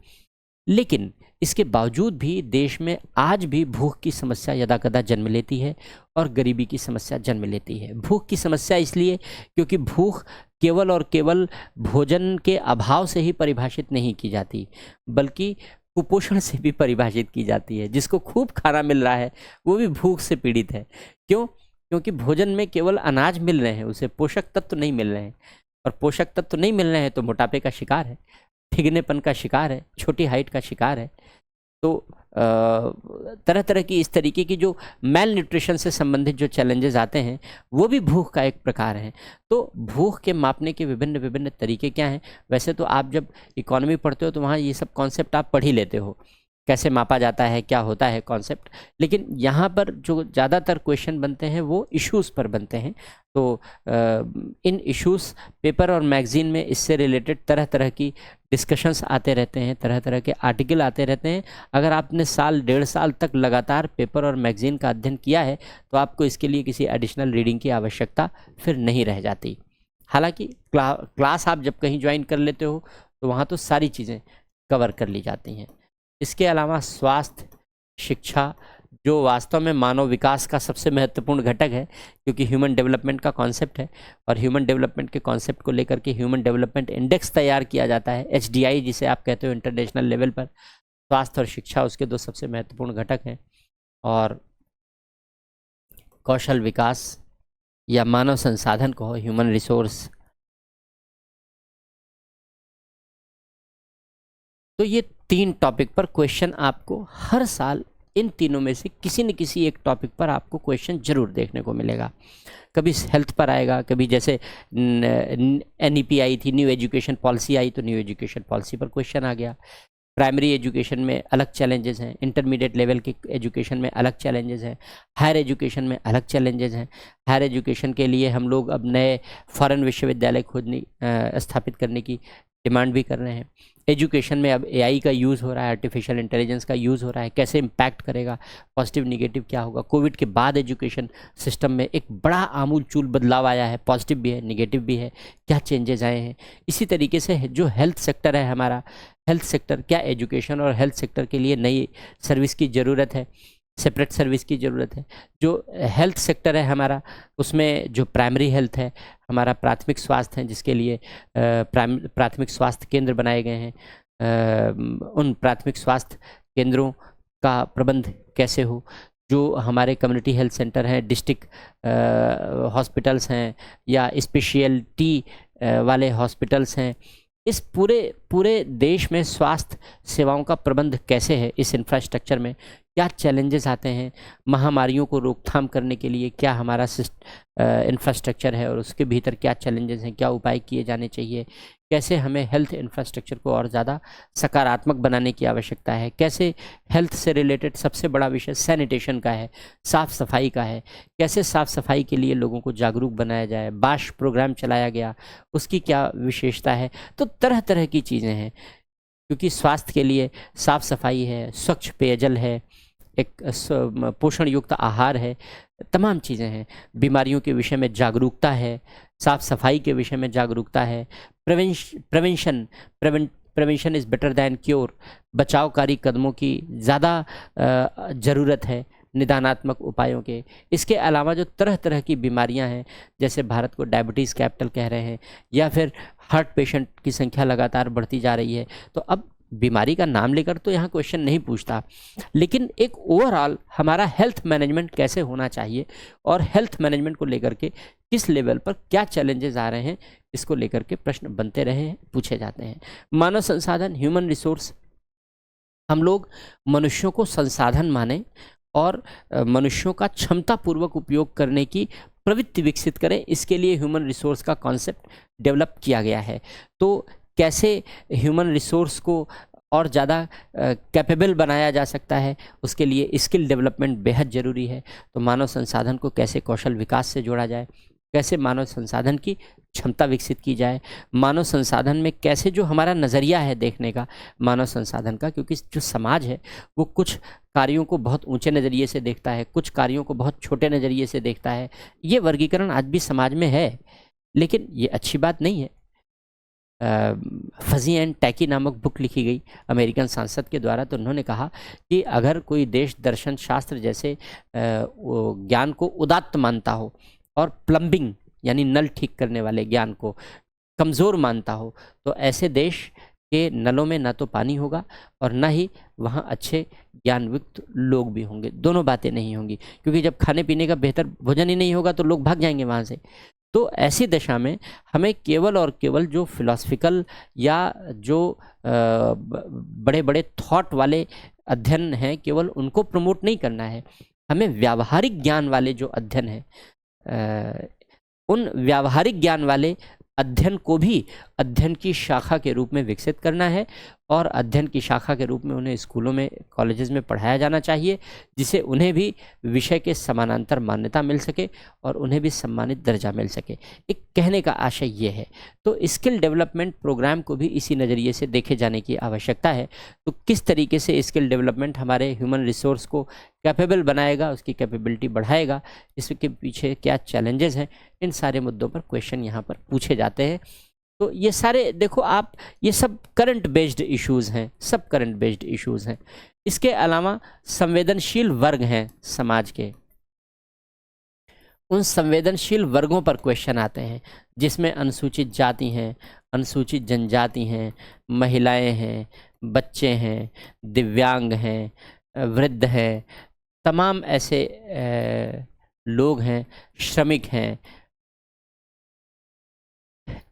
लेकिन इसके बावजूद भी देश में आज भी भूख की समस्या यदाकदा जन्म लेती है और गरीबी की समस्या जन्म लेती है। भूख की समस्या इसलिए क्योंकि भूख केवल और केवल भोजन के अभाव से ही परिभाषित नहीं की जाती, बल्कि कुपोषण से भी परिभाषित की जाती है। जिसको खूब खाना मिल रहा है वो भी भूख से पीड़ित है। क्यों? क्योंकि भोजन में केवल अनाज मिल रहे हैं, उसे पोषक तत्व नहीं मिल रहे हैं, और पोषक तत्व नहीं मिल रहे हैं तो मोटापे का शिकार है, ठिगनेपन का शिकार है, छोटी हाइट का शिकार है। तो तरह तरह की इस तरीके की जो मेल न्यूट्रिशन से संबंधित जो चैलेंजेस आते हैं वो भी भूख का एक प्रकार है। तो भूख के मापने के विभिन्न विभिन्न तरीके क्या हैं? वैसे तो आप जब इकोनॉमी पढ़ते हो तो वहाँ ये सब कॉन्सेप्ट आप पढ़ ही लेते हो, कैसे मापा जाता है, क्या होता है कॉन्सेप्ट। लेकिन यहाँ पर जो ज़्यादातर क्वेश्चन बनते हैं वो इश्यूज़ पर बनते हैं। तो इन इश्यूज़ पेपर और मैगज़ीन में इससे रिलेटेड तरह तरह की डिस्कशंस आते रहते हैं, तरह तरह के आर्टिकल आते रहते हैं। अगर आपने साल 1.5 साल तक लगातार पेपर और मैगज़ीन का अध्ययन किया है तो आपको इसके लिए किसी एडिशनल रीडिंग की आवश्यकता फिर नहीं रह जाती। हालांकि क्लास आप जब कहीं ज्वाइन कर लेते हो तो वहाँ तो सारी चीज़ें कवर कर ली जाती हैं। इसके अलावा स्वास्थ्य, शिक्षा, जो वास्तव में मानव विकास का सबसे महत्वपूर्ण घटक है, क्योंकि ह्यूमन डेवलपमेंट का कॉन्सेप्ट है और ह्यूमन डेवलपमेंट के कॉन्सेप्ट को लेकर के ह्यूमन डेवलपमेंट इंडेक्स तैयार किया जाता है, HDI जिसे आप कहते हो इंटरनेशनल लेवल पर। स्वास्थ्य और शिक्षा उसके 2 सबसे महत्वपूर्ण घटक हैं। और कौशल विकास या मानव संसाधन कहो, ह्यूमन रिसोर्स। तो ये 3 टॉपिक पर क्वेश्चन आपको हर साल इन तीनों में से किसी न किसी एक टॉपिक पर आपको क्वेश्चन जरूर देखने को मिलेगा। कभी हेल्थ पर आएगा, कभी जैसे NEP आई थी, न्यू एजुकेशन पॉलिसी आई, तो न्यू एजुकेशन पॉलिसी पर क्वेश्चन आ गया। प्राइमरी एजुकेशन में अलग चैलेंजेस हैं, इंटरमीडिएट लेवल के एजुकेशन में अलग चैलेंजेस हैं, हायर एजुकेशन में अलग चैलेंजेस हैं। हायर एजुकेशन के लिए हम लोग अब नए फॉरेन विश्वविद्यालय स्थापित करने की डिमांड भी कर रहे हैं। एजुकेशन में अब AI का यूज़ हो रहा है, आर्टिफिशियल इंटेलिजेंस का यूज़ हो रहा है, कैसे इम्पैक्ट करेगा, पॉजिटिव निगेटिव क्या होगा। कोविड के बाद एजुकेशन सिस्टम में एक बड़ा आमूल-चूल बदलाव आया है, पॉजिटिव भी है, निगेटिव भी है, क्या चेंजेस आए हैं। इसी तरीके से जो हेल्थ सेक्टर है हमारा, हेल्थ सेक्टर, क्या एजुकेशन और हेल्थ सेक्टर के लिए नई सर्विस की ज़रूरत है, सेपरेट सर्विस की ज़रूरत है। जो हेल्थ सेक्टर है हमारा, उसमें जो प्राइमरी हेल्थ है, हमारा प्राथमिक स्वास्थ्य है, जिसके लिए प्राथमिक स्वास्थ्य केंद्र बनाए गए हैं, उन प्राथमिक स्वास्थ्य केंद्रों का प्रबंध कैसे हो। जो हमारे कम्युनिटी हेल्थ सेंटर हैं, डिस्ट्रिक्ट हॉस्पिटल्स हैं, या स्पेशलिटी वाले हॉस्पिटल्स हैं, इस पूरे पूरे देश में स्वास्थ्य सेवाओं का प्रबंध कैसे है, इस इंफ्रास्ट्रक्चर में क्या चैलेंजेस आते हैं, महामारियों को रोकथाम करने के लिए क्या हमारा इंफ्रास्ट्रक्चर है और उसके भीतर क्या चैलेंजेस हैं, क्या उपाय किए जाने चाहिए, कैसे हमें हेल्थ इंफ्रास्ट्रक्चर को और ज़्यादा सकारात्मक बनाने की आवश्यकता है, कैसे हेल्थ से रिलेटेड सबसे बड़ा विषय सैनिटेशन का है, साफ़ सफाई का है, कैसे साफ़ सफाई के लिए लोगों को जागरूक बनाया जाए, बाश प्रोग्राम चलाया गया उसकी क्या विशेषता है। तो तरह तरह की चीज़ें हैं, क्योंकि स्वास्थ्य के लिए साफ़ सफाई है, स्वच्छ पेयजल है, एक पोषण युक्त आहार है, तमाम चीज़ें हैं, बीमारियों के विषय में जागरूकता है, साफ़ सफाई के विषय में जागरूकता है, prevention is better than cure, बचावकारी कदमों की ज़्यादा ज़रूरत है, निदानात्मक उपायों के। इसके अलावा जो तरह तरह की बीमारियां हैं, जैसे भारत को डायबिटीज़ कैपिटल कह रहे हैं, या फिर हार्ट पेशेंट की संख्या लगातार बढ़ती जा रही है, तो अब बीमारी का नाम लेकर तो यहाँ क्वेश्चन नहीं पूछता, लेकिन एक ओवरऑल हमारा हेल्थ मैनेजमेंट कैसे होना चाहिए और हेल्थ मैनेजमेंट को लेकर के किस लेवल पर क्या चैलेंजेस आ रहे हैं, इसको लेकर के प्रश्न बनते रहे हैं, पूछे जाते हैं। मानव संसाधन, ह्यूमन रिसोर्स, हम लोग मनुष्यों को संसाधन माने और मनुष्यों का क्षमतापूर्वक उपयोग करने की प्रवृत्ति विकसित करें, इसके लिए ह्यूमन रिसोर्स का कॉन्सेप्ट डेवलप किया गया है। तो कैसे ह्यूमन रिसोर्स को और ज़्यादा कैपेबल बनाया जा सकता है, उसके लिए स्किल डेवलपमेंट बेहद ज़रूरी है। तो मानव संसाधन को कैसे कौशल विकास से जोड़ा जाए, कैसे मानव संसाधन की क्षमता विकसित की जाए, मानव संसाधन में कैसे जो हमारा नज़रिया है देखने का मानव संसाधन का, क्योंकि जो समाज है वो कुछ कार्यों को बहुत ऊंचे नज़रिए से देखता है, कुछ कार्यों को बहुत छोटे नज़रिए से देखता है। ये वर्गीकरण आज भी समाज में है, लेकिन ये अच्छी बात नहीं है। फजी एंड टैकी नामक बुक लिखी गई अमेरिकन सांसद के द्वारा, तो उन्होंने कहा कि अगर कोई देश दर्शन शास्त्र जैसे ज्ञान को उदात्त मानता हो और प्लम्बिंग यानी नल ठीक करने वाले ज्ञान को कमज़ोर मानता हो, तो ऐसे देश के नलों में ना तो पानी होगा और ना ही वहाँ अच्छे ज्ञानयुक्त लोग भी होंगे, दोनों बातें नहीं होंगी, क्योंकि जब खाने पीने का बेहतर भोजन ही नहीं होगा तो लोग भाग जाएंगे वहाँ से। तो ऐसी दशा में हमें केवल और केवल जो फिलॉसफिकल या जो बड़े बड़े थॉट वाले अध्ययन हैं केवल उनको प्रमोट नहीं करना है, हमें व्यावहारिक ज्ञान वाले जो अध्ययन हैं उन व्यावहारिक ज्ञान वाले अध्ययन को भी अध्ययन की शाखा के रूप में विकसित करना है और अध्ययन की शाखा के रूप में उन्हें स्कूलों में कॉलेजेस में पढ़ाया जाना चाहिए, जिससे उन्हें भी विषय के समानांतर मान्यता मिल सके और उन्हें भी सम्मानित दर्जा मिल सके। एक कहने का आशय ये है। तो स्किल डेवलपमेंट प्रोग्राम को भी इसी नज़रिए से देखे जाने की आवश्यकता है। तो किस तरीके से स्किल डेवलपमेंट हमारे ह्यूमन रिसोर्स को कैपेबल बनाएगा, उसकी कैपेबिलिटी बढ़ाएगा, इसके पीछे क्या चैलेंजेस हैं, इन सारे मुद्दों पर क्वेश्चन यहाँ पर पूछे जाते हैं। तो ये सारे देखो आप, ये सब करंट बेस्ड इश्यूज़ हैं, सब करंट बेस्ड इश्यूज़ हैं। इसके अलावा संवेदनशील वर्ग हैं समाज के, उन संवेदनशील वर्गों पर क्वेश्चन आते हैं जिसमें अनुसूचित जाति हैं, अनुसूचित जनजाति हैं, महिलाएं हैं, बच्चे हैं, दिव्यांग हैं, वृद्ध हैं, तमाम ऐसे लोग हैं, श्रमिक हैं।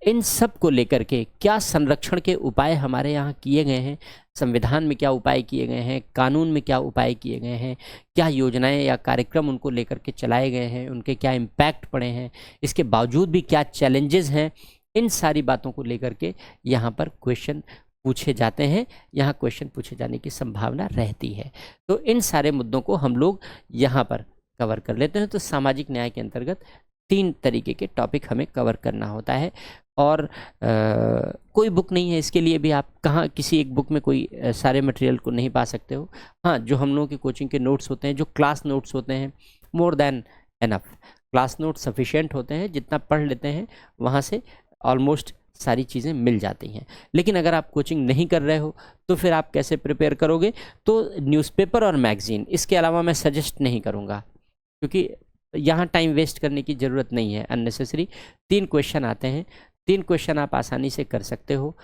इन सब को लेकर के क्या संरक्षण के उपाय हमारे यहाँ किए गए हैं, संविधान में क्या उपाय किए गए हैं, कानून में क्या उपाय किए गए हैं, क्या योजनाएं या कार्यक्रम उनको लेकर के चलाए गए हैं, उनके क्या इम्पैक्ट पड़े हैं, इसके बावजूद भी क्या चैलेंजेस हैं, इन सारी बातों को लेकर के यहाँ पर क्वेश्चन पूछे जाते हैं, यहाँ क्वेश्चन पूछे जाने की संभावना रहती है। तो इन सारे मुद्दों को हम लोग यहाँ पर कवर कर लेते हैं। तो सामाजिक न्याय के अंतर्गत 3 तरीके के टॉपिक हमें कवर करना होता है और कोई बुक नहीं है इसके लिए भी, आप कहाँ किसी एक बुक में कोई सारे मटेरियल को नहीं पा सकते हो। हाँ, जो हम लोगों के कोचिंग के नोट्स होते हैं, जो क्लास नोट्स होते हैं, more than enough, class note sufficient होते हैं, जितना पढ़ लेते हैं वहाँ से ऑलमोस्ट सारी चीज़ें मिल जाती हैं। लेकिन अगर आप कोचिंग नहीं कर रहे हो तो फिर आप कैसे प्रिपेयर करोगे? तो न्यूज़पेपर और मैगज़ीन, इसके अलावा मैं सजेस्ट नहीं करूँगा, क्योंकि यहाँ टाइम वेस्ट करने की ज़रूरत नहीं है अननेसेसरी। 3 क्वेश्चन आते हैं, 3 क्वेश्चन आप आसानी से कर सकते हो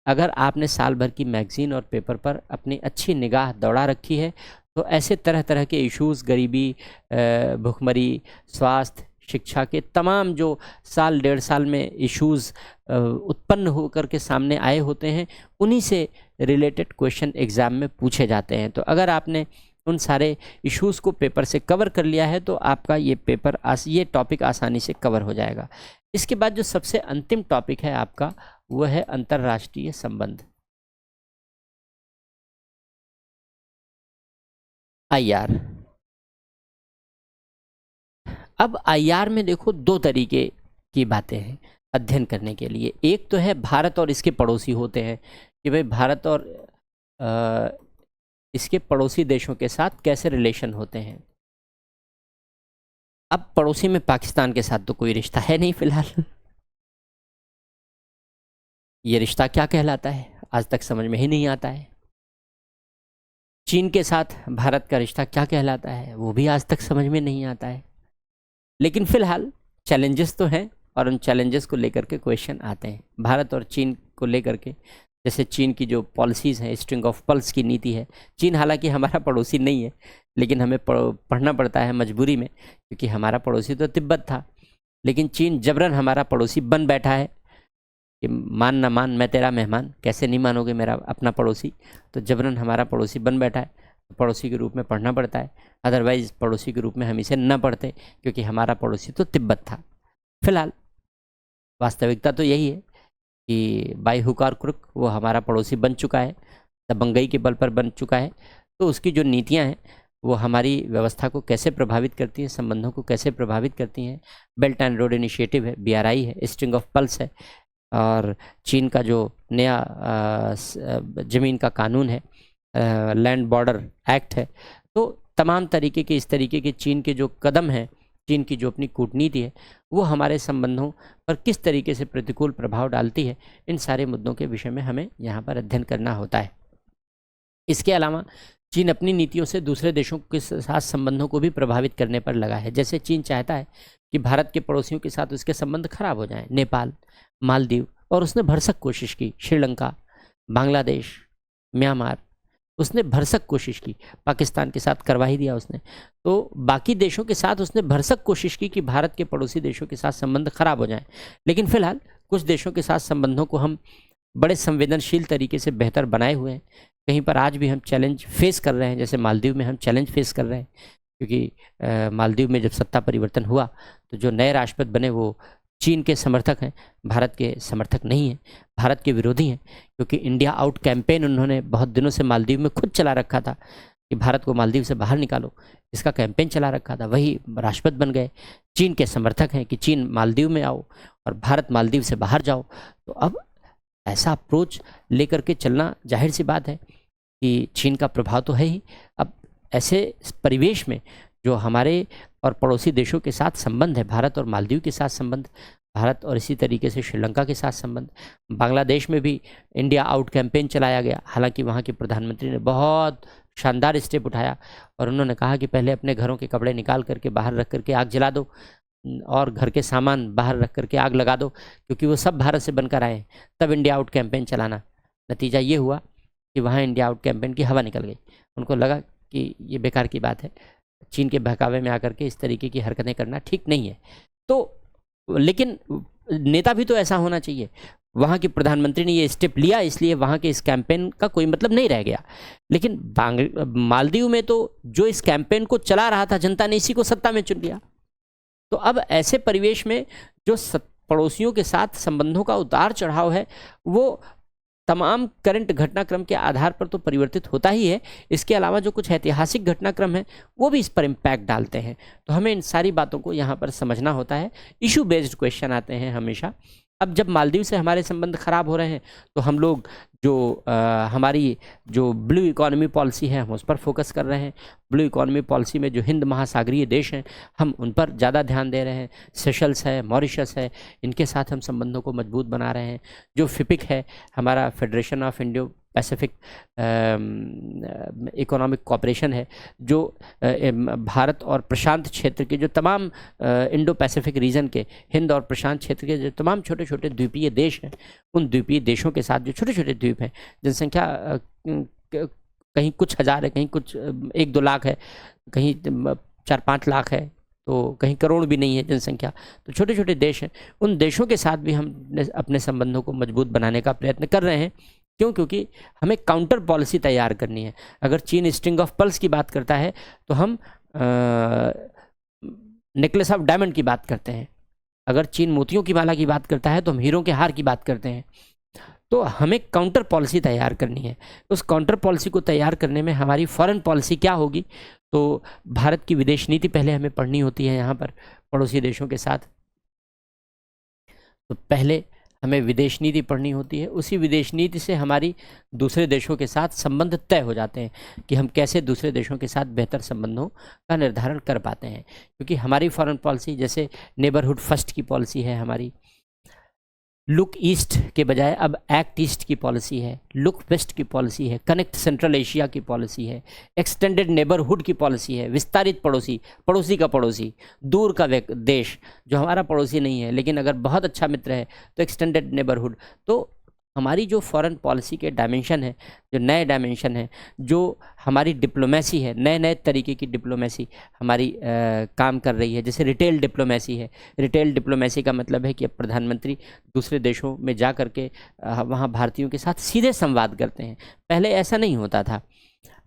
अगर आपने साल भर की मैगज़ीन और पेपर पर अपनी अच्छी निगाह दौड़ा रखी है। तो ऐसे तरह तरह के इश्यूज़, गरीबी, भुखमरी, स्वास्थ्य, शिक्षा के तमाम जो साल 1.5 साल में इश्यूज़ उत्पन्न होकर के सामने आए होते हैं, उन्हीं से रिलेटेड क्वेश्चन एग्ज़ाम में पूछे जाते हैं। तो अगर आपने उन सारे इश्यूज़ को पेपर से कवर कर लिया है तो आपका ये टॉपिक आसानी से कवर हो जाएगा। इसके बाद जो सबसे अंतिम टॉपिक है आपका, वह है अंतर्राष्ट्रीय संबंध, IR। अब IR में देखो 2 तरीके की बातें हैं अध्ययन करने के लिए। एक तो है भारत और इसके पड़ोसी होते हैं कि भाई भारत और इसके पड़ोसी देशों के साथ कैसे रिलेशन होते हैं। अब पड़ोसी में पाकिस्तान के साथ तो कोई रिश्ता है नहीं फिलहाल। ये रिश्ता क्या कहलाता है आज तक समझ में ही नहीं आता है। चीन के साथ भारत का रिश्ता क्या कहलाता है वो भी आज तक समझ में नहीं आता है। लेकिन फिलहाल चैलेंजेस तो हैं और उन चैलेंजेस को लेकर के क्वेश्चन आते हैं। भारत और चीन को लेकर के, जैसे चीन की जो पॉलिसीज़ हैं, स्ट्रिंग ऑफ पर्ल्स की नीति है। चीन हालांकि हमारा पड़ोसी नहीं है, लेकिन हमें पढ़ना पड़ता है मजबूरी में, क्योंकि हमारा पड़ोसी तो तिब्बत था। लेकिन चीन जबरन हमारा पड़ोसी बन बैठा है कि मान ना मान मैं तेरा मेहमान, कैसे नहीं मानोगे मेरा अपना पड़ोसी। तो जबरन हमारा पड़ोसी बन बैठा है, तो पड़ोसी के रूप में पढ़ना पड़ता है। अदरवाइज़ पड़ोसी के रूप में हम इसे न पढ़ते, क्योंकि हमारा पड़ोसी तो तिब्बत था। फिलहाल वास्तविकता तो यही है कि बाई हुक और क्रुक वो हमारा पड़ोसी बन चुका है, दबंगई के बल पर बन चुका है। तो उसकी जो नीतियाँ हैं वो हमारी व्यवस्था को कैसे प्रभावित करती हैं, संबंधों को कैसे प्रभावित करती हैं। बेल्ट एंड रोड इनिशिएटिव है, BRI है, स्ट्रिंग ऑफ पर्ल्स है, और चीन का जो नया ज़मीन का कानून है, लैंड बॉर्डर एक्ट है। तो तमाम तरीके के इस तरीके के चीन के जो कदम हैं, चीन की जो अपनी कूटनीति है, वो हमारे संबंधों पर किस तरीके से प्रतिकूल प्रभाव डालती है, इन सारे मुद्दों के विषय में हमें यहाँ पर अध्ययन करना होता है। इसके अलावा चीन अपनी नीतियों से दूसरे देशों के साथ संबंधों को भी प्रभावित करने पर लगा है। जैसे चीन चाहता है कि भारत के पड़ोसियों के साथ उसके संबंध खराब हो जाएं, नेपाल, मालदीव, और उसने भरसक कोशिश की, श्रीलंका, बांग्लादेश, म्यांमार, उसने भरसक कोशिश की। पाकिस्तान के साथ करवा ही दिया उसने। तो बाकी देशों के साथ उसने भरसक कोशिश की कि भारत के पड़ोसी देशों के साथ संबंध खराब हो जाएं। लेकिन फिलहाल कुछ देशों के साथ संबंधों को हम बड़े संवेदनशील तरीके से बेहतर बनाए हुए हैं। कहीं पर आज भी हम चैलेंज फेस कर रहे हैं, जैसे मालदीव में हम चैलेंज फेस कर रहे हैं, क्योंकि मालदीव में जब सत्ता परिवर्तन हुआ तो जो नए राष्ट्रपति बने वो चीन के समर्थक हैं, भारत के समर्थक नहीं हैं, भारत के विरोधी हैं। क्योंकि इंडिया आउट कैंपेन उन्होंने बहुत दिनों से मालदीव में खुद चला रखा था कि भारत को मालदीव से बाहर निकालो, इसका कैंपेन चला रखा था। वही राष्ट्रपति बन गए, चीन के समर्थक हैं कि चीन मालदीव में आओ और भारत मालदीव से बाहर जाओ। तो अब ऐसा अप्रोच लेकर के चलना जाहिर सी बात है कि चीन का प्रभाव तो है ही। अब ऐसे परिवेश में जो हमारे और पड़ोसी देशों के साथ संबंध है, भारत और मालदीव के साथ संबंध, भारत और इसी तरीके से श्रीलंका के साथ संबंध, बांग्लादेश में भी इंडिया आउट कैंपेन चलाया गया। हालांकि वहाँ के प्रधानमंत्री ने बहुत शानदार स्टेप उठाया और उन्होंने कहा कि पहले अपने घरों के कपड़े निकाल करके बाहर रख करके आग जला दो और घर के सामान बाहर रख करके आग लगा दो, क्योंकि वो सब भारत से बनकर आए, तब इंडिया आउट कैंपेन चलाना। नतीजा ये हुआ कि वहाँ इंडिया आउट कैंपेन की हवा निकल गई। उनको लगा कि ये बेकार की बात है, चीन के बहकावे में आकर के इस तरीके की हरकतें करना ठीक नहीं है। तो लेकिन नेता भी तो ऐसा होना चाहिए। वहाँ के प्रधानमंत्री ने ये स्टेप लिया, इसलिए वहाँ के इस कैंपेन का कोई मतलब नहीं रह गया। लेकिन मालदीव में तो जो इस कैंपेन को चला रहा था, जनता ने इसी को सत्ता में चुन लिया। तो अब ऐसे परिवेश में जो पड़ोसियों के साथ संबंधों का उतार चढ़ाव है वो तमाम करंट घटनाक्रम के आधार पर तो परिवर्तित होता ही है। इसके अलावा जो कुछ ऐतिहासिक घटनाक्रम है वो भी इस पर इम्पैक्ट डालते हैं। तो हमें इन सारी बातों को यहाँ पर समझना होता है। इशू बेस्ड क्वेश्चन आते हैं हमेशा। अब जब मालदीव से हमारे संबंध खराब हो रहे हैं तो हम लोग जो हमारी जो ब्लू इकोनॉमी पॉलिसी है हम उस पर फोकस कर रहे हैं। ब्लू इकोनॉमी पॉलिसी में जो हिंद महासागरीय देश हैं हम उन पर ज़्यादा ध्यान दे रहे हैं। सेशल्स है, मॉरिशस है, इनके साथ हम संबंधों को मजबूत बना रहे हैं। जो फिपिक है, हमारा federation of Indo Pacific economic cooperation है, जो भारत और प्रशांत क्षेत्र के जो तमाम इंडो पैसिफिक रीजन के, हिंद और प्रशांत क्षेत्र के जो तमाम छोटे छोटे द्वीपीय देश हैं, उन द्वीपीय देशों के साथ जो छोटे छोटे द्वीप हैं, जनसंख्या कहीं कुछ हज़ार है, कहीं कुछ 1-2 लाख है, कहीं 4-5 लाख है, तो कहीं करोड़ भी नहीं है जनसंख्या, तो छोटे छोटे देश हैं, उन देशों के साथ भी हम अपने संबंधों को मजबूत बनाने का प्रयत्न कर रहे हैं। क्यों? क्योंकि हमें काउंटर पॉलिसी तैयार करनी है। अगर चीन स्ट्रिंग ऑफ पर्ल्स की बात करता है तो हम नेकलेस ऑफ डायमंड की बात करते हैं। अगर चीन मोतियों की माला की बात करता है तो हम हीरों के हार की बात करते हैं। तो हमें काउंटर पॉलिसी तैयार करनी है। उस काउंटर पॉलिसी को तैयार करने में हमारी फॉरेन पॉलिसी क्या होगी, तो भारत की विदेश नीति पहले हमें पढ़नी होती है यहाँ पर पड़ोसी देशों के साथ। तो पहले हमें विदेश नीति पढ़नी होती है, उसी विदेश नीति से हमारी दूसरे देशों के साथ संबंध तय हो जाते हैं कि हम कैसे दूसरे देशों के साथ बेहतर संबंधों का निर्धारण कर पाते हैं। क्योंकि हमारी फॉरेन पॉलिसी जैसे नेबरहुड फर्स्ट की पॉलिसी है, हमारी लुक ईस्ट के बजाय अब एक्ट ईस्ट की पॉलिसी है, लुक वेस्ट की पॉलिसी है, कनेक्ट सेंट्रल एशिया की पॉलिसी है, एक्सटेंडेड नेबरहुड की पॉलिसी है, विस्तारित पड़ोसी, पड़ोसी का पड़ोसी, दूर का देश जो हमारा पड़ोसी नहीं है लेकिन अगर बहुत अच्छा मित्र है तो एक्सटेंडेड नेबरहुड। तो हमारी जो फॉरेन पॉलिसी के डायमेंशन है, जो नए डायमेंशन है, जो हमारी डिप्लोमेसी है, नए नए तरीके की डिप्लोमेसी हमारी काम कर रही है। जैसे रिटेल डिप्लोमेसी है। रिटेल डिप्लोमेसी का मतलब है कि अब प्रधानमंत्री दूसरे देशों में जा कर के वहाँ भारतीयों के साथ सीधे संवाद करते हैं। पहले ऐसा नहीं होता था।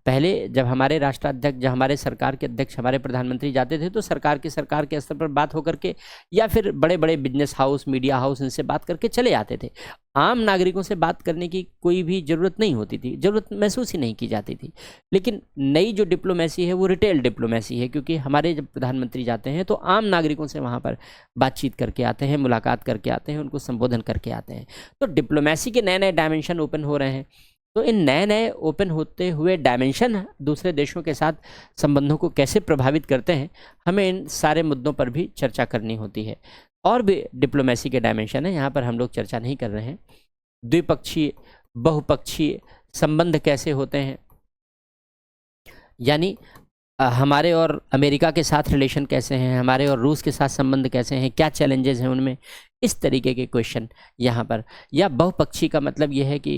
पहले जब हमारे राष्ट्राध्यक्ष, जब हमारे सरकार के अध्यक्ष, हमारे प्रधानमंत्री जाते थे तो सरकार के स्तर पर बात होकर के या फिर बड़े बड़े बिजनेस हाउस, मीडिया हाउस, इनसे बात करके चले आते थे। आम नागरिकों से बात करने की कोई भी ज़रूरत नहीं होती थी, ज़रूरत महसूस ही नहीं की जाती थी। लेकिन नई जो डिप्लोमेसी है वो रिटेल डिप्लोमेसी है, क्योंकि हमारे जब प्रधानमंत्री जाते हैं तो आम नागरिकों से वहाँ पर बातचीत करके आते हैं, मुलाकात करके आते हैं, उनको संबोधन करके आते हैं। तो डिप्लोमेसी के नए नए डायमेंशन ओपन हो रहे हैं। तो इन नए नए ओपन होते हुए डायमेंशन दूसरे देशों के साथ संबंधों को कैसे प्रभावित करते हैं, हमें इन सारे मुद्दों पर भी चर्चा करनी होती है। और भी डिप्लोमेसी के डायमेंशन है, यहाँ पर हम लोग चर्चा नहीं कर रहे हैं। द्विपक्षीय, बहुपक्षीय संबंध कैसे होते हैं, यानी हमारे और अमेरिका के साथ रिलेशन कैसे हैं, हमारे और रूस के साथ संबंध कैसे हैं, क्या चैलेंजेस हैं उनमें, इस तरीके के क्वेश्चन यहाँ पर। या बहुपक्षीय का मतलब ये है कि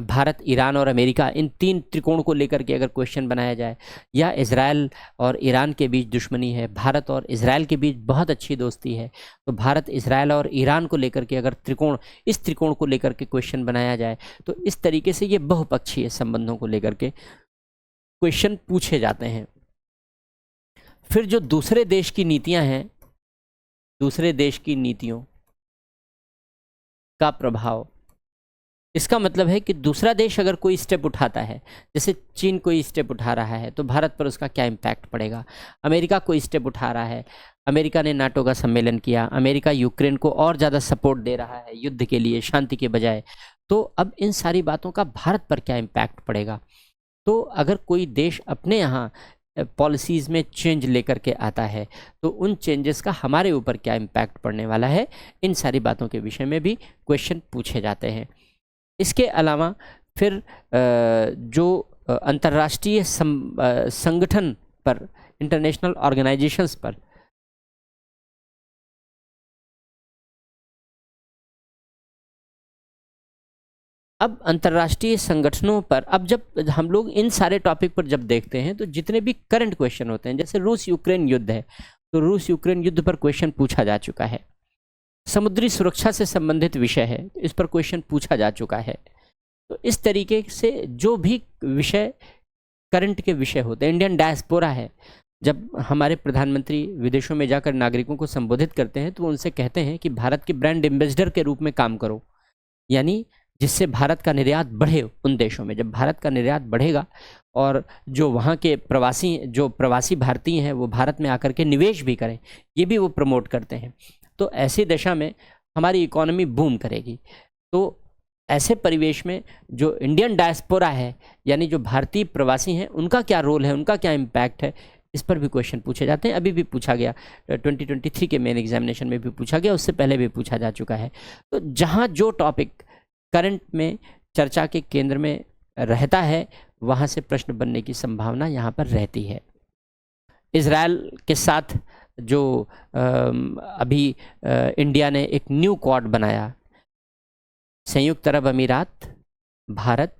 भारत, ईरान और अमेरिका, इन तीन त्रिकोण को लेकर के अगर क्वेश्चन बनाया जाए, या इजराइल और ईरान के बीच दुश्मनी है, भारत और इजराइल के बीच बहुत अच्छी दोस्ती है, तो भारत, इजराइल और ईरान को लेकर के अगर त्रिकोण, इस त्रिकोण को लेकर के क्वेश्चन बनाया जाए तो इस तरीके से ये बहुपक्षीय संबंधों को लेकर के क्वेश्चन पूछे जाते हैं। फिर जो दूसरे देश की नीतियां हैं, दूसरे देश की नीतियों का प्रभाव, इसका मतलब है कि दूसरा देश अगर कोई स्टेप उठाता है, जैसे चीन कोई स्टेप उठा रहा है तो भारत पर उसका क्या इम्पैक्ट पड़ेगा। अमेरिका कोई स्टेप उठा रहा है, अमेरिका ने नाटो का सम्मेलन किया, अमेरिका यूक्रेन को और ज़्यादा सपोर्ट दे रहा है युद्ध के लिए, शांति के बजाय, तो अब इन सारी बातों का भारत पर क्या इम्पैक्ट पड़ेगा। तो अगर कोई देश अपने यहाँ पॉलिसीज़ में चेंज लेकर के आता है तो उन चेंजेस का हमारे ऊपर क्या इम्पैक्ट पड़ने वाला है, इन सारी बातों के विषय में भी क्वेश्चन पूछे जाते हैं। इसके अलावा फिर जो अंतर्राष्ट्रीय संगठन पर, इंटरनेशनल ऑर्गेनाइजेशंस पर, अब अंतर्राष्ट्रीय संगठनों पर, अब जब हम लोग इन सारे टॉपिक पर जब देखते हैं तो जितने भी करंट क्वेश्चन होते हैं, जैसे रूस यूक्रेन युद्ध है तो रूस यूक्रेन युद्ध पर क्वेश्चन पूछा जा चुका है। समुद्री सुरक्षा से संबंधित विषय है, इस पर क्वेश्चन पूछा जा चुका है। तो इस तरीके से जो भी विषय करंट के विषय होते हैं, इंडियन डायस्पोरा है, जब हमारे प्रधानमंत्री विदेशों में जाकर नागरिकों को संबोधित करते हैं तो उनसे कहते हैं कि भारत के ब्रांड एम्बेसडर के रूप में काम करो, यानी जिससे भारत का निर्यात बढ़े उन देशों में। जब भारत का निर्यात बढ़ेगा और जो वहाँ के प्रवासी भारतीय हैं वो भारत में आकर के निवेश भी करें, ये भी वो प्रमोट करते हैं, तो ऐसी दशा में हमारी इकोनॉमी बूम करेगी। तो ऐसे परिवेश में जो इंडियन डायस्पोरा है, यानी जो भारतीय प्रवासी हैं, उनका क्या रोल है, उनका क्या इम्पैक्ट है, इस पर भी क्वेश्चन पूछे जाते हैं। अभी भी पूछा गया, 2023 के मेन एग्जामिनेशन में भी पूछा गया, उससे पहले भी पूछा जा चुका है। तो जहाँ जो टॉपिक करंट में चर्चा के केंद्र में रहता है वहाँ से प्रश्न बनने की संभावना यहाँ पर रहती है। इजराइल के साथ जो अभी इंडिया ने एक न्यू क्वाड बनाया, संयुक्त अरब अमीरात, भारत,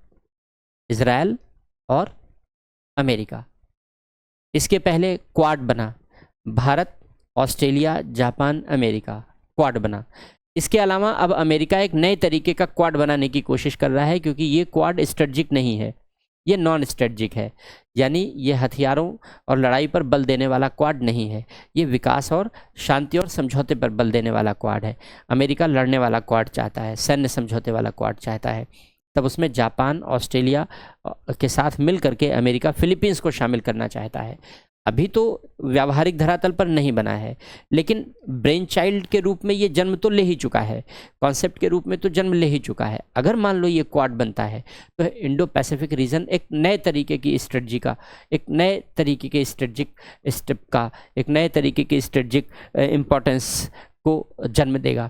इजराइल और अमेरिका, इसके पहले क्वाड बना, Bharat, Australia, Japan, America, quad बना। इसके अलावा अब अमेरिका एक नए तरीके का क्वाड बनाने की कोशिश कर रहा है, क्योंकि ये क्वाड स्ट्रेटजिक नहीं है, ये नॉन स्ट्रेटजिक है, यानी ये हथियारों और लड़ाई पर बल देने वाला क्वाड नहीं है, ये विकास और शांति और समझौते पर बल देने वाला क्वाड है। अमेरिका लड़ने वाला क्वाड चाहता है, सैन्य समझौते वाला क्वाड चाहता है, तब उसमें जापान, ऑस्ट्रेलिया के साथ मिल करके अमेरिका फिलीपींस को शामिल करना चाहता है। अभी तो व्यावहारिक धरातल पर नहीं बना है, लेकिन ब्रेन चाइल्ड के रूप में ये जन्म तो ले ही चुका है, कॉन्सेप्ट के रूप में तो जन्म ले ही चुका है। अगर मान लो ये क्वाड बनता है तो इंडो पैसिफिक रीजन एक नए तरीके की स्ट्रेटजी का, एक नए तरीके के स्ट्रेटजिक स्टेप का, एक नए तरीके की स्ट्रेटजिक इम्पोर्टेंस को जन्म देगा।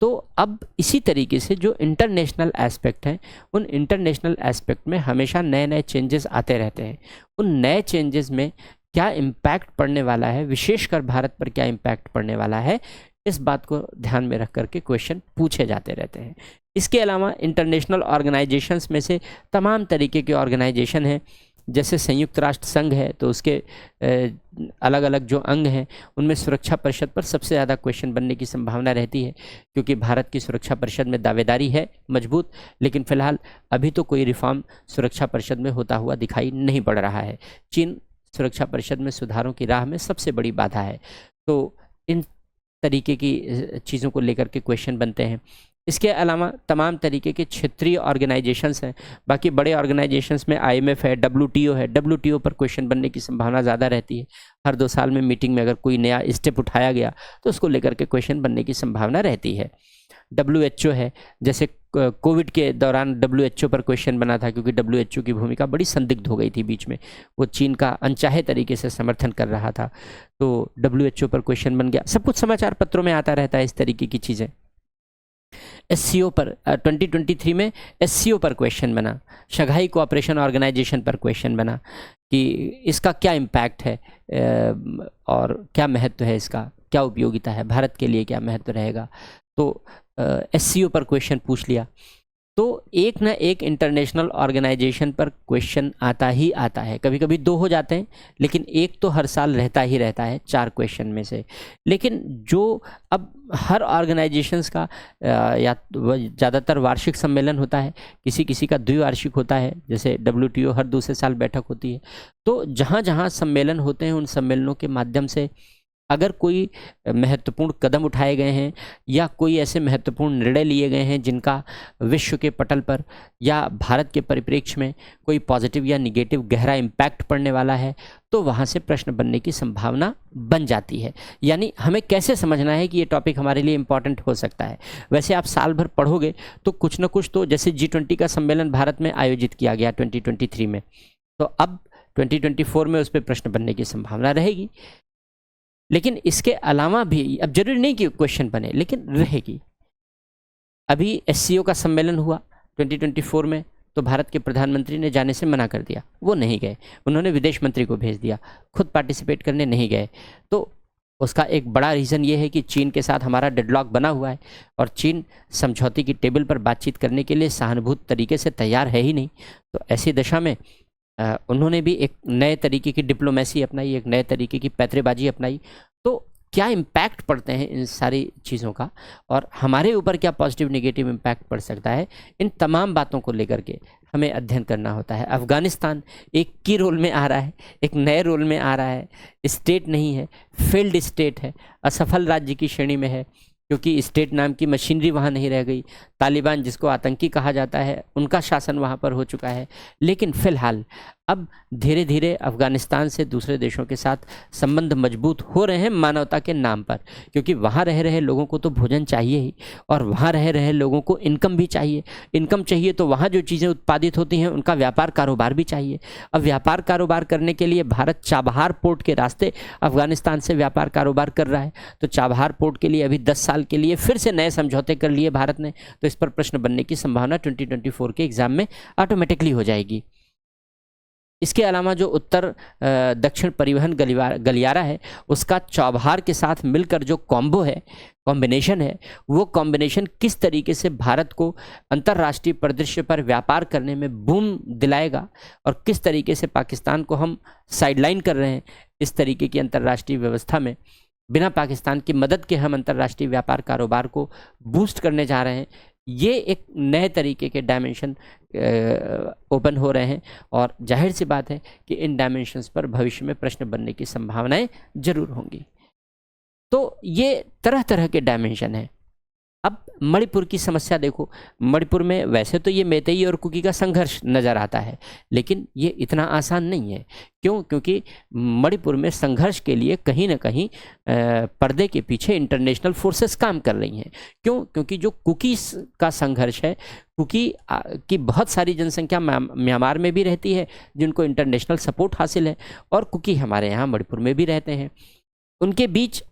तो अब इसी तरीके से जो इंटरनेशनल एस्पेक्ट हैं, उन इंटरनेशनल एस्पेक्ट में हमेशा नए नए चेंजेस आते रहते हैं। उन नए चेंजेस में क्या इम्पैक्ट पड़ने वाला है, विशेषकर भारत पर क्या इम्पैक्ट पड़ने वाला है, इस बात को ध्यान में रख करके क्वेश्चन पूछे जाते रहते हैं। इसके अलावा इंटरनेशनल ऑर्गेनाइजेशंस में से तमाम तरीके के ऑर्गेनाइजेशन हैं, जैसे संयुक्त राष्ट्र संघ है तो उसके अलग अलग जो अंग हैं उनमें सुरक्षा परिषद पर सबसे ज़्यादा क्वेश्चन बनने की संभावना रहती है, क्योंकि भारत की सुरक्षा परिषद में दावेदारी है मजबूत, लेकिन फिलहाल अभी तो कोई रिफॉर्म सुरक्षा परिषद में होता हुआ दिखाई नहीं पड़ रहा है। चीन सुरक्षा परिषद में सुधारों की राह में सबसे बड़ी बाधा है। तो इन तरीके की चीज़ों को लेकर के क्वेश्चन बनते हैं। इसके अलावा तमाम तरीके के क्षेत्रीय ऑर्गेनाइजेशंस हैं, बाकी बड़े ऑर्गेनाइजेशंस में IMF है, WTO है, WTO पर क्वेश्चन बनने की संभावना ज़्यादा रहती है। हर 2 साल में मीटिंग में अगर कोई नया स्टेप उठाया गया तो उसको लेकर के क्वेश्चन बनने की संभावना रहती है। WHO है, जैसे कोविड के दौरान WHO पर क्वेश्चन बना था, क्योंकि WHO की भूमिका बड़ी संदिग्ध हो गई थी बीच में, वो चीन का अनचाहे तरीके से समर्थन कर रहा था, तो WHO पर क्वेश्चन बन गया। सब कुछ समाचार पत्रों में आता रहता है इस तरीके की चीज़ें। SCO पर 2023 में SCO पर क्वेश्चन बना, शंघाई कोऑपरेशन ऑर्गेनाइजेशन पर क्वेश्चन बना कि इसका क्या इम्पैक्ट है और क्या महत्व है, इसका क्या उपयोगिता है, भारत के लिए क्या महत्व रहेगा। तो SCO पर क्वेश्चन पूछ लिया। तो एक ना एक इंटरनेशनल ऑर्गेनाइजेशन पर क्वेश्चन आता ही आता है, कभी कभी 2 हो जाते हैं, लेकिन एक तो हर साल रहता ही रहता है 4 क्वेश्चन में से। लेकिन जो अब हर ऑर्गेनाइजेशंस का या ज़्यादातर वार्षिक सम्मेलन होता है, किसी किसी का द्विवार्षिक होता है, जैसे WTO हर दूसरे साल बैठक होती है। तो जहाँ जहाँ सम्मेलन होते हैं उन सम्मेलनों के माध्यम से अगर कोई महत्वपूर्ण कदम उठाए गए हैं या कोई ऐसे महत्वपूर्ण निर्णय लिए गए हैं जिनका विश्व के पटल पर या भारत के परिप्रेक्ष्य में कोई पॉजिटिव या निगेटिव गहरा इम्पैक्ट पड़ने वाला है, तो वहाँ से प्रश्न बनने की संभावना बन जाती है। यानी हमें कैसे समझना है कि ये टॉपिक हमारे लिए इम्पॉर्टेंट हो सकता है। वैसे आप साल भर पढ़ोगे तो कुछ न कुछ, तो जैसे G20 का सम्मेलन भारत में आयोजित किया गया 2023 में, तो अब 2024 में उस पर प्रश्न बनने की संभावना रहेगी। लेकिन इसके अलावा भी, अब जरूरी नहीं कि क्वेश्चन बने, लेकिन रहेगी। अभी SCO का सम्मेलन हुआ 2024 में, तो भारत के प्रधानमंत्री ने जाने से मना कर दिया, वो नहीं गए, उन्होंने विदेश मंत्री को भेज दिया, खुद पार्टिसिपेट करने नहीं गए। तो उसका एक बड़ा रीज़न ये है कि चीन के साथ हमारा डेडलॉक बना हुआ है और चीन समझौते की टेबल पर बातचीत करने के लिए सहानुभूत तरीके से तैयार है ही नहीं। तो ऐसी दशा में उन्होंने भी एक नए तरीके की डिप्लोमेसी अपनाई, एक नए तरीके की पैतरेबाजी अपनाई। तो क्या इम्पैक्ट पड़ते हैं इन सारी चीज़ों का और हमारे ऊपर क्या पॉजिटिव नेगेटिव इम्पैक्ट पड़ सकता है, इन तमाम बातों को लेकर के हमें अध्ययन करना होता है। अफ़गानिस्तान एक की रोल में आ रहा है, एक नए रोल में आ रहा है, स्टेट नहीं है, फेल्ड स्टेट है, असफल राज्य की श्रेणी में है, क्योंकि स्टेट नाम की मशीनरी वहाँ नहीं रह गई। तालिबान जिसको आतंकी कहा जाता है, उनका शासन वहाँ पर हो चुका है। लेकिन फ़िलहाल अब धीरे धीरे अफ़गानिस्तान से दूसरे देशों के साथ संबंध मजबूत हो रहे हैं मानवता के नाम पर, क्योंकि वहाँ रह रहे लोगों को तो भोजन चाहिए ही, और वहाँ रह रहे लोगों को इनकम भी चाहिए। इनकम चाहिए तो वहाँ जो चीज़ें उत्पादित होती हैं उनका व्यापार कारोबार भी चाहिए। अब व्यापार कारोबार करने के लिए भारत चाबहार पोर्ट के रास्ते अफ़गानिस्तान से व्यापार कारोबार कर रहा है। तो चाबहार पोर्ट के लिए अभी 10 साल के लिए फिर से नए समझौते कर लिए भारत ने। तो इस पर प्रश्न बनने की संभावना 2024 के एग्जाम में ऑटोमेटिकली हो जाएगी। इसके अलावा जो उत्तर दक्षिण परिवहन गलियारा है, उसका चौबहार के साथ मिलकर जो कॉम्बो है, कॉम्बिनेशन है, वो कॉम्बिनेशन किस तरीके से भारत को अंतर्राष्ट्रीय परिदृश्य पर व्यापार करने में बूम दिलाएगा और किस तरीके से पाकिस्तान को हम साइडलाइन कर रहे हैं, इस तरीके की अंतर्राष्ट्रीय व्यवस्था में बिना पाकिस्तान की मदद के हम अंतर्राष्ट्रीय व्यापार कारोबार को बूस्ट करने जा रहे हैं, ये एक नए तरीके के डायमेंशन ओपन हो रहे हैं और जाहिर सी बात है कि इन डायमेंशंस पर भविष्य में प्रश्न बनने की संभावनाएं जरूर होंगी। तो ये तरह तरह के डायमेंशन हैं। अब मणिपुर की समस्या देखो, मणिपुर में वैसे तो ये मेतेई और कुकी का संघर्ष नज़र आता है, लेकिन ये इतना आसान नहीं है। क्यों? क्योंकि मणिपुर में संघर्ष के लिए कहीं ना कहीं पर्दे के पीछे इंटरनेशनल फोर्सेस काम कर रही हैं। क्यों? क्योंकि जो कुकी का संघर्ष है, कुकी की बहुत सारी जनसंख्या म्यांमार में भी रहती है जिनको इंटरनेशनल सपोर्ट हासिल है, और कुकी हमारे यहाँ मणिपुर में भी रहते हैं। उनके बीच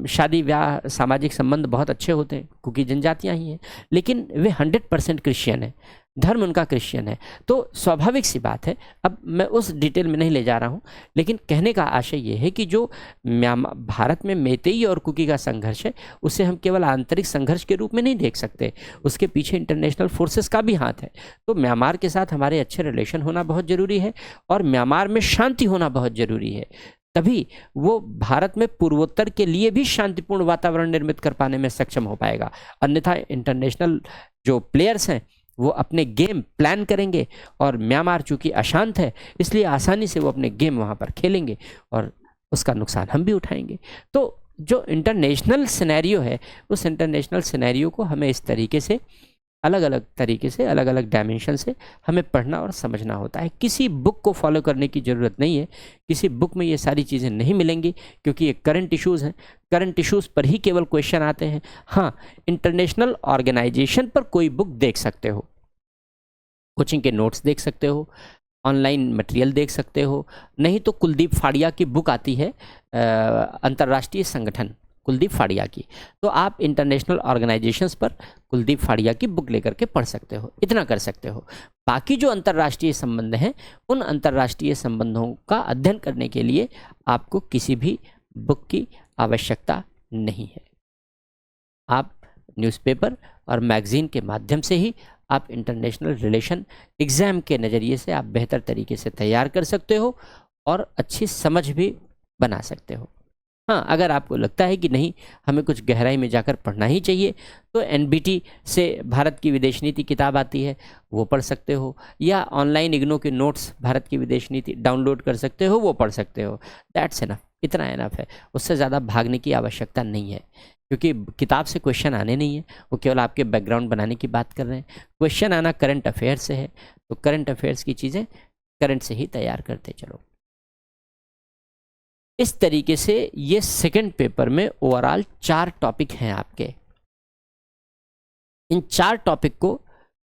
शादी ब्याह सामाजिक संबंध बहुत अच्छे होते हैं, कुकी जनजातियां ही हैं, लेकिन वे 100% क्रिश्चियन है, धर्म उनका क्रिश्चियन है। तो स्वाभाविक सी बात है, अब मैं उस डिटेल में नहीं ले जा रहा हूं, लेकिन कहने का आशय ये है कि जो भारत में मेतेई और कुकी का संघर्ष है उसे हम केवल आंतरिक संघर्ष के रूप में नहीं देख सकते, उसके पीछे इंटरनेशनल फोर्सेस का भी हाथ है। तो म्यांमार के साथ हमारे अच्छे रिलेशन होना बहुत ज़रूरी है और म्यांमार में शांति होना बहुत ज़रूरी है, तभी वो भारत में पूर्वोत्तर के लिए भी शांतिपूर्ण वातावरण निर्मित कर पाने में सक्षम हो पाएगा। अन्यथा इंटरनेशनल जो प्लेयर्स हैं वो अपने गेम प्लान करेंगे और म्यांमार चूंकि अशांत है इसलिए आसानी से वो अपने गेम वहाँ पर खेलेंगे और उसका नुकसान हम भी उठाएंगे। तो जो इंटरनेशनल सिनेरियो है उस इंटरनेशनल सिनेरियो को हमें इस तरीके से अलग अलग तरीके से अलग अलग डायमेंशन से हमें पढ़ना और समझना होता है। किसी बुक को फॉलो करने की ज़रूरत नहीं है, किसी बुक में ये सारी चीज़ें नहीं मिलेंगी क्योंकि ये करंट इश्यूज़ हैं, करंट इश्यूज़ पर ही केवल क्वेश्चन आते हैं। हाँ, इंटरनेशनल ऑर्गेनाइजेशन पर कोई बुक देख सकते हो, कोचिंग के नोट्स देख सकते हो, ऑनलाइन मटेरियल देख सकते हो, नहीं तो कुलदीप फाड़िया की बुक आती है अंतर्राष्ट्रीय संगठन, कुलदीप फाड़िया की, तो आप इंटरनेशनल ऑर्गेनाइजेशंस पर कुलदीप फाड़िया की बुक लेकर के पढ़ सकते हो, इतना कर सकते हो। बाकी जो अंतर्राष्ट्रीय संबंध हैं उन अंतर्राष्ट्रीय संबंधों का अध्ययन करने के लिए आपको किसी भी बुक की आवश्यकता नहीं है। आप न्यूज़पेपर और मैगज़ीन के माध्यम से ही आप इंटरनेशनल रिलेशन एग्ज़ाम के नज़रिए से आप बेहतर तरीके से तैयार कर सकते हो और अच्छी समझ भी बना सकते हो। हाँ, अगर आपको लगता है कि नहीं हमें कुछ गहराई में जाकर पढ़ना ही चाहिए तो एनबीटी से भारत की विदेश नीति किताब आती है वो पढ़ सकते हो, या ऑनलाइन इग्नो के नोट्स भारत की विदेश नीति डाउनलोड कर सकते हो, वो पढ़ सकते हो। दैट्स इनफ, इतना इनफ है, उससे ज़्यादा भागने की आवश्यकता नहीं है क्योंकि किताब से क्वेश्चन आने नहीं है, वो केवल आपके बैकग्राउंड बनाने की बात कर रहे हैं। क्वेश्चन आना करंट अफेयर से है, तो करंट अफेयर्स की चीज़ें करंट से ही तैयार करते चलो। इस तरीके से ये सेकंड पेपर में ओवरऑल 4 टॉपिक हैं आपके। इन 4 टॉपिक को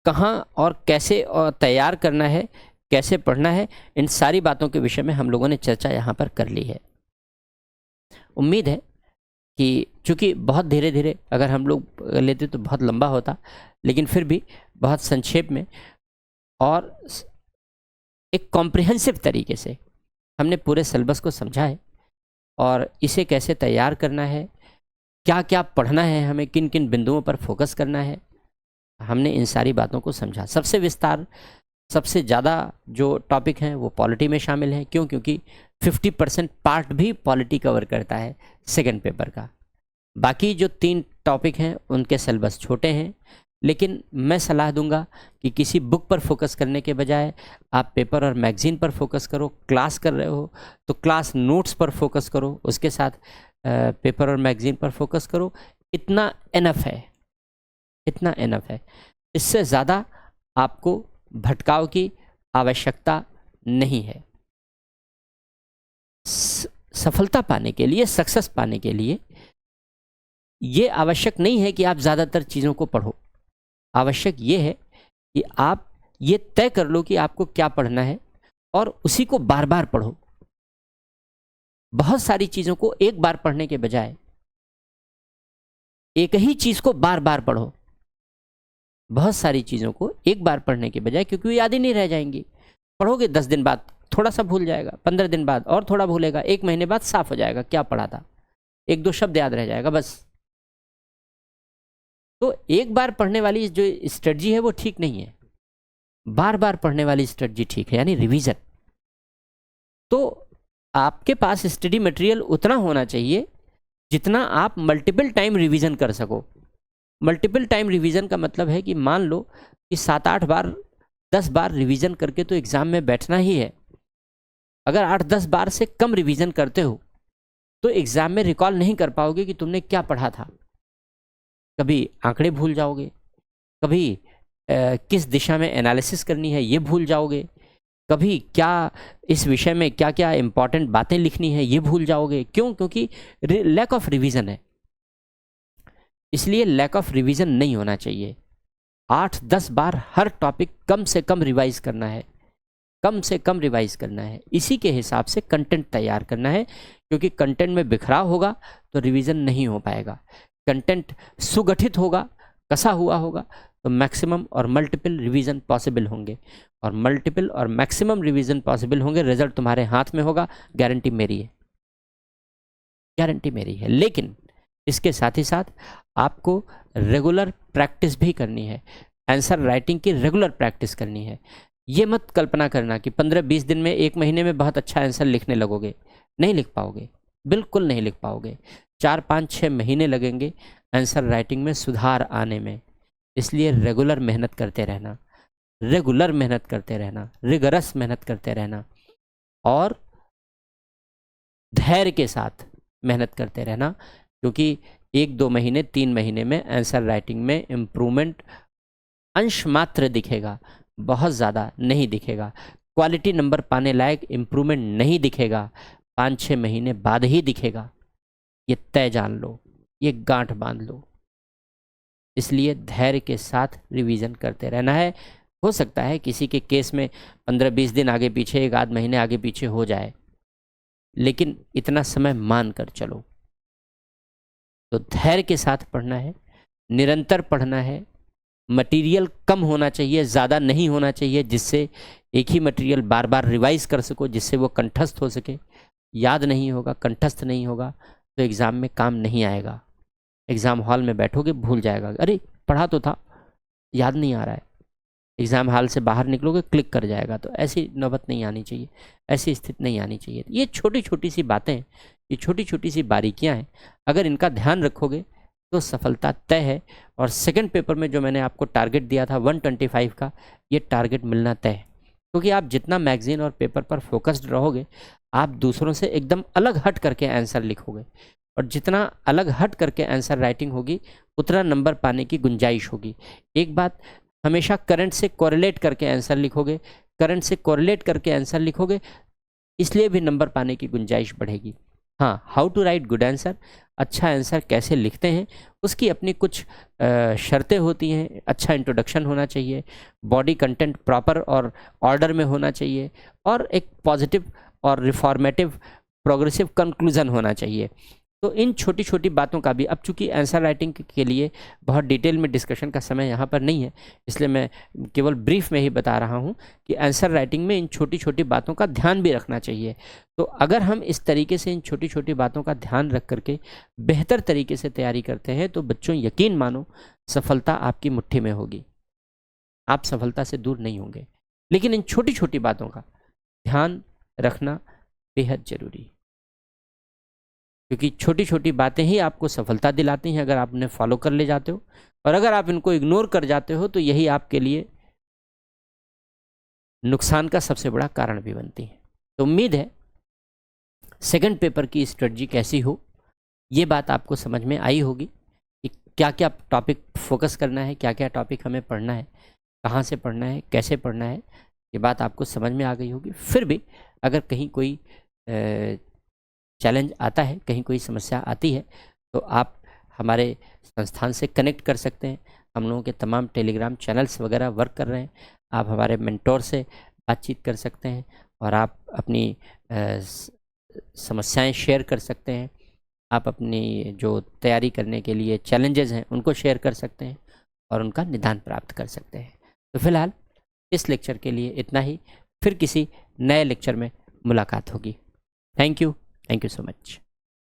कहाँ और कैसे और तैयार करना है, कैसे पढ़ना है, इन सारी बातों के विषय में हम लोगों ने चर्चा यहाँ पर कर ली है। उम्मीद है कि चूँकि बहुत धीरे धीरे अगर हम लोग लेते तो बहुत लंबा होता, लेकिन फिर भी बहुत संक्षेप में और एक कॉम्प्रिहेंसिव तरीके से हमने पूरे सिलेबस को समझा है और इसे कैसे तैयार करना है, क्या क्या पढ़ना है, हमें किन किन बिंदुओं पर फोकस करना है, हमने इन सारी बातों को समझा। सबसे विस्तार, सबसे ज़्यादा जो टॉपिक हैं वो पॉलिटी में शामिल हैं। क्यों? क्योंकि 50% पार्ट भी पॉलिटी कवर करता है सेकंड पेपर का। बाकी जो 3 टॉपिक हैं उनके सिलेबस छोटे हैं, लेकिन मैं सलाह दूंगा कि किसी बुक पर फोकस करने के बजाय आप पेपर और मैगज़ीन पर फोकस करो। क्लास कर रहे हो तो क्लास नोट्स पर फोकस करो, उसके साथ पेपर और मैगज़ीन पर फोकस करो। इतना इनफ है, इतना इनफ है। इससे ज़्यादा आपको भटकाव की आवश्यकता नहीं है। सफलता पाने के लिए, सक्सेस पाने के लिए ये आवश्यक नहीं है कि आप ज़्यादातर चीज़ों को पढ़ो। आवश्यक ये है कि आप ये तय कर लो कि आपको क्या पढ़ना है और उसी को बार बार पढ़ो। बहुत सारी चीज़ों को एक बार पढ़ने के बजाय एक ही चीज़ को बार बार पढ़ो। बहुत सारी चीज़ों को एक बार पढ़ने के बजाय, क्योंकि वो याद ही नहीं रह जाएंगी। पढ़ोगे 10 दिन बाद थोड़ा सा भूल जाएगा, 15 दिन बाद और थोड़ा भूलेगा, 1 महीने बाद साफ हो जाएगा क्या पढ़ा था, 1-2 शब्द याद रह जाएगा बस। तो एक बार पढ़ने वाली जो स्ट्रेटजी है वो ठीक नहीं है, बार बार पढ़ने वाली स्ट्रेटजी ठीक है, यानी रिवीजन। तो आपके पास स्टडी मटेरियल उतना होना चाहिए जितना आप मल्टीपल टाइम रिवीजन कर सको। मल्टीपल टाइम रिवीजन का मतलब है कि मान लो कि 7-8 बार 10 बार रिवीजन करके तो एग्ज़ाम में बैठना ही है। अगर 8-10 बार से कम रिवीजन करते हो तो एग्ज़ाम में रिकॉल नहीं कर पाओगे कि तुमने क्या पढ़ा था। कभी आंकड़े भूल जाओगे, कभी किस दिशा में एनालिसिस करनी है ये भूल जाओगे, कभी क्या इस विषय में क्या क्या इंपॉर्टेंट बातें लिखनी है ये भूल जाओगे। क्यों? क्योंकि लैक ऑफ रिवीजन है। इसलिए लैक ऑफ रिवीजन नहीं होना चाहिए। 8-10 बार हर टॉपिक कम से कम रिवाइज करना है, कम से कम रिवाइज करना है। इसी के हिसाब से कंटेंट तैयार करना है, क्योंकि कंटेंट में बिखराव होगा तो रिवीजन नहीं हो पाएगा। कंटेंट सुगठित होगा, कसा हुआ होगा तो मैक्सिमम और मल्टीपल रिवीजन पॉसिबल होंगे, और मल्टीपल और मैक्सिमम रिवीजन पॉसिबल होंगे। रिजल्ट तुम्हारे हाथ में होगा, गारंटी मेरी है, गारंटी मेरी है। लेकिन इसके साथ ही साथ आपको रेगुलर प्रैक्टिस भी करनी है, आंसर राइटिंग की रेगुलर प्रैक्टिस करनी है। ये मत कल्पना करना कि 15-20 दिन में, 1 महीने में बहुत अच्छा आंसर लिखने लगोगे। नहीं लिख पाओगे, बिल्कुल नहीं लिख पाओगे। 4-5-6 महीने लगेंगे आंसर राइटिंग में सुधार आने में। इसलिए रेगुलर मेहनत करते रहना, रेगुलर मेहनत करते रहना, रिगरस मेहनत करते रहना, और धैर्य के साथ मेहनत करते रहना। क्योंकि 1-2 महीने 3 महीने में आंसर राइटिंग में इम्प्रूवमेंट अंश मात्र दिखेगा, बहुत ज़्यादा नहीं दिखेगा। क्वालिटी नंबर पाने लायक इम्प्रूवमेंट नहीं दिखेगा, 5-6 महीने बाद ही दिखेगा। ये तय जान लो, ये गांठ बांध लो। इसलिए धैर्य के साथ रिवीजन करते रहना है। हो सकता है किसी के केस में 15-20 दिन आगे पीछे, 1-8 महीने आगे पीछे हो जाए, लेकिन इतना समय मान कर चलो। तो धैर्य के साथ पढ़ना है, निरंतर पढ़ना है। मटेरियल कम होना चाहिए, ज़्यादा नहीं होना चाहिए, जिससे एक ही मटेरियल बार बार रिवाइज कर सको, जिससे वो कंठस्थ हो सके। याद नहीं होगा, कंठस्थ नहीं होगा तो एग्ज़ाम में काम नहीं आएगा। एग्ज़ाम हॉल में बैठोगे भूल जाएगा, अरे पढ़ा तो था, याद नहीं आ रहा है। एग्ज़ाम हॉल से बाहर निकलोगे क्लिक कर जाएगा। तो ऐसी नौबत नहीं आनी चाहिए, ऐसी स्थिति नहीं आनी चाहिए। ये छोटी छोटी सी बातें, ये छोटी छोटी सी बारीकियां हैं, अगर इनका ध्यान रखोगे तो सफलता तय है। और सेकंड पेपर में जो मैंने आपको टारगेट दिया था 125 का, ये टारगेट मिलना तय है। क्योंकि आप जितना मैगजीन और पेपर पर फोकस्ड रहोगे, आप दूसरों से एकदम अलग हट करके आंसर लिखोगे, और जितना अलग हट करके आंसर राइटिंग होगी उतना नंबर पाने की गुंजाइश होगी। एक बात, हमेशा करंट से कोरिलेट करके आंसर लिखोगे, करंट से कोरिलेट करके आंसर लिखोगे, इसलिए भी नंबर पाने की गुंजाइश बढ़ेगी। हाँ, how to write good answer, अच्छा आंसर कैसे लिखते हैं, उसकी अपनी कुछ शर्तें होती हैं। अच्छा इंट्रोडक्शन होना चाहिए, बॉडी कंटेंट प्रॉपर और ऑर्डर में होना चाहिए, और एक पॉजिटिव और रिफॉर्मेटिव प्रोग्रेसिव कंक्लूजन होना चाहिए। तो इन छोटी छोटी बातों का भी, अब चूंकि आंसर राइटिंग के लिए बहुत डिटेल में डिस्कशन का समय यहाँ पर नहीं है, इसलिए मैं केवल ब्रीफ में ही बता रहा हूँ कि आंसर राइटिंग में इन छोटी छोटी बातों का ध्यान भी रखना चाहिए। तो अगर हम इस तरीके से इन छोटी छोटी बातों का ध्यान रख करके बेहतर तरीके से तैयारी करते हैं, तो बच्चों यकीन मानो सफलता आपकी मुट्ठी में होगी, आप सफलता से दूर नहीं होंगे। लेकिन इन छोटी छोटी बातों का ध्यान रखना बेहद जरूरी है, क्योंकि छोटी छोटी बातें ही आपको सफलता दिलाती हैं अगर आप उन्हें फॉलो कर ले जाते हो। और अगर आप इनको इग्नोर कर जाते हो तो यही आपके लिए नुकसान का सबसे बड़ा कारण भी बनती है। तो उम्मीद है सेकंड पेपर की स्ट्रेटजी कैसी हो, ये बात आपको समझ में आई होगी कि क्या क्या टॉपिक फोकस करना है, क्या क्या टॉपिक हमें पढ़ना है, कहाँ से पढ़ना है, कैसे पढ़ना है, ये बात आपको समझ में आ गई होगी। फिर भी अगर कहीं कोई चैलेंज आता है, कहीं कोई समस्या आती है, तो आप हमारे संस्थान से कनेक्ट कर सकते हैं। हम लोगों के तमाम टेलीग्राम चैनल्स वगैरह वर्क कर रहे हैं। आप हमारे मेंटोर से बातचीत कर सकते हैं, और आप अपनी समस्याएं शेयर कर सकते हैं। आप अपनी जो तैयारी करने के लिए चैलेंजेस हैं उनको शेयर कर सकते हैं, और उनका निदान प्राप्त कर सकते हैं। तो फिलहाल इस लेक्चर के लिए इतना ही, फिर किसी नए लेक्चर में मुलाकात होगी। Thank you so much.